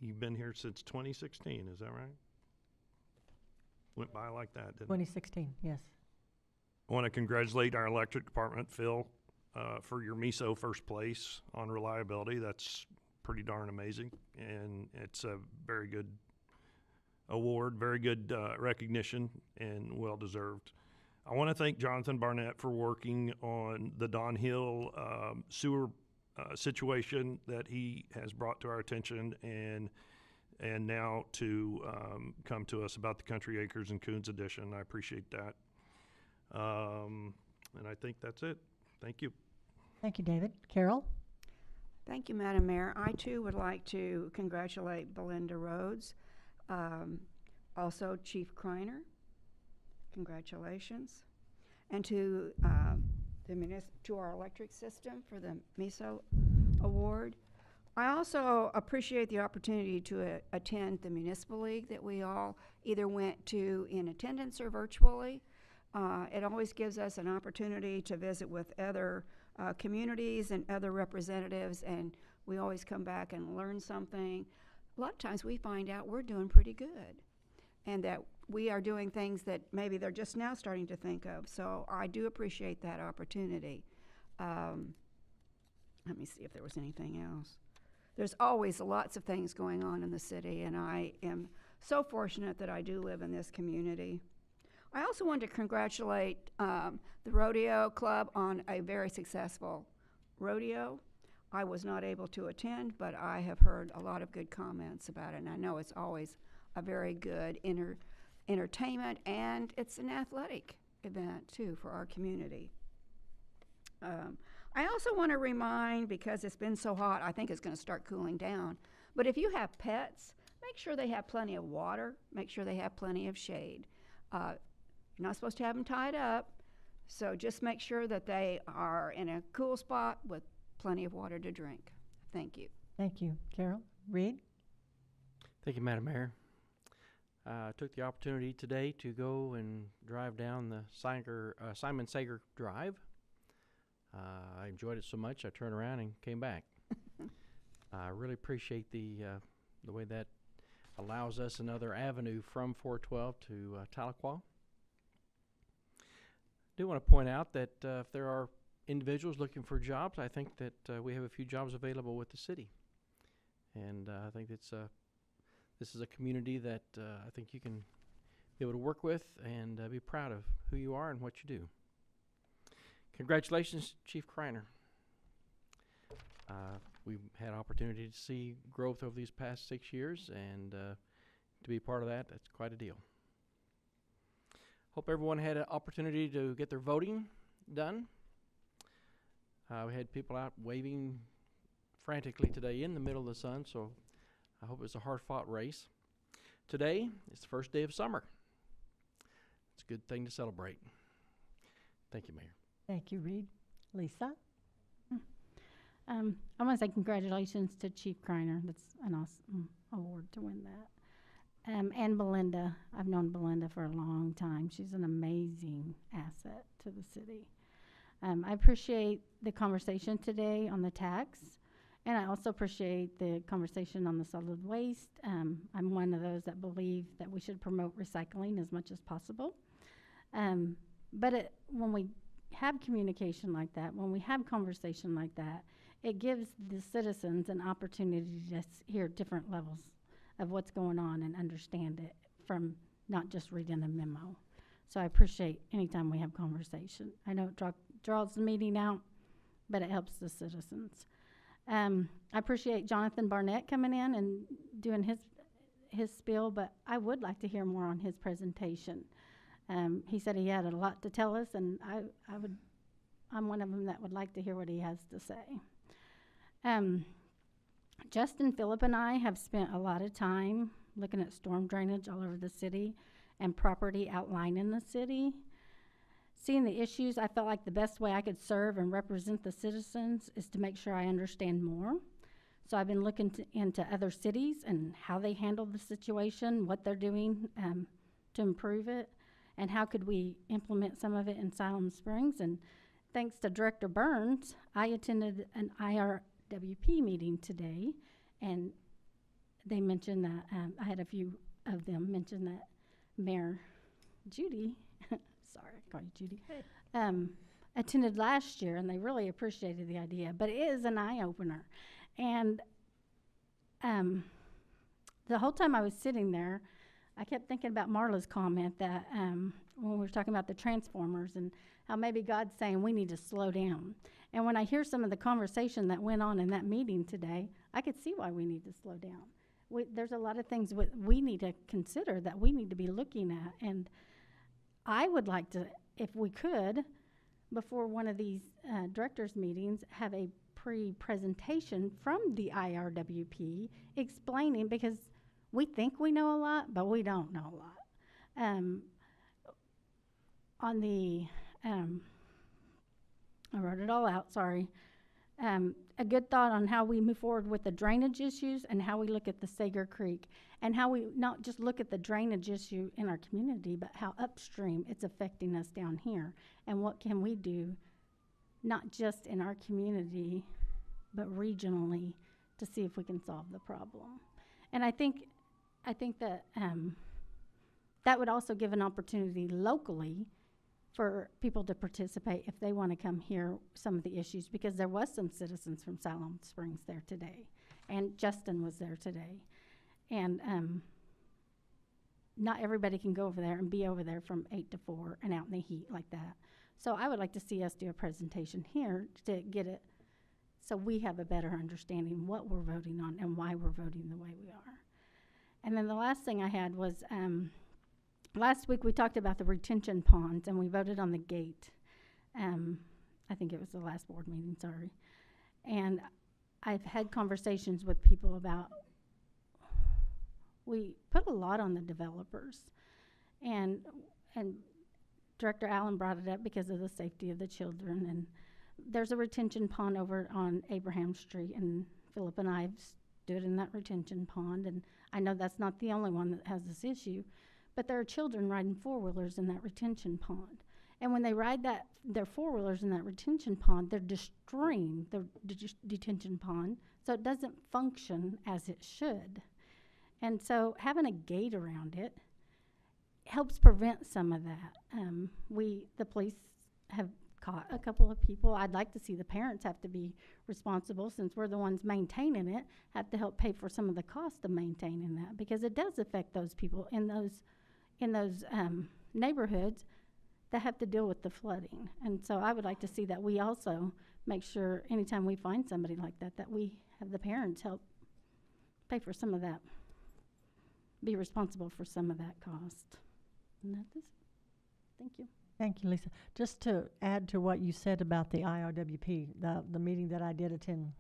You've been here since 2016, is that right? Went by like that, didn't it? 2016, yes. I want to congratulate our electric department, Phil, for your MISO first place on reliability. That's pretty darn amazing, and it's a very good award, very good recognition, and well-deserved. I want to thank Jonathan Barnett for working on the Don Hill sewer situation that he has brought to our attention, and now to come to us about the Country Acres and Coons Edition. I appreciate that. And I think that's it. Thank you. Thank you, David. Carol? Thank you, Madam Mayor. I too would like to congratulate Belinda Rhodes. Also Chief Criner, congratulations. And to our electric system for the MISO award. I also appreciate the opportunity to attend the Municipal League that we all either went to in attendance or virtually. It always gives us an opportunity to visit with other communities and other representatives, and we always come back and learn something. A lot of times we find out we're doing pretty good, and that we are doing things that maybe they're just now starting to think of. So I do appreciate that opportunity. Let me see if there was anything else. There's always lots of things going on in the city, and I am so fortunate that I do live in this community. I also want to congratulate the Rodeo Club on a very successful rodeo. I was not able to attend, but I have heard a lot of good comments about it, and I know it's always a very good entertainment, and it's an athletic event too for our community. I also want to remind, because it's been so hot, I think it's going to start cooling down, but if you have pets, make sure they have plenty of water, make sure they have plenty of shade. You're not supposed to have them tied up, so just make sure that they are in a cool spot with plenty of water to drink. Thank you. Thank you. Carol? Reed? Thank you, Madam Mayor. I took the opportunity today to go and drive down the Simon Sager Drive. I enjoyed it so much I turned around and came back. I really appreciate the way that allows us another avenue from 412 to Tahlequah. I do want to point out that if there are individuals looking for jobs, I think that we have a few jobs available with the city. And I think this is a community that I think you can be able to work with and be proud of who you are and what you do. Congratulations, Chief Criner. We've had opportunity to see growth over these past 6 years, and to be part of that, that's quite a deal. Hope everyone had an opportunity to get their voting done. We had people out waving frantically today in the middle of the sun, so I hope it's a hard-fought race. Today is the first day of summer. It's a good thing to celebrate. Thank you, Mayor. Thank you, Reed. Lisa? I want to say congratulations to Chief Criner. That's an awesome award to win that. And Belinda. I've known Belinda for a long time. She's an amazing asset to the city. I appreciate the conversation today on the tax, and I also appreciate the conversation on the solid waste. I'm one of those that believe that we should promote recycling as much as possible. But when we have communication like that, when we have conversation like that, it gives the citizens an opportunity to hear different levels of what's going on and understand it from not just reading a memo. So I appreciate anytime we have conversation. I know it draws the meeting out, but it helps the citizens. I appreciate Jonathan Barnett coming in and doing his spiel, but I would like to hear more on his presentation. He said he had a lot to tell us, and I'm one of them that would like to hear what he has to say. Justin, Phillip, and I have spent a lot of time looking at storm drainage all over the city and property outline in the city. Seeing the issues, I felt like the best way I could serve and represent the citizens is to make sure I understand more. So I've been looking into other cities and how they handle the situation, what they're doing to improve it, and how could we implement some of it in Siloam Springs. And thanks to Director Burns, I attended an IRWP meeting today, and they mentioned that, I had a few of them mention that Mayor Judy, sorry, I call you Judy, attended last year, and they really appreciated the idea. But it is an eye-opener. And the whole time I was sitting there, I kept thinking about Marla's comment that when we were talking about the transformers and how maybe God's saying we need to slow down. And when I hear some of the conversation that went on in that meeting today, I could see why we need to slow down. There's a lot of things we need to consider that we need to be looking at. And I would like to, if we could, before one of these directors' meetings, have a pre-presentation from the IRWP explaining, because we think we know a lot, but we don't know a lot. On the, I wrote it all out, sorry. A good thought on how we move forward with the drainage issues and how we look at the Sager Creek, and how we not just look at the drainage issue in our community, but how upstream it's affecting us down here, and what can we do, not just in our community, but regionally, to see if we can solve the problem. And I think that that would also give an opportunity locally for people to participate if they want to come hear some of the issues, because there was some citizens from Siloam Springs there today, and Justin was there today. And not everybody can go over there and be over there from 8 to 4 and out in the heat like that. So I would like to see us do a presentation here to get it so we have a better understanding what we're voting on and why we're voting the way we are. And then the last thing I had was, last week we talked about the retention ponds, and we voted on the gate. I think it was the last board meeting, sorry. And I've had conversations with people about, we put a lot on the developers. And Director Allen brought it up because of the safety of the children. And there's a retention pond over on Abraham Street, and Phillip and I have stood in that retention pond. And I know that's not the only one that has this issue, but there are children riding four-wheelers in that retention pond. And when they ride their four-wheelers in that retention pond, they're destroying the detention pond, so it doesn't function as it should. And so having a gate around it helps prevent some of that. The police have caught a couple of people. I'd like to see the parents have to be responsible, since we're the ones maintaining it, have to help pay for some of the cost of maintaining that, because it does affect those people in those neighborhoods that have to deal with the flooding. And so I would like to see that we also make sure anytime we find somebody like that, that we have the parents help pay for some of that, be responsible for some of that cost. And that is, thank you. Thank you, Lisa. Just to add to what you said about the IRWP, the meeting that I did attend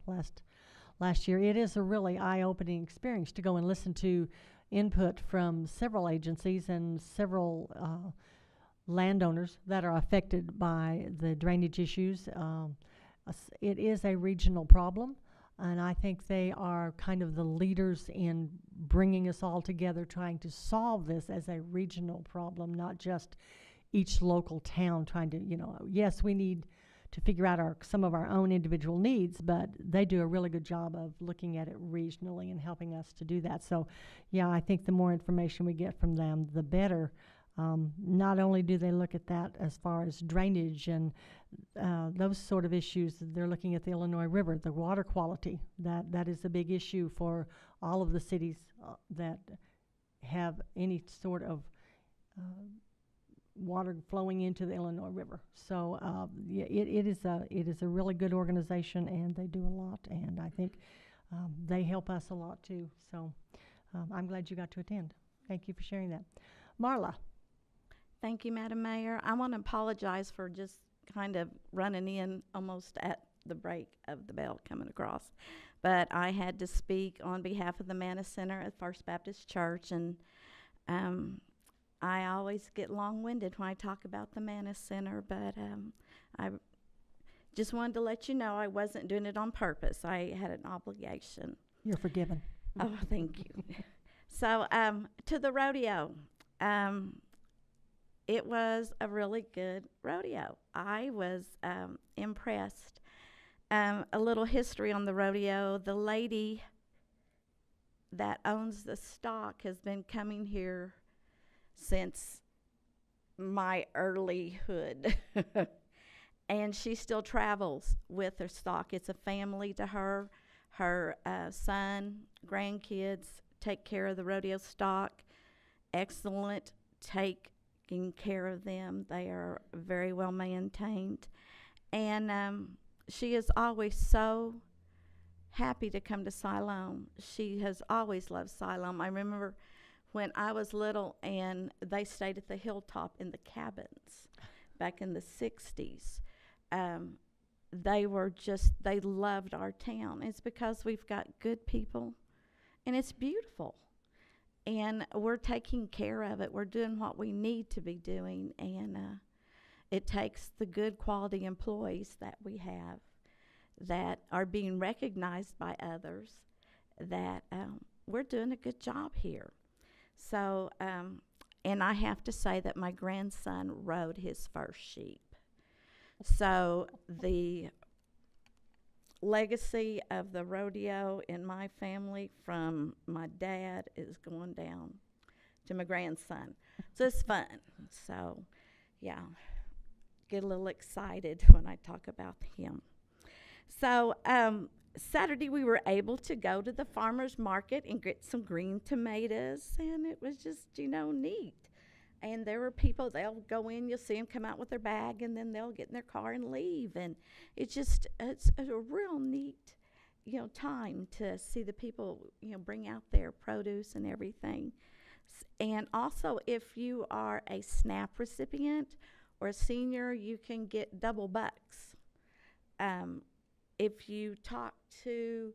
last year, it is a really eye-opening experience to go and listen to input from several agencies and several landowners that are affected by the drainage issues. It is a regional problem, and I think they are kind of the leaders in bringing us all together, trying to solve this as a regional problem, not just each local town trying to, yes, we need to figure out some of our own individual needs, but they do a really good job of looking at it regionally and helping us to do that. So, yeah, I think the more information we get from them, the better. Not only do they look at that as far as drainage and those sort of issues, they're looking at the Illinois River, the water quality. That is a big issue for all of the cities that have any sort of water flowing into the Illinois River. So yeah, it is a really good organization, and they do a lot, and I think they help us a lot too. So I'm glad you got to attend. Thank you for sharing that. Marla. Thank you, Madam Mayor. I want to apologize for just kind of running in almost at the break of the bell coming across. But I had to speak on behalf of the Manna Center at First Baptist Church, and I always get long-winded when I talk about the Manna Center, but I just wanted to let you know I wasn't doing it on purpose. I had an obligation. You're forgiven. Oh, thank you. So, to the rodeo. It was a really good rodeo. I was impressed. A little history on the rodeo. The lady that owns the stock has been coming here since my earlyhood. And she still travels with her stock. It's a family to her. Her son, grandkids take care of the rodeo stock. Excellent taking care of them. They are very well maintained. And she is always so happy to come to Siloam. She has always loved Siloam. I remember when I was little and they stayed at the hilltop in the cabins back in the 60s. They loved our town. It's because we've got good people and it's beautiful. And we're taking care of it. We're doing what we need to be doing. And it takes the good quality employees that we have that are being recognized by others that we're doing a good job here. So, and I have to say that my grandson rode his first sheep. So the legacy of the rodeo in my family from my dad is going down to my grandson. So it's fun. So, yeah, get a little excited when I talk about him. So, Saturday we were able to go to the farmer's market and get some green tomatoes, and it was just, neat. And there were people, they'll go in, you'll see them come out with their bag, and then they'll get in their car and leave. And it's a real neat, time to see the people, bring out their produce and everything. And also, if you are a SNAP recipient or a senior, you can get double bucks. If you talk to,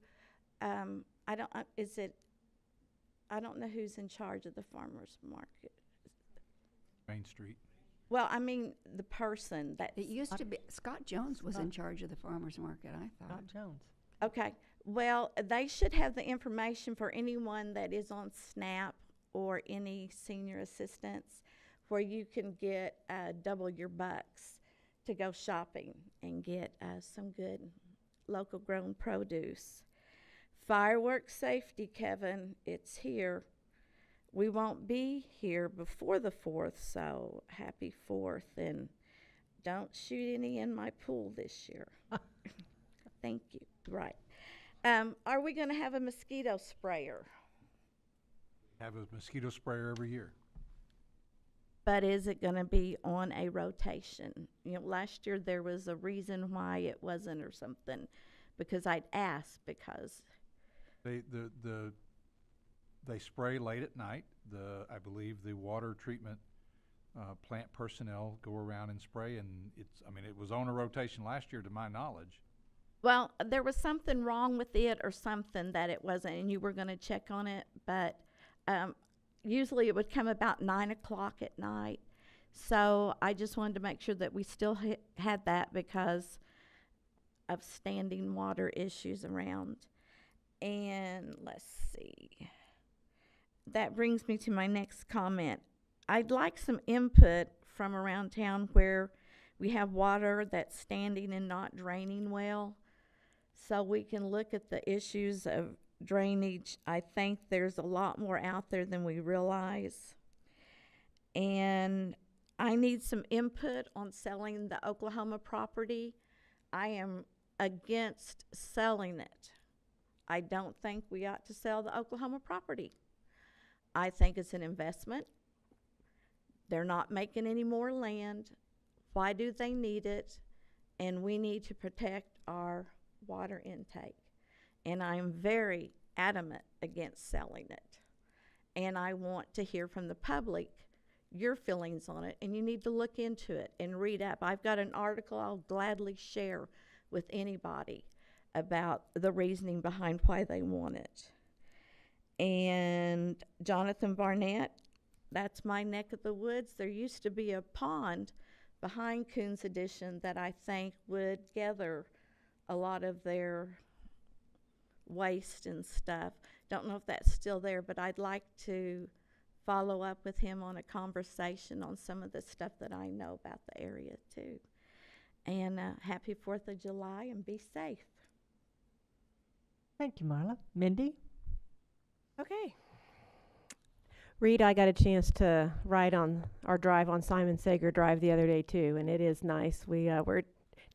I don't know who's in charge of the farmer's market. Main Street. Well, I mean the person that It used to be, Scott Jones was in charge of the farmer's market, I thought. Scott Jones. Okay. Well, they should have the information for anyone that is on SNAP or any senior assistance where you can get double your bucks to go shopping and get some good local grown produce. Fireworks safety, Kevin, it's here. We won't be here before the 4th, so happy 4th, and don't shoot any in my pool this year. Thank you. Right. Are we going to have a mosquito sprayer? Have a mosquito sprayer every year. But is it going to be on a rotation? Last year there was a reason why it wasn't or something, because I'd asked because They spray late at night. I believe the water treatment plant personnel go around and spray, and it was on a rotation last year to my knowledge. Well, there was something wrong with it or something that it wasn't, and you were going to check on it, but usually it would come about 9 o'clock at night. So I just wanted to make sure that we still had that because of standing water issues around. And let's see. That brings me to my next comment. I'd like some input from around town where we have water that's standing and not draining well, so we can look at the issues of drainage. I think there's a lot more out there than we realize. And I need some input on selling the Oklahoma property. I am against selling it. I don't think we ought to sell the Oklahoma property. I think it's an investment. They're not making any more land. Why do they need it? And we need to protect our water intake. And I'm very adamant against selling it. And I want to hear from the public, your feelings on it, and you need to look into it and read up. I've got an article I'll gladly share with anybody about the reasoning behind why they want it. And Jonathan Barnett, that's my neck of the woods. There used to be a pond behind Coons Addition that I think would gather a lot of their waste and stuff. Don't know if that's still there, but I'd like to follow up with him on a conversation on some of the stuff that I know about the area too. And happy 4th of July, and be safe. Thank you, Marla. Mindy? Okay. Reed, I got a chance to ride on our drive on Simon Sager Drive the other day too, and it is nice. We were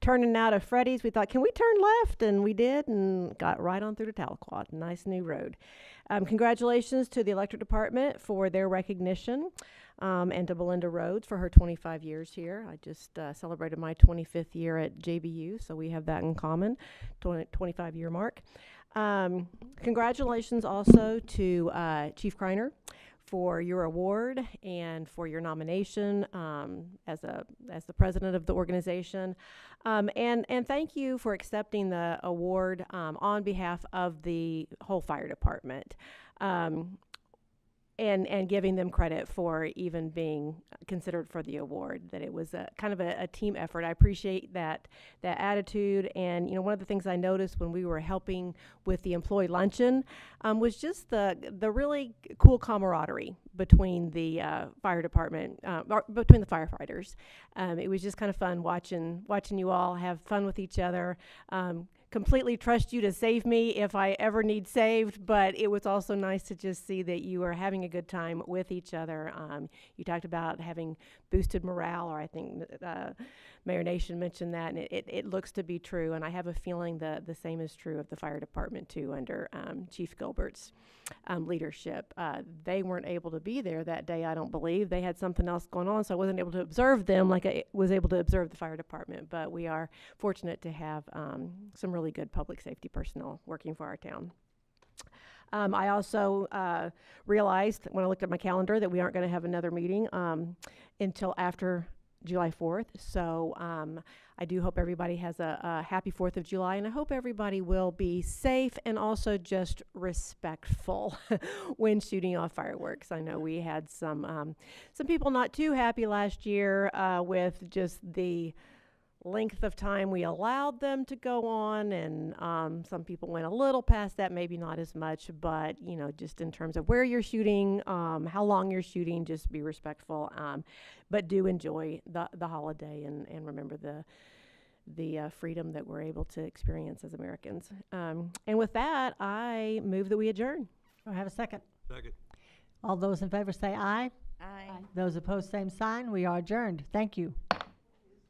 turning out of Freddy's. We thought, can we turn left? And we did, and got right on through to Tahlequah. Nice new road. Congratulations to the electric department for their recognition, and to Belinda Rhodes for her 25 years here. I just celebrated my 25th year at JBU, so we have that in common, 25-year mark. Congratulations also to Chief Criner for your award and for your nomination as the president of the organization, and thank you for accepting the award on behalf of the whole fire department, and giving them credit for even being considered for the award. That it was a kind of a team effort. I appreciate that attitude. And one of the things I noticed when we were helping with the employee luncheon was just the really cool camaraderie between the fire department, or between the firefighters. It was just kind of fun watching you all have fun with each other. Completely trust you to save me if I ever need saved, but it was also nice to just see that you are having a good time with each other. You talked about having boosted morale, or I think Mayor Nation mentioned that, and it looks to be true, and I have a feeling that the same is true of the fire department too, under Chief Gilbert's leadership. They weren't able to be there that day, I don't believe. They had something else going on, so I wasn't able to observe them like I was able to observe the fire department, but we are fortunate to have some really good public safety personnel working for our town. I also realized when I looked at my calendar that we aren't going to have another meeting until after July 4th. So I do hope everybody has a happy 4th of July, and I hope everybody will be safe and also just respectful when shooting off fireworks. I know we had some people not too happy last year with just the length of time we allowed them to go on, and some people went a little past that, maybe not as much, but just in terms of where you're shooting, how long you're shooting, just be respectful, but do enjoy the holiday and remember the freedom that we're able to experience as Americans. And with that, I move that we adjourn. Do I have a second? Second. All those in favor say aye. Aye. Those opposed, same sign. We are adjourned. Thank you.